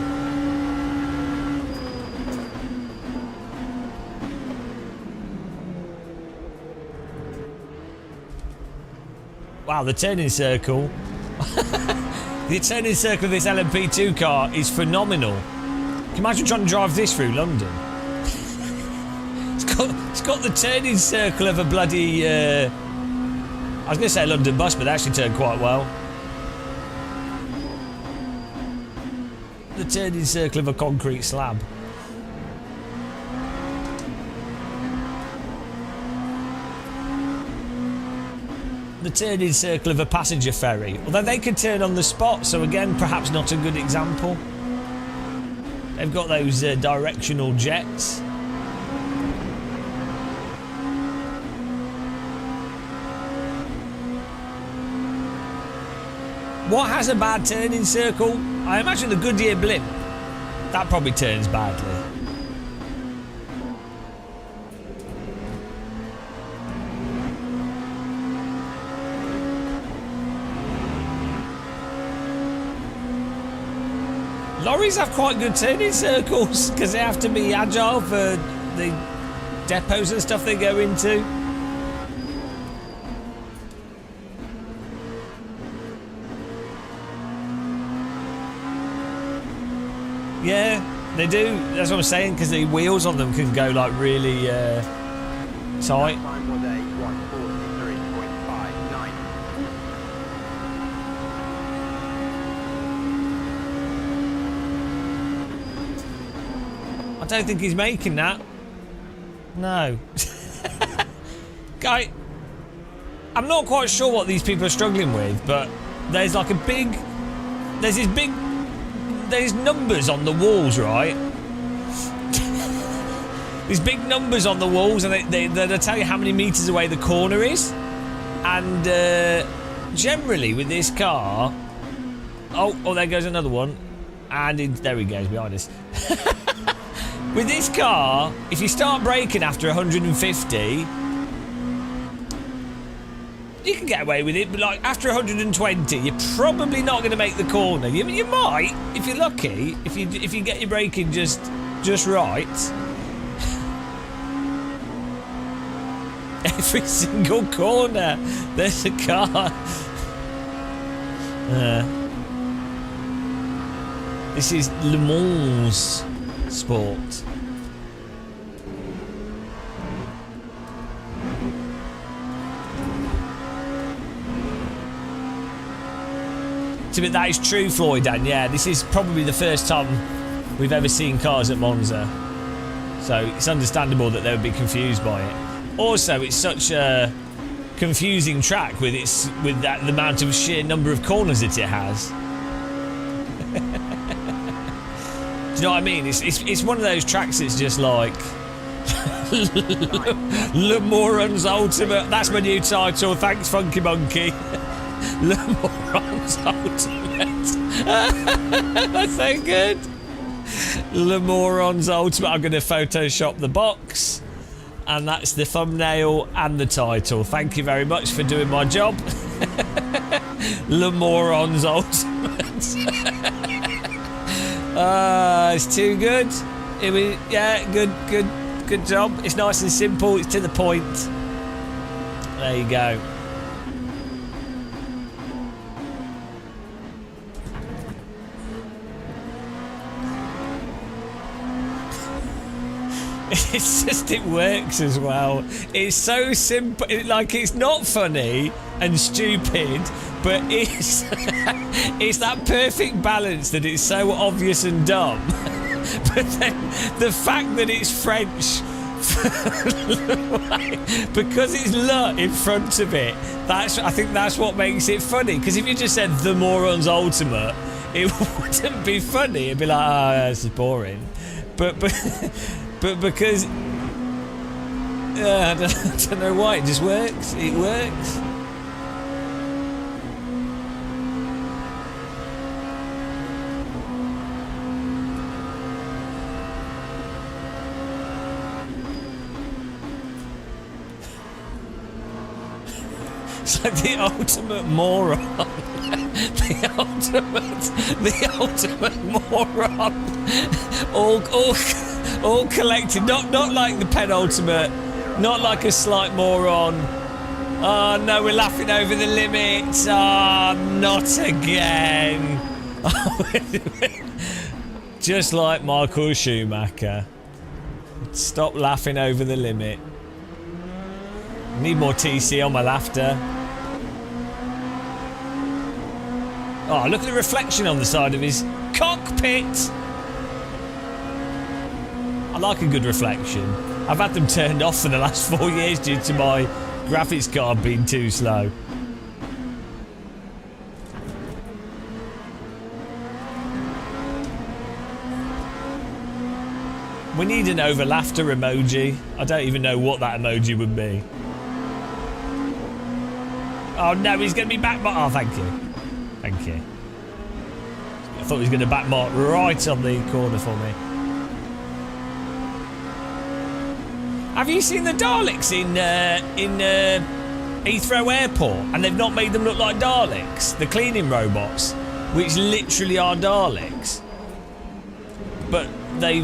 Wow, the turning circle. The turning circle of this LMP2 car is phenomenal. Can you imagine trying to drive this through London? It's got the turning circle of a bloody... I was going to say a London bus, but they actually turned quite well. The turning circle of a concrete slab. The turning circle of a passenger ferry. Although they could turn on the spot, so again, perhaps not a good example. They've got those directional jets. What has a bad turning circle? I imagine the Goodyear blimp. That probably turns badly. Lorries have quite good turning circles because they have to be agile for the depots and stuff they go into. Yeah, they do. That's what I'm saying, because the wheels on them can go like really tight. Time was a 143.59. I don't think he's making that. No. Guy, I'm not quite sure what these people are struggling with, but there's like a big... There's there's numbers on the walls, right? There's big numbers on the walls, and they tell you how many meters away the corner is. And generally, with this car, oh, there goes another one, and there he goes behind us. With this car, if you start braking after 150, you can get away with it, but like after 120, you're probably not going to make the corner. You might, if you're lucky, if you get your braking just right. Every single corner, there's a car. This is Le Mans Sport. But that is true, Floyd, and yeah, this is probably the first time we've ever seen cars at Monza, so it's understandable that they would be confused by it. Also, it's such a confusing track with the amount of sheer number of corners that it has. Do you know what I mean? It's one of those tracks that's just like Le Mans Ultimate. That's my new title. Thanks, Funky Monkey. Le Mans Ultimate. That's so good. Le Mans Ultimate. I'm going to Photoshop the box. And that's the thumbnail and the title. Thank you very much for doing my job. Le Mans Ultimate. It's too good. Yeah, good job. It's nice and simple. It's to the point. There you go. It's just, it works as well. It's so simple. It's not funny and stupid, but it's it's that perfect balance that it's so obvious and dumb. But then the fact that it's French, because it's Le in front of it, I think that's what makes it funny. Because if you just said The Morons Ultimate, it wouldn't be funny. It'd be like, oh, this is boring. But because I don't know why, it just works. It works. It's like the ultimate moron. the ultimate moron. All collected, not like the penultimate, not like a slight moron. Oh no, we're laughing over the limits. Oh, not again. Just like Michael Schumacher. Stop laughing over the limit. Need more TC on my laughter. Oh, look at the reflection on the side of his cockpit. I like a good reflection. I've had them turned off for the last 4 years due to my graphics card being too slow. We need an over laughter emoji. I don't even know what that emoji would be. Oh no, he's going to be backmarked. Oh, thank you. Thank you. I thought he was going to backmark right on the corner for me. Have you seen the Daleks in Heathrow Airport? And they've not made them look like Daleks, the cleaning robots, which literally are Daleks. But they've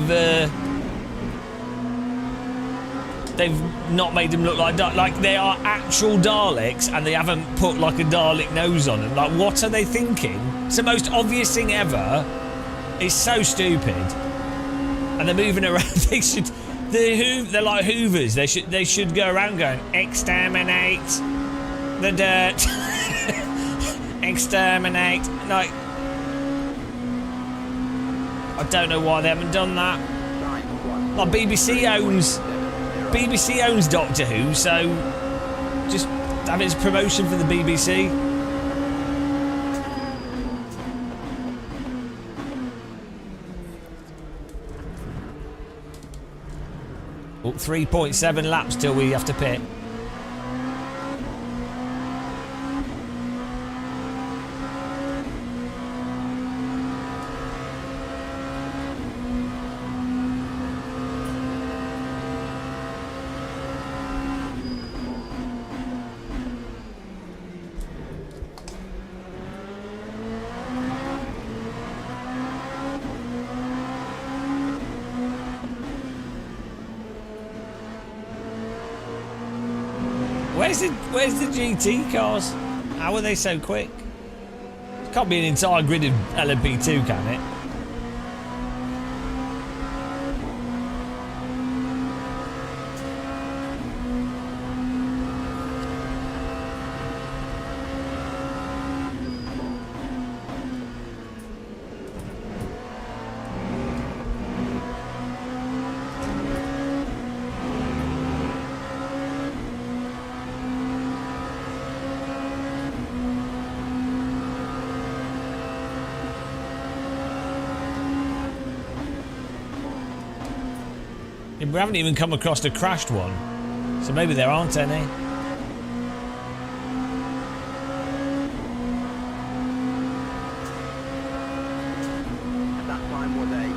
not made them look like they are actual Daleks, and they haven't put like a Dalek nose on them. Like, what are they thinking? It's the most obvious thing ever. It's so stupid. And they're moving around. They're like Hoovers. They should go around going, exterminate the dirt. Exterminate. Like, I don't know why they haven't done that. Like, BBC owns Doctor Who, so just have its promotion for the BBC. Oh, 3.7 laps till we have to pit. Where's the GT cars? How are they so quick? It can't be an entire grid of LMP2, can it? We haven't even come across a crashed one, so maybe there aren't any. That time was a 1:42.51.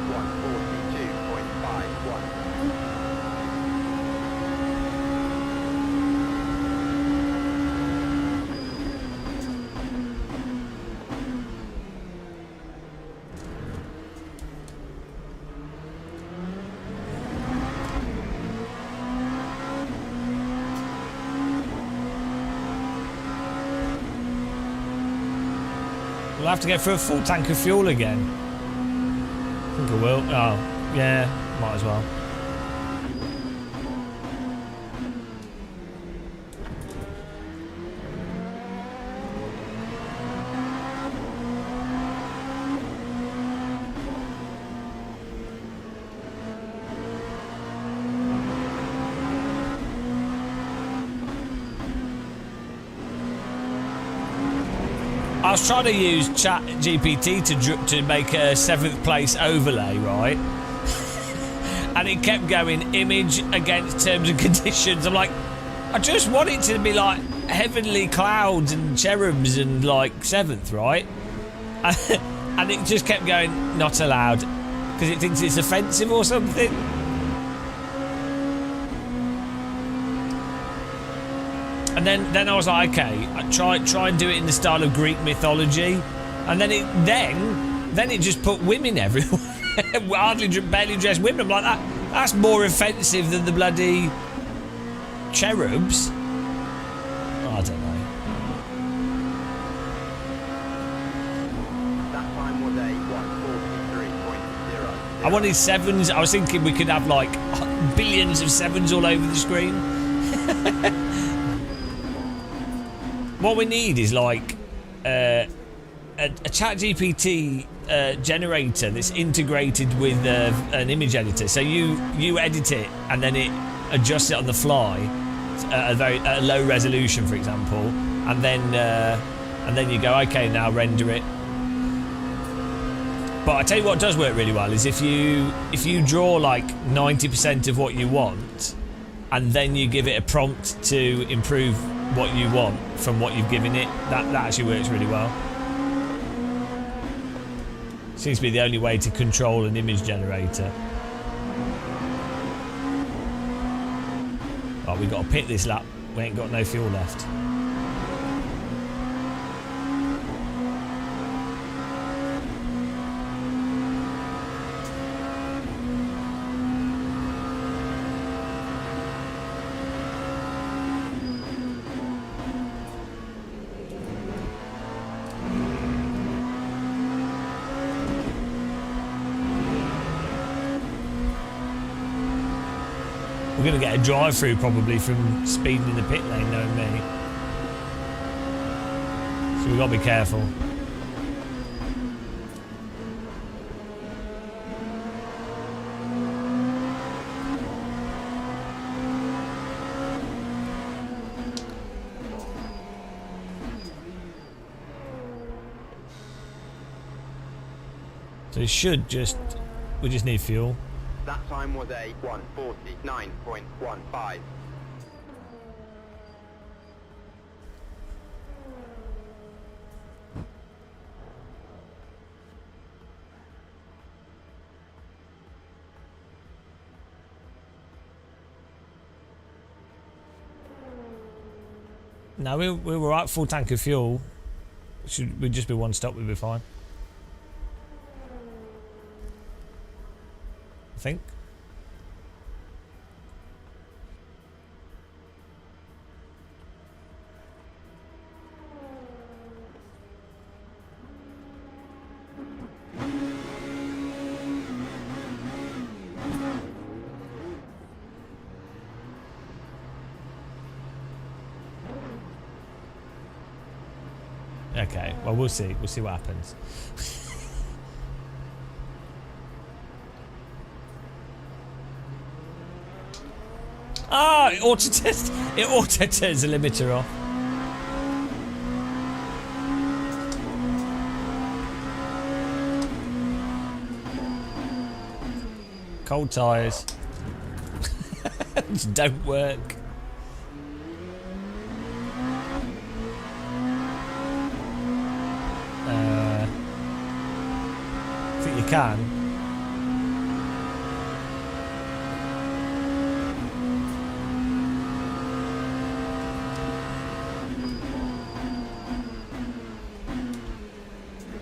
We'll have to go for a full tank of fuel again. I think I will. Oh, yeah, might as well. I was trying to use Chat GPT to make a 7th place overlay, right? And it kept going image against terms and conditions. I'm like, I just want it to be like heavenly clouds and cherubs and like 7th, right? And it just kept going not allowed because it thinks it's offensive or something. And then I was like, okay, I try and do it in the style of Greek mythology, and then it just put women everywhere, barely dressed women. I'm like, that's more offensive than the bloody cherubs. Oh, I don't know. That time was a 1:43.0. I wanted 7s. I was thinking we could have like billions of 7s all over the screen. What we need is like a ChatGPT generator that's integrated with an image editor. So you edit it and then it adjusts it on the fly at a low resolution, for example, and then you go, okay, now render it. But I tell you what does work really well is if you draw like 90% of what you want, and then you give it a prompt to improve what you want from what you've given it, that actually works really well. Seems to be the only way to control an image generator. Oh, we've got to pit this lap. We ain't got no fuel left. We're going to get a drive-through probably from speeding in the pit lane, knowing me. So we've got to be careful. So it should just... we just need fuel. That time was a 1:49.15. No, we were right, full tank of fuel. We'd just be one stop, we'd be fine. I think. Okay, well, we'll see. We'll see what happens. Ah, it auto turns the limiter off. Cold tyres. Just don't work. I think you can.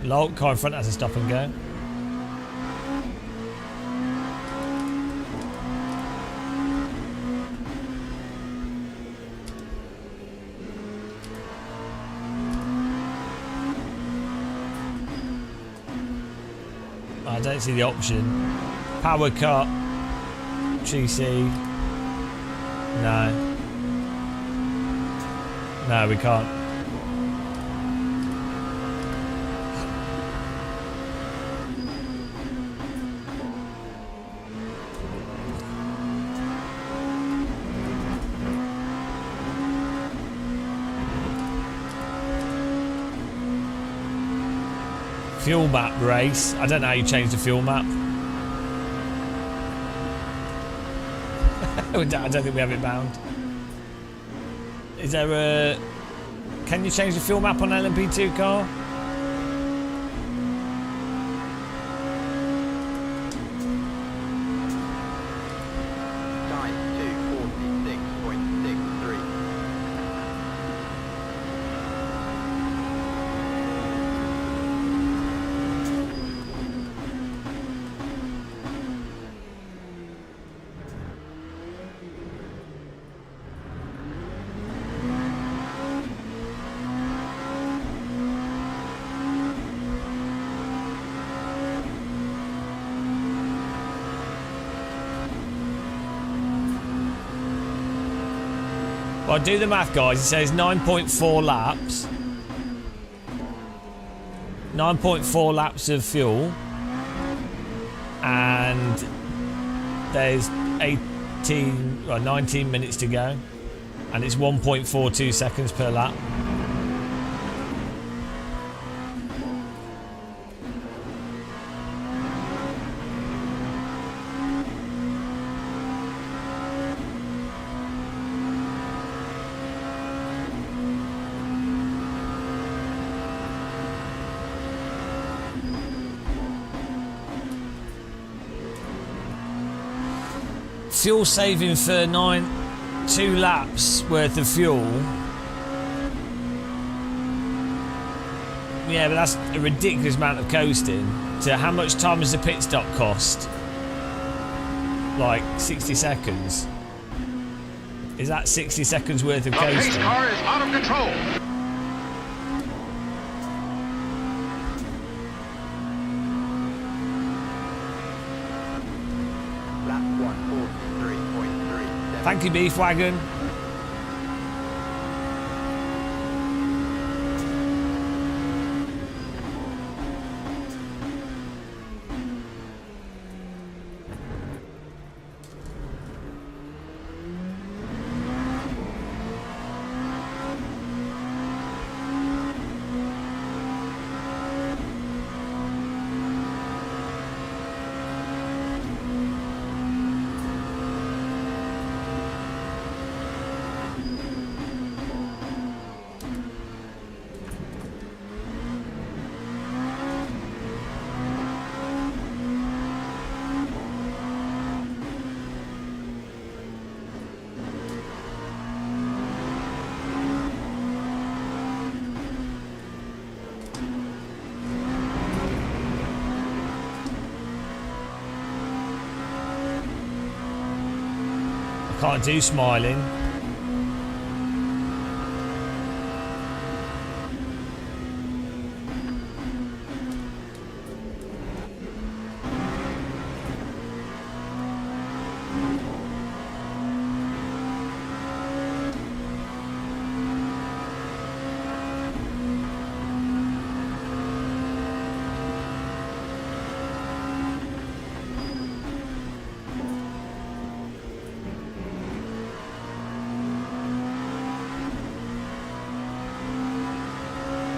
Lol, car in front has a stop and go. I don't see the option. Power cut. GC. No. No, we can't. Fuel map race. I don't know how you change the fuel map. I don't think we have it bound. Is there a... Can you change the fuel map on LMP2 car? Time 2:46.63. Well, do the math, guys. It says 9.4 laps. 9.4 laps of fuel. And there's 19 minutes to go. And it's 1.42 seconds per lap. Fuel saving for 2 laps worth of fuel. Yeah, but that's a ridiculous amount of coasting. So how much time does the pit stop cost? Like 60 seconds. Is that 60 seconds worth of The pace coasting? car is out of control. Lap 1:43.37. Thank you, Beef Wagon. Can't do smiling.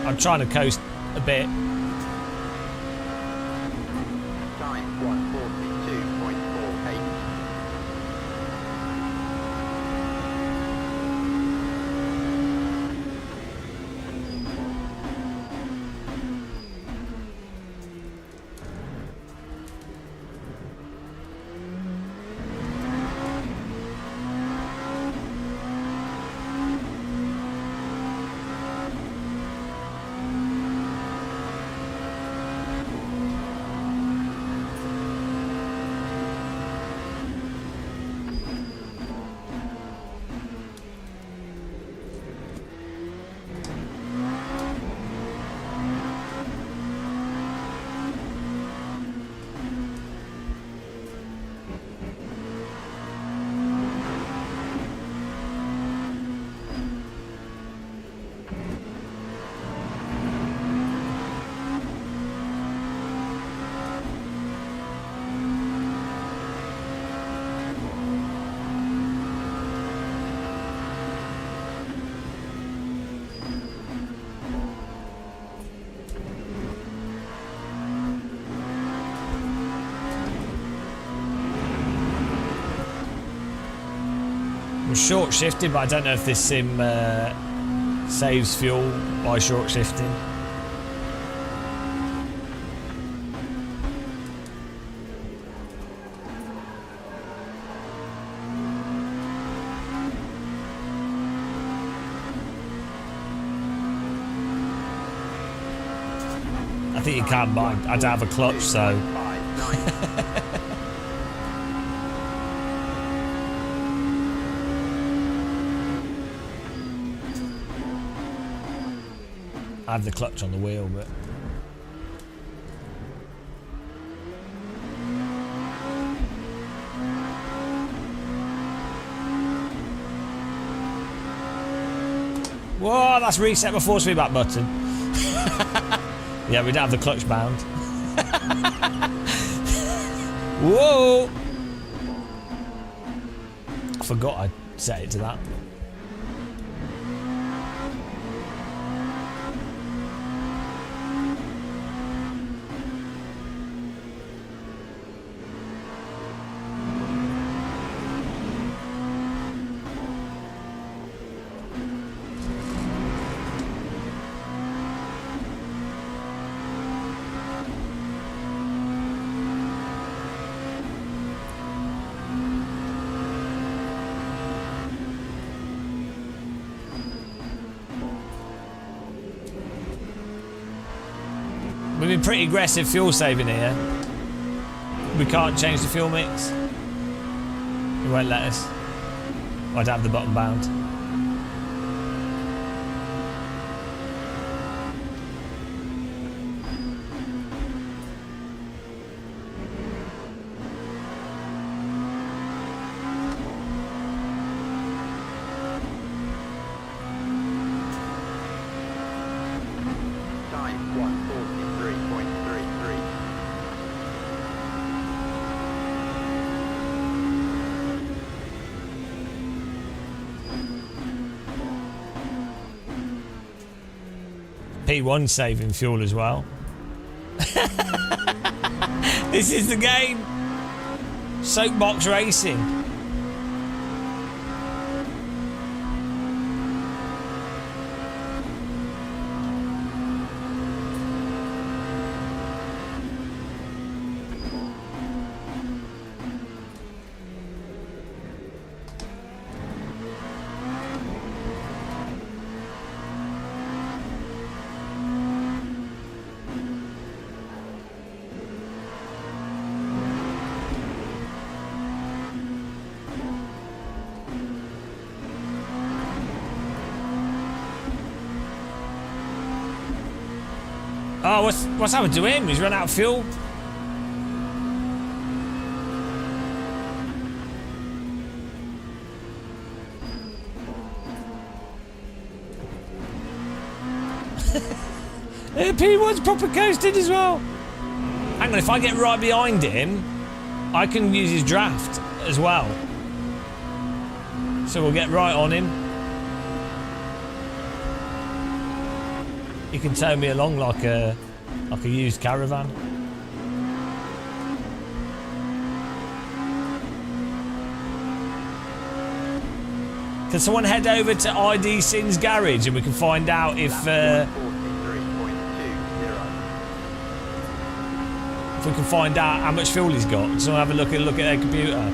I'm trying to coast a bit. Time 1:42.48. I'm short shifting, but I don't know if this sim saves fuel by short shifting. I think you can, but I don't have a clutch, so. 5:9. I have the clutch on the wheel, but. Whoa, that's reset my force feedback button. Yeah, we don't have the clutch bound. Whoa! I forgot I set it to that. We've been pretty aggressive fuel saving here. We can't change the fuel mix. It won't let us. I don't have the button bound. Time 1:43.33. P1 saving fuel as well. This is the game. Soapbox racing. Oh, what's happened to him? He's run out of fuel. P1's proper coasted as well. Hang on, if I get right behind him, I can use his draft as well. So we'll get right on him. He can tow me along like a used caravan. Can someone head over to ID Sin's garage and we can find out if we can find out how much fuel he's got. So have a look at their computer.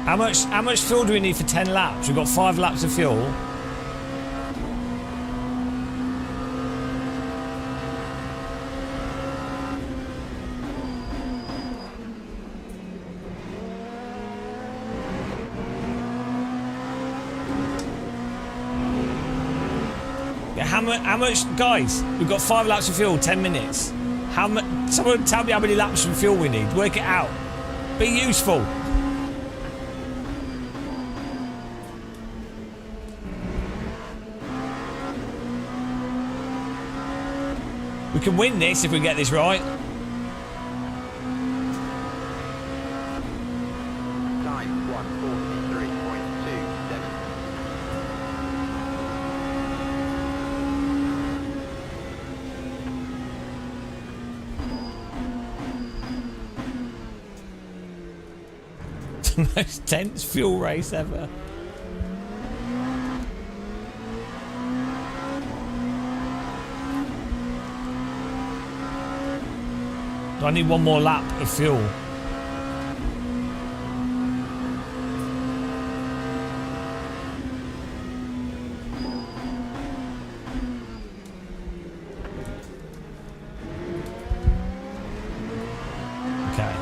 How much fuel do we need for 10 laps? We've got 5 laps of fuel. Yeah, how much, guys? We've got 5 laps of fuel, 10 minutes. How much? Someone tell me how many laps of fuel we need. Work it out. Be useful. We can win this if we get this right. Time 1:43.27. The most tense fuel race ever. I need one more lap of fuel. Okay.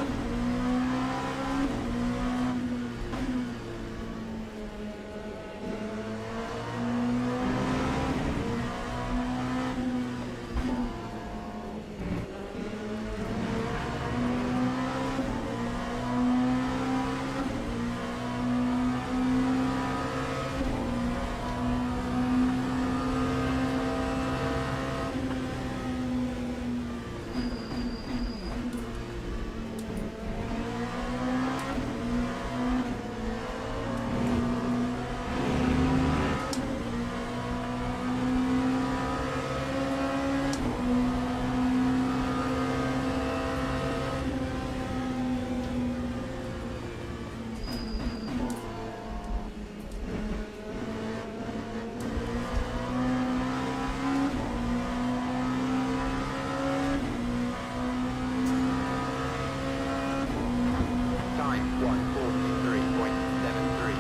Time 1:43.73.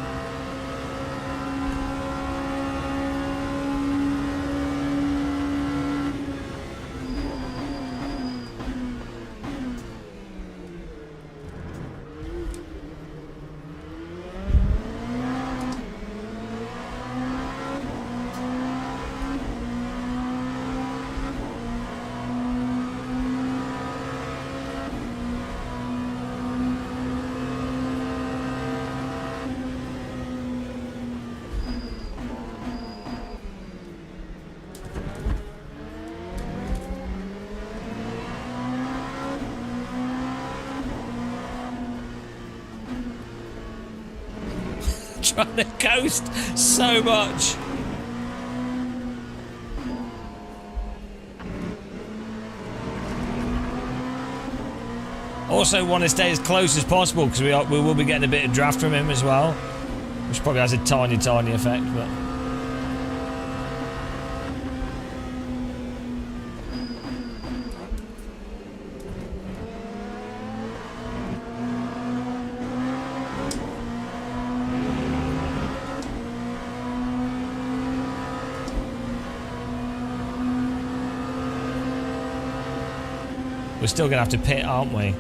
Trying to coast so much. Also want to stay as close as possible because we will be getting a bit of draft from him as well, which probably has a tiny effect, but. We're still going to have to pit, aren't we?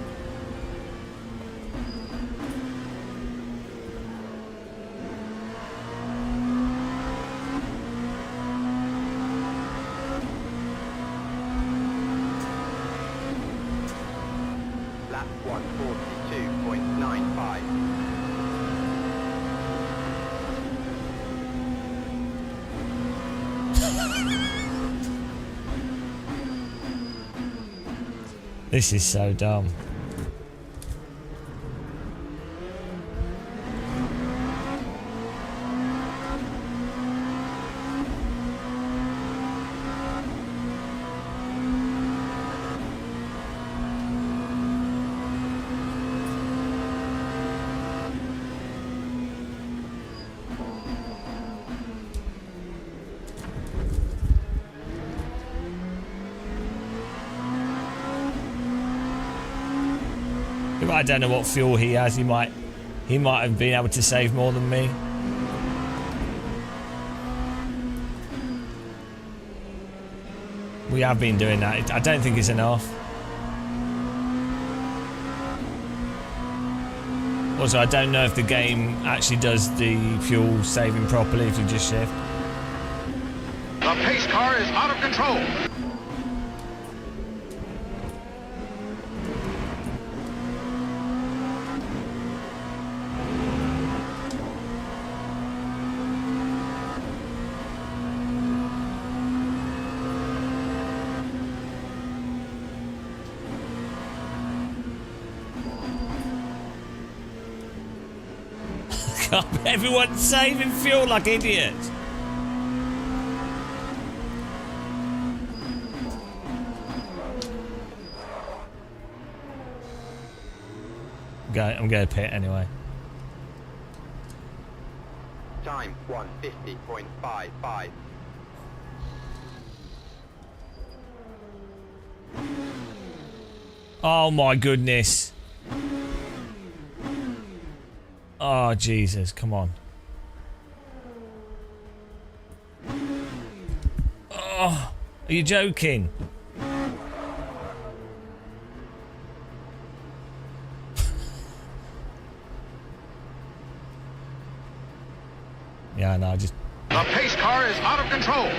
Lap 142.95. This is so dumb. I don't know what fuel he has. He might have been able to save more than me. We have been doing that. I don't think it's enough. Also, I don't know if the game actually does the fuel saving properly if you just shift. The pace car is out of control. Everyone's saving fuel like idiots. I'm going to pit anyway. Time 150.55. Oh my goodness. Oh Jesus, come on. Oh, are you joking? Yeah, no, just... The pace car is out of control.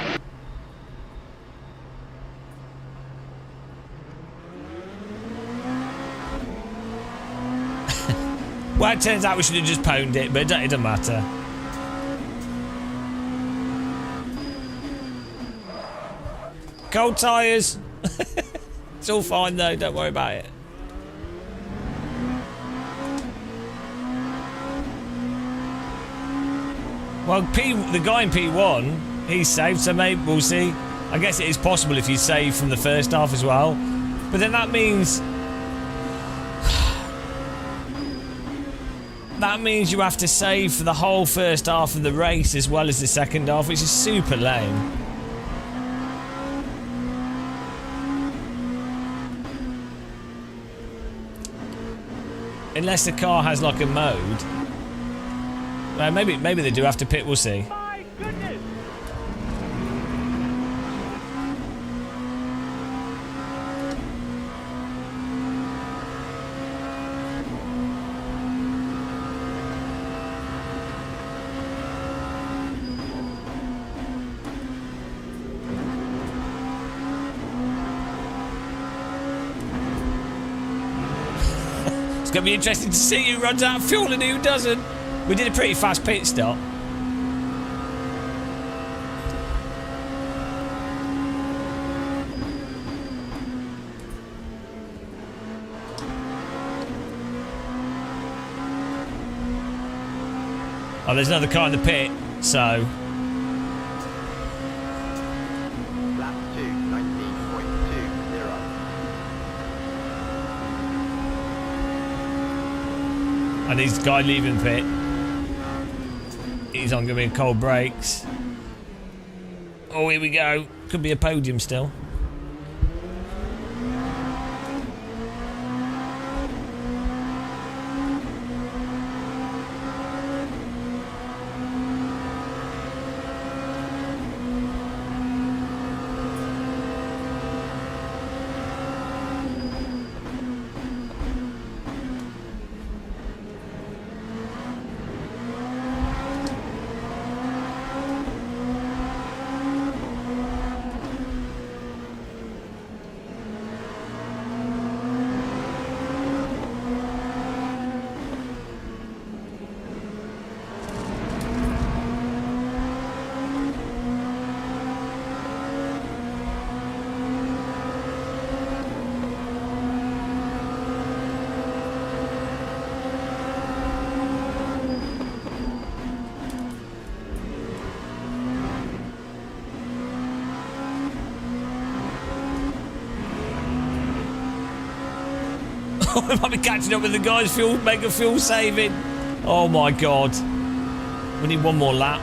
Well, it turns out we should have just pwned it, but it doesn't matter. Cold tyres. It's all fine though, don't worry about it. Well, the guy in P1, he's saved, so maybe we'll see. I guess it is possible if you save from the first half as well. But then that means... that means you have to save for the whole first half of the race as well as the second half, which is super lame. Unless the car has like a mode. Well, maybe they do have to pit, we'll see. My goodness! It's going to be interesting to see who runs out of fuel and who doesn't. We did a pretty fast pit stop. Oh, there's another car in the pit, so... Lap 2, 19.20. there's a guy leaving the pit. He's on giving cold brakes. Oh, here we go. Could be a podium still. We might be catching up with the guys mega fuel saving. Oh my god. We need one more lap.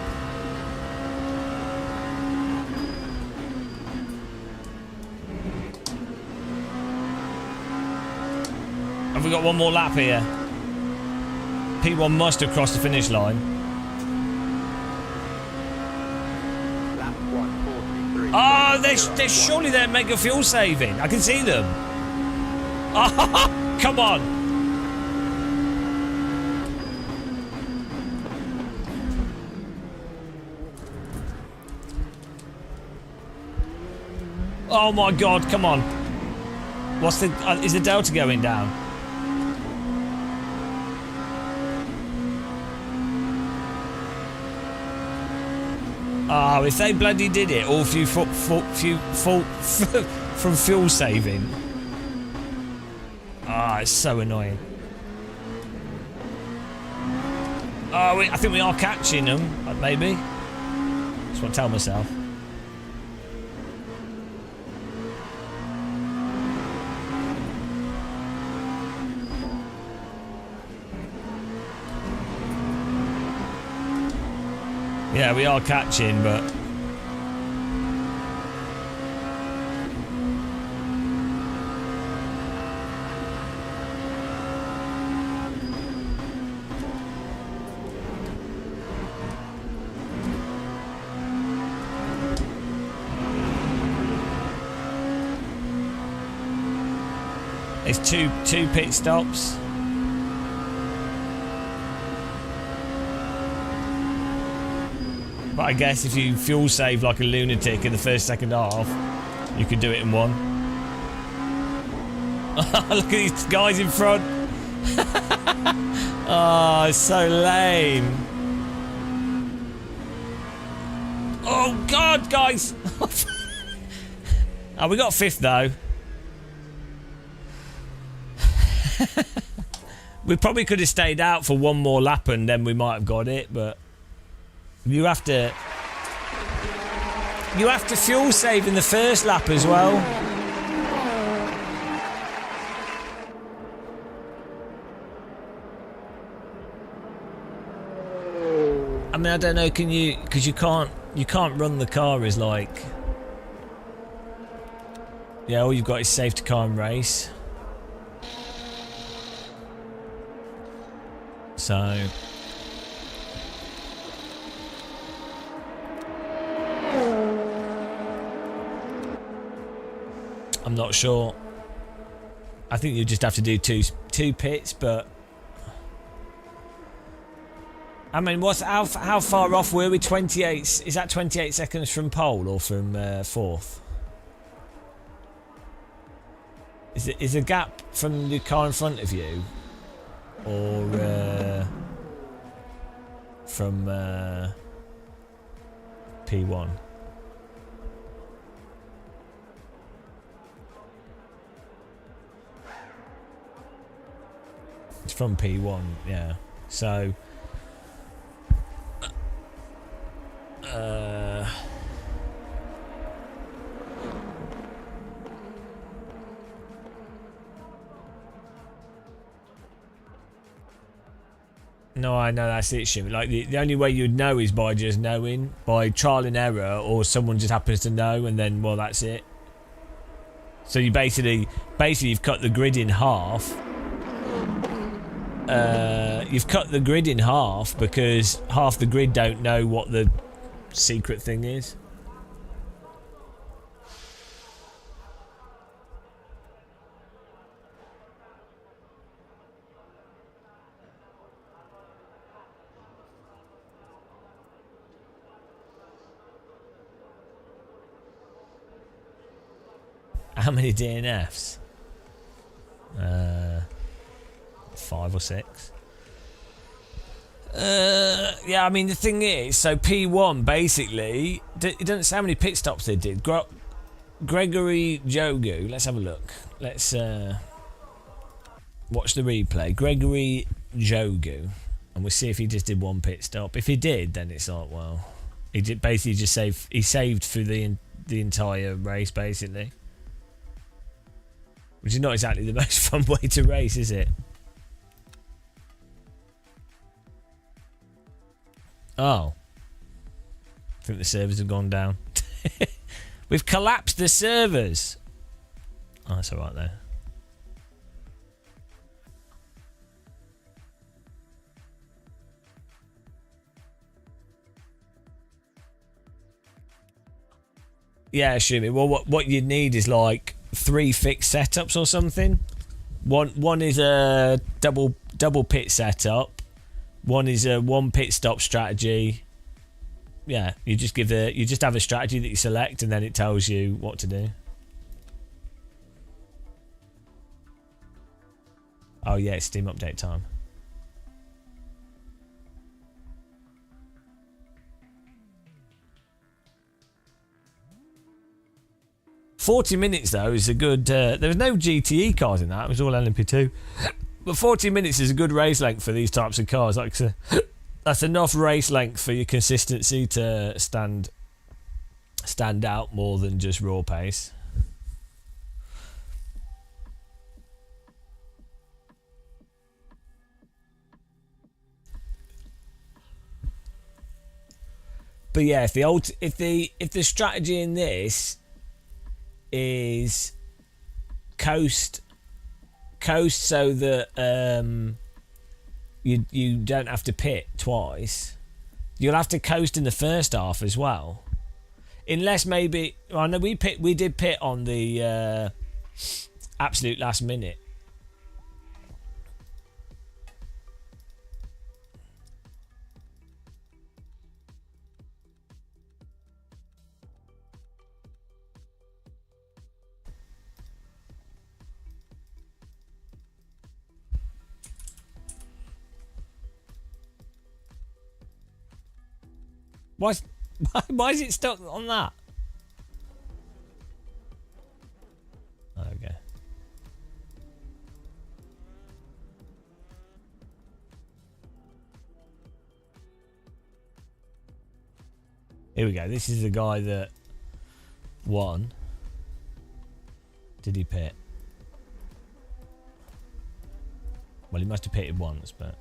Have we got one more lap here? P1 must have crossed the finish line. Lap 143. Oh, they're surely they're mega fuel saving. I can see them. Oh, come on. Oh my god, come on. What's the is the delta going down? Oh, if they bloody did it all from fuel saving. Ah, it's so annoying. Oh, I think we are catching them, maybe. Just want to tell myself. Yeah, we are catching, but... It's two pit stops. But I guess if you fuel save like a lunatic in the second half, you could do it in one. Look at these guys in front. Oh, it's so lame. Oh God, guys. Oh, we got fifth though. We probably could have stayed out for one more lap and then we might have got it, but you have to fuel save in the first lap as well. I mean, I don't know, can you, because you can't run the car as like, yeah, all you've got is safety car and race. So I'm not sure. I think you just have to do two pits, but I mean, how far off were we? 28? Is that 28 seconds from pole or from fourth? Is the gap from the car in front of you, or from P1? It's from P1, yeah. So No, I know that's it, Shim. Like the only way you'd know is by just knowing, by trial and error, or someone just happens to know, and then well, that's it. So you basically you've cut the grid in half. You've cut the grid in half because half the grid don't know what the secret thing is. How many DNFs? 5 or 6. Yeah, I mean the thing is, so P1 basically, it doesn't say how many pit stops they did. Gregory Jogu, let's have a look. Let's watch the replay. Gregory Jogu, and we'll see if he just did 1 pit stop. If he did, then it's like, well, he did basically just save. He saved through the entire race basically. Which is not exactly the most fun way to race, is it? Oh. I think the servers have gone down. We've collapsed the servers. Oh, that's alright though. Yeah, assuming. Well, what you need is like 3 fixed setups or something. One is a double pit setup. One is a 1 pit stop strategy. Yeah, you just have a strategy that you select, and then it tells you what to do. Oh yeah, it's Steam update time. $40 minutes though is a good. There was no GTE cars in that. It was all LMP2. But 40 minutes is a good race length for these types of cars. Like that's enough race length for your consistency to stand out more than just raw pace. But yeah, if the strategy in this is coast so that you don't have to pit twice, you'll have to coast in the first half as well, unless maybe I know we did pit on the absolute last minute. Why is it stuck on that? Okay. Here we go. This is the guy that won. Did he pit? Well, he must have pitted once, but...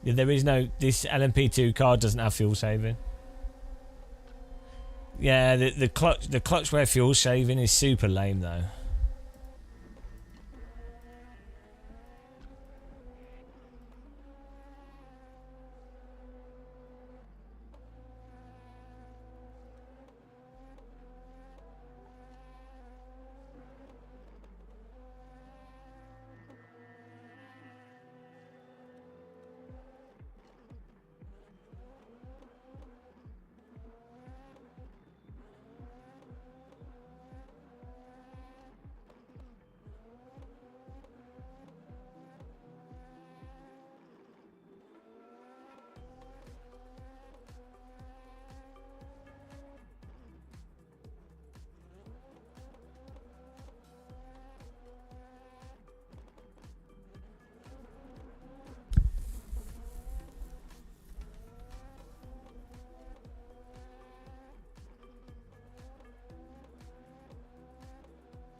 Yeah, there is no... This LMP2 car doesn't have fuel saving. Yeah, the clutch wear fuel saving is super lame though.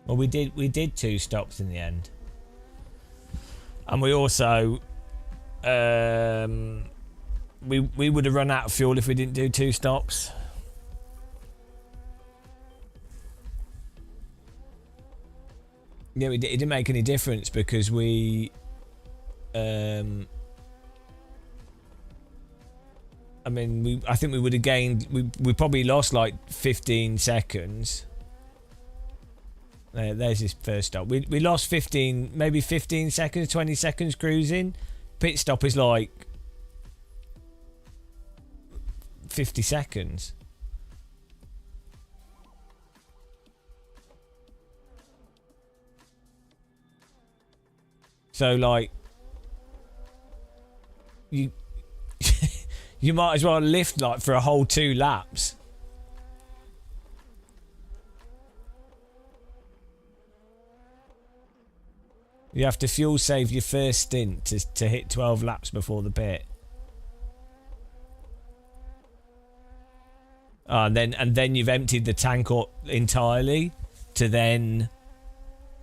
Well, we did 2 stops in the end. And we also we would have run out of fuel if we didn't do 2 stops. Yeah, it didn't make any difference because we I mean, I think we would have gained. We probably lost like 15 seconds. There's his first stop. We lost 15, maybe 15 seconds, 20 seconds cruising. Pit stop is like 50 seconds. So like you you might as well lift like for a whole 2 laps. You have to fuel save your first stint to hit 12 laps before the pit. And then you've emptied the tank entirely to then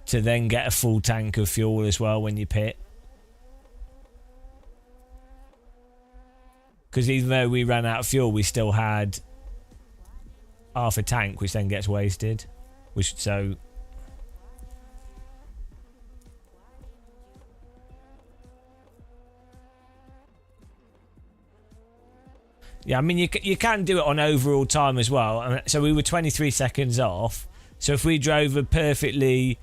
get a full tank of fuel as well when you pit. Because even though we ran out of fuel, we still had half a tank, which then gets wasted. Yeah, I mean, you can do it on overall time as well. So we were 23 seconds off. So if we drove a perfectly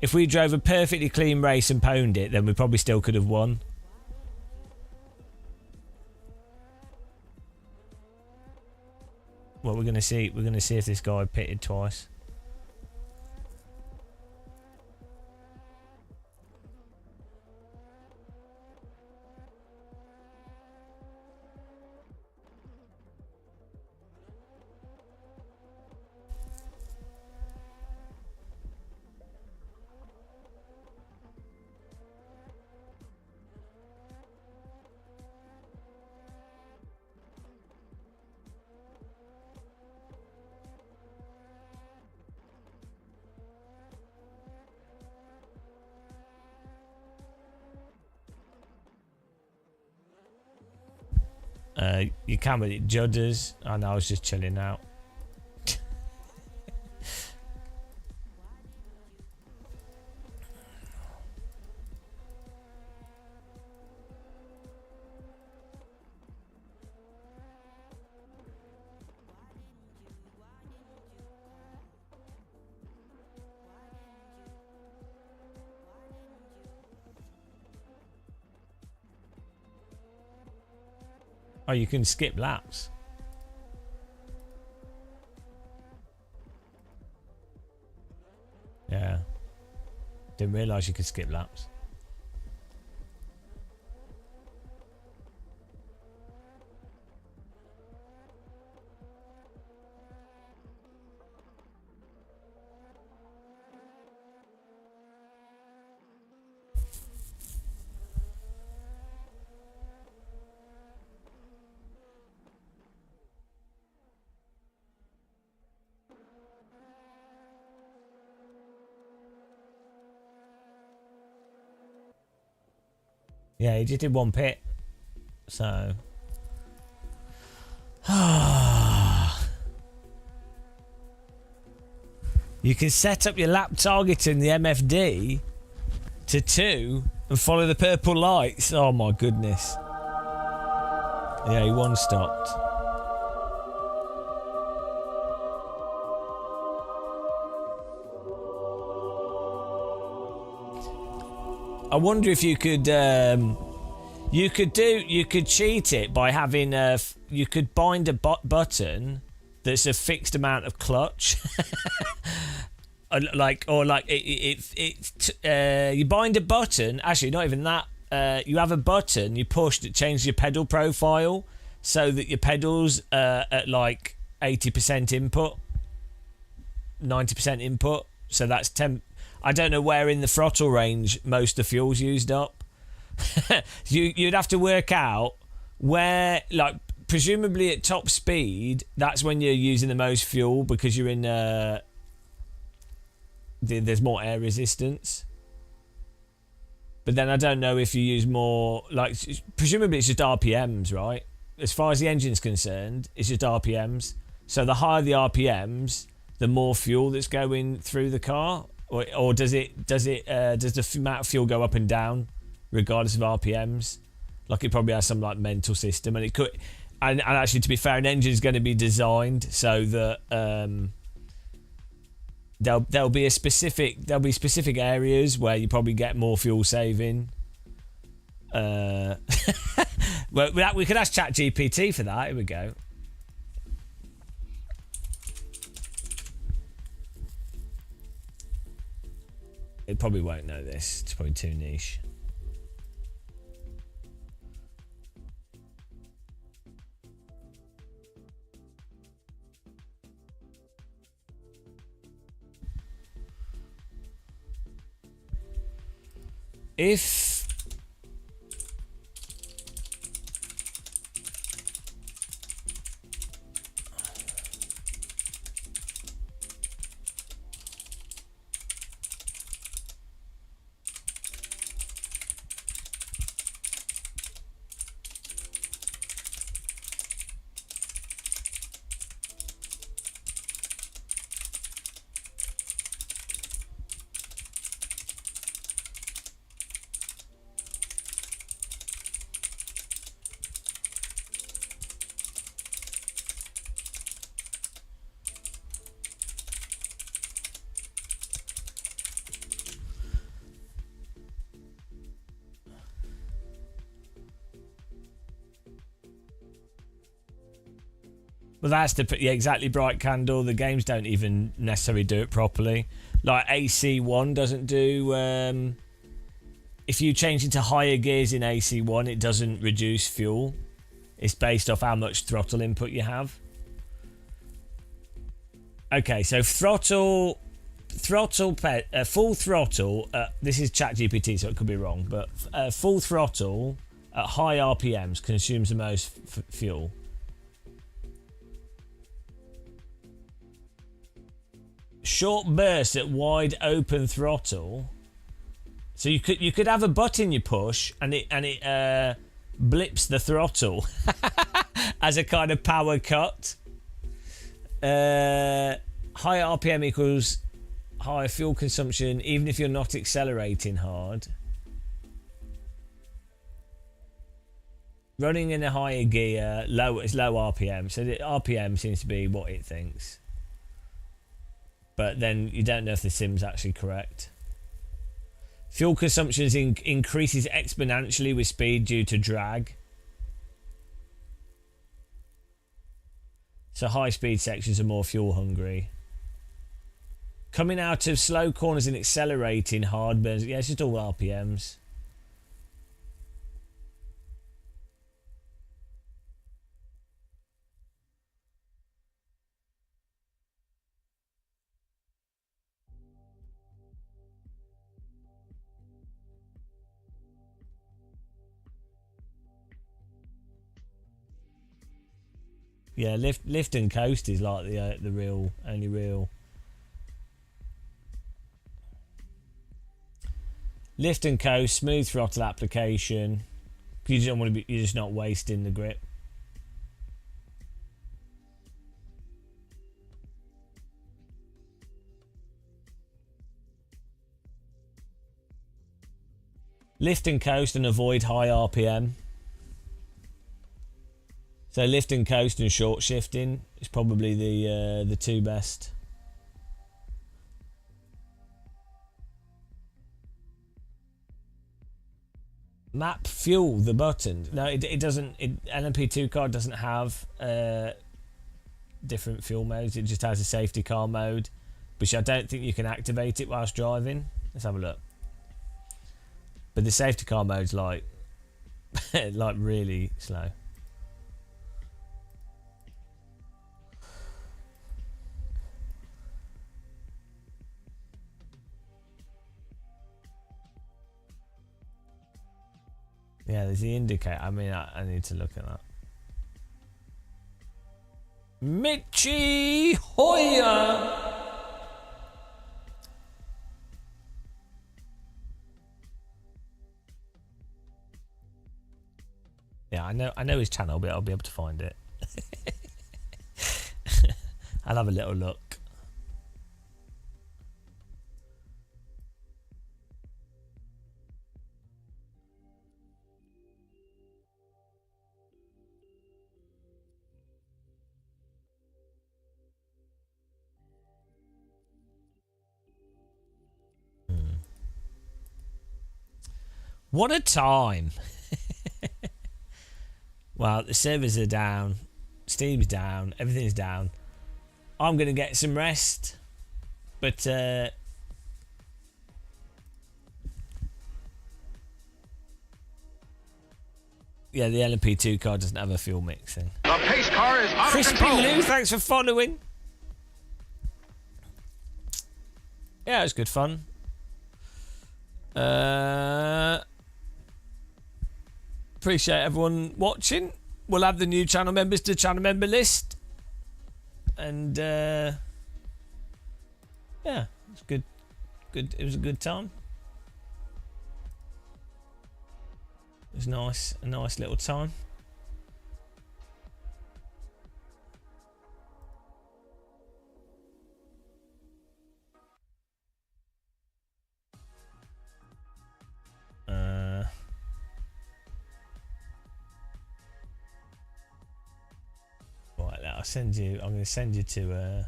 clean race and pwned it, then we probably still could have won. Well, we're gonna see if this guy pitted twice. You can with it, Judders. I know, I was just chilling out. Oh, you can skip laps. Yeah. Didn't realise you could skip laps. Yeah, he just did 1 pit. So. You can set up your lap target in the MFD to 2 and follow the purple lights. Oh my goodness. Yeah, he 1-stopped. I wonder if you could you could cheat it by having you could bind a button that's a fixed amount of clutch. You bind a button, actually not even that, you have a button you push that changes your pedal profile so that your pedals at like 80% input, 90% input, so that's 10. I don't know where in the throttle range most of the fuel's used up. You'd have to work out where, like, presumably at top speed, that's when you're using the most fuel because you're in there's more air resistance. But then I don't know if you use more, like, presumably it's just RPMs, right? As far as the engine's concerned, it's just RPMs. So the higher the RPMs, the more fuel that's going through the car, or does the amount of fuel go up and down regardless of RPMs? Like, it probably has some like mental system, and it could. And actually, to be fair, an engine is going to be designed so that there'll be specific areas where you probably get more fuel saving. Well, we could ask ChatGPT for that. Here we go. It probably won't know this. It's probably too niche. If well, that's exactly, Bright Candle. The games don't even necessarily do it properly. Like AC1 doesn't do. If you change into higher gears in AC1, it doesn't reduce fuel. It's based off how much throttle input you have. Okay, so full throttle. This is ChatGPT, so it could be wrong, but full throttle at high RPMs consumes the most fuel. Short bursts at wide open throttle. So you could have a button you push and it blips the throttle as a kind of power cut. High RPM equals higher fuel consumption, even if you're not accelerating hard. Running in a higher gear, it's low RPM, so the RPM seems to be what it thinks. But then you don't know if the sim's actually correct. Fuel consumption increases exponentially with speed due to drag. So high speed sections are more fuel hungry. Coming out of slow corners and accelerating hard burns. Yeah, it's just all RPMs. Yeah, lift and coast is like the only real. Lift and coast, smooth throttle application. You just don't want to be. You're just not wasting the grip. Lift and coast and avoid high RPM. So lift and coast and short shifting is probably the two best. Map fuel, the button. No, it doesn't. LMP2 car doesn't have different fuel modes. It just has a safety car mode, which I don't think you can activate it whilst driving. Let's have a look. But the safety car mode's like like really slow. Yeah, there's the indicator. I mean, I need to look at that. Michi Hoya! I know his channel, but I'll be able to find it. I'll have a little look. What a time. Well, the servers are down, Steam's down, everything's down. I'm going to get some rest, but yeah, the LMP2 car doesn't have a fuel mixing. The pace car is out of Crispy control. Lou, thanks for following. Yeah, it was good fun. Appreciate everyone watching. We'll add the new channel members to the channel member list. And yeah, it's good. Good. It was a good time. It was nice, a nice little time. Right, I'll send you. I'm going to send you to.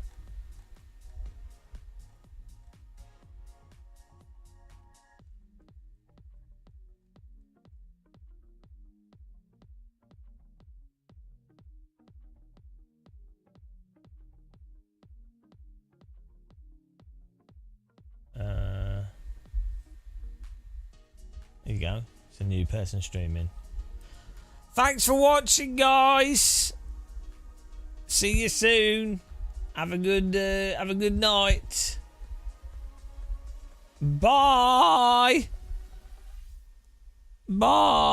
There you go. It's a new person streaming. Thanks for watching, guys. See you soon. Have a good night. Bye. Bye.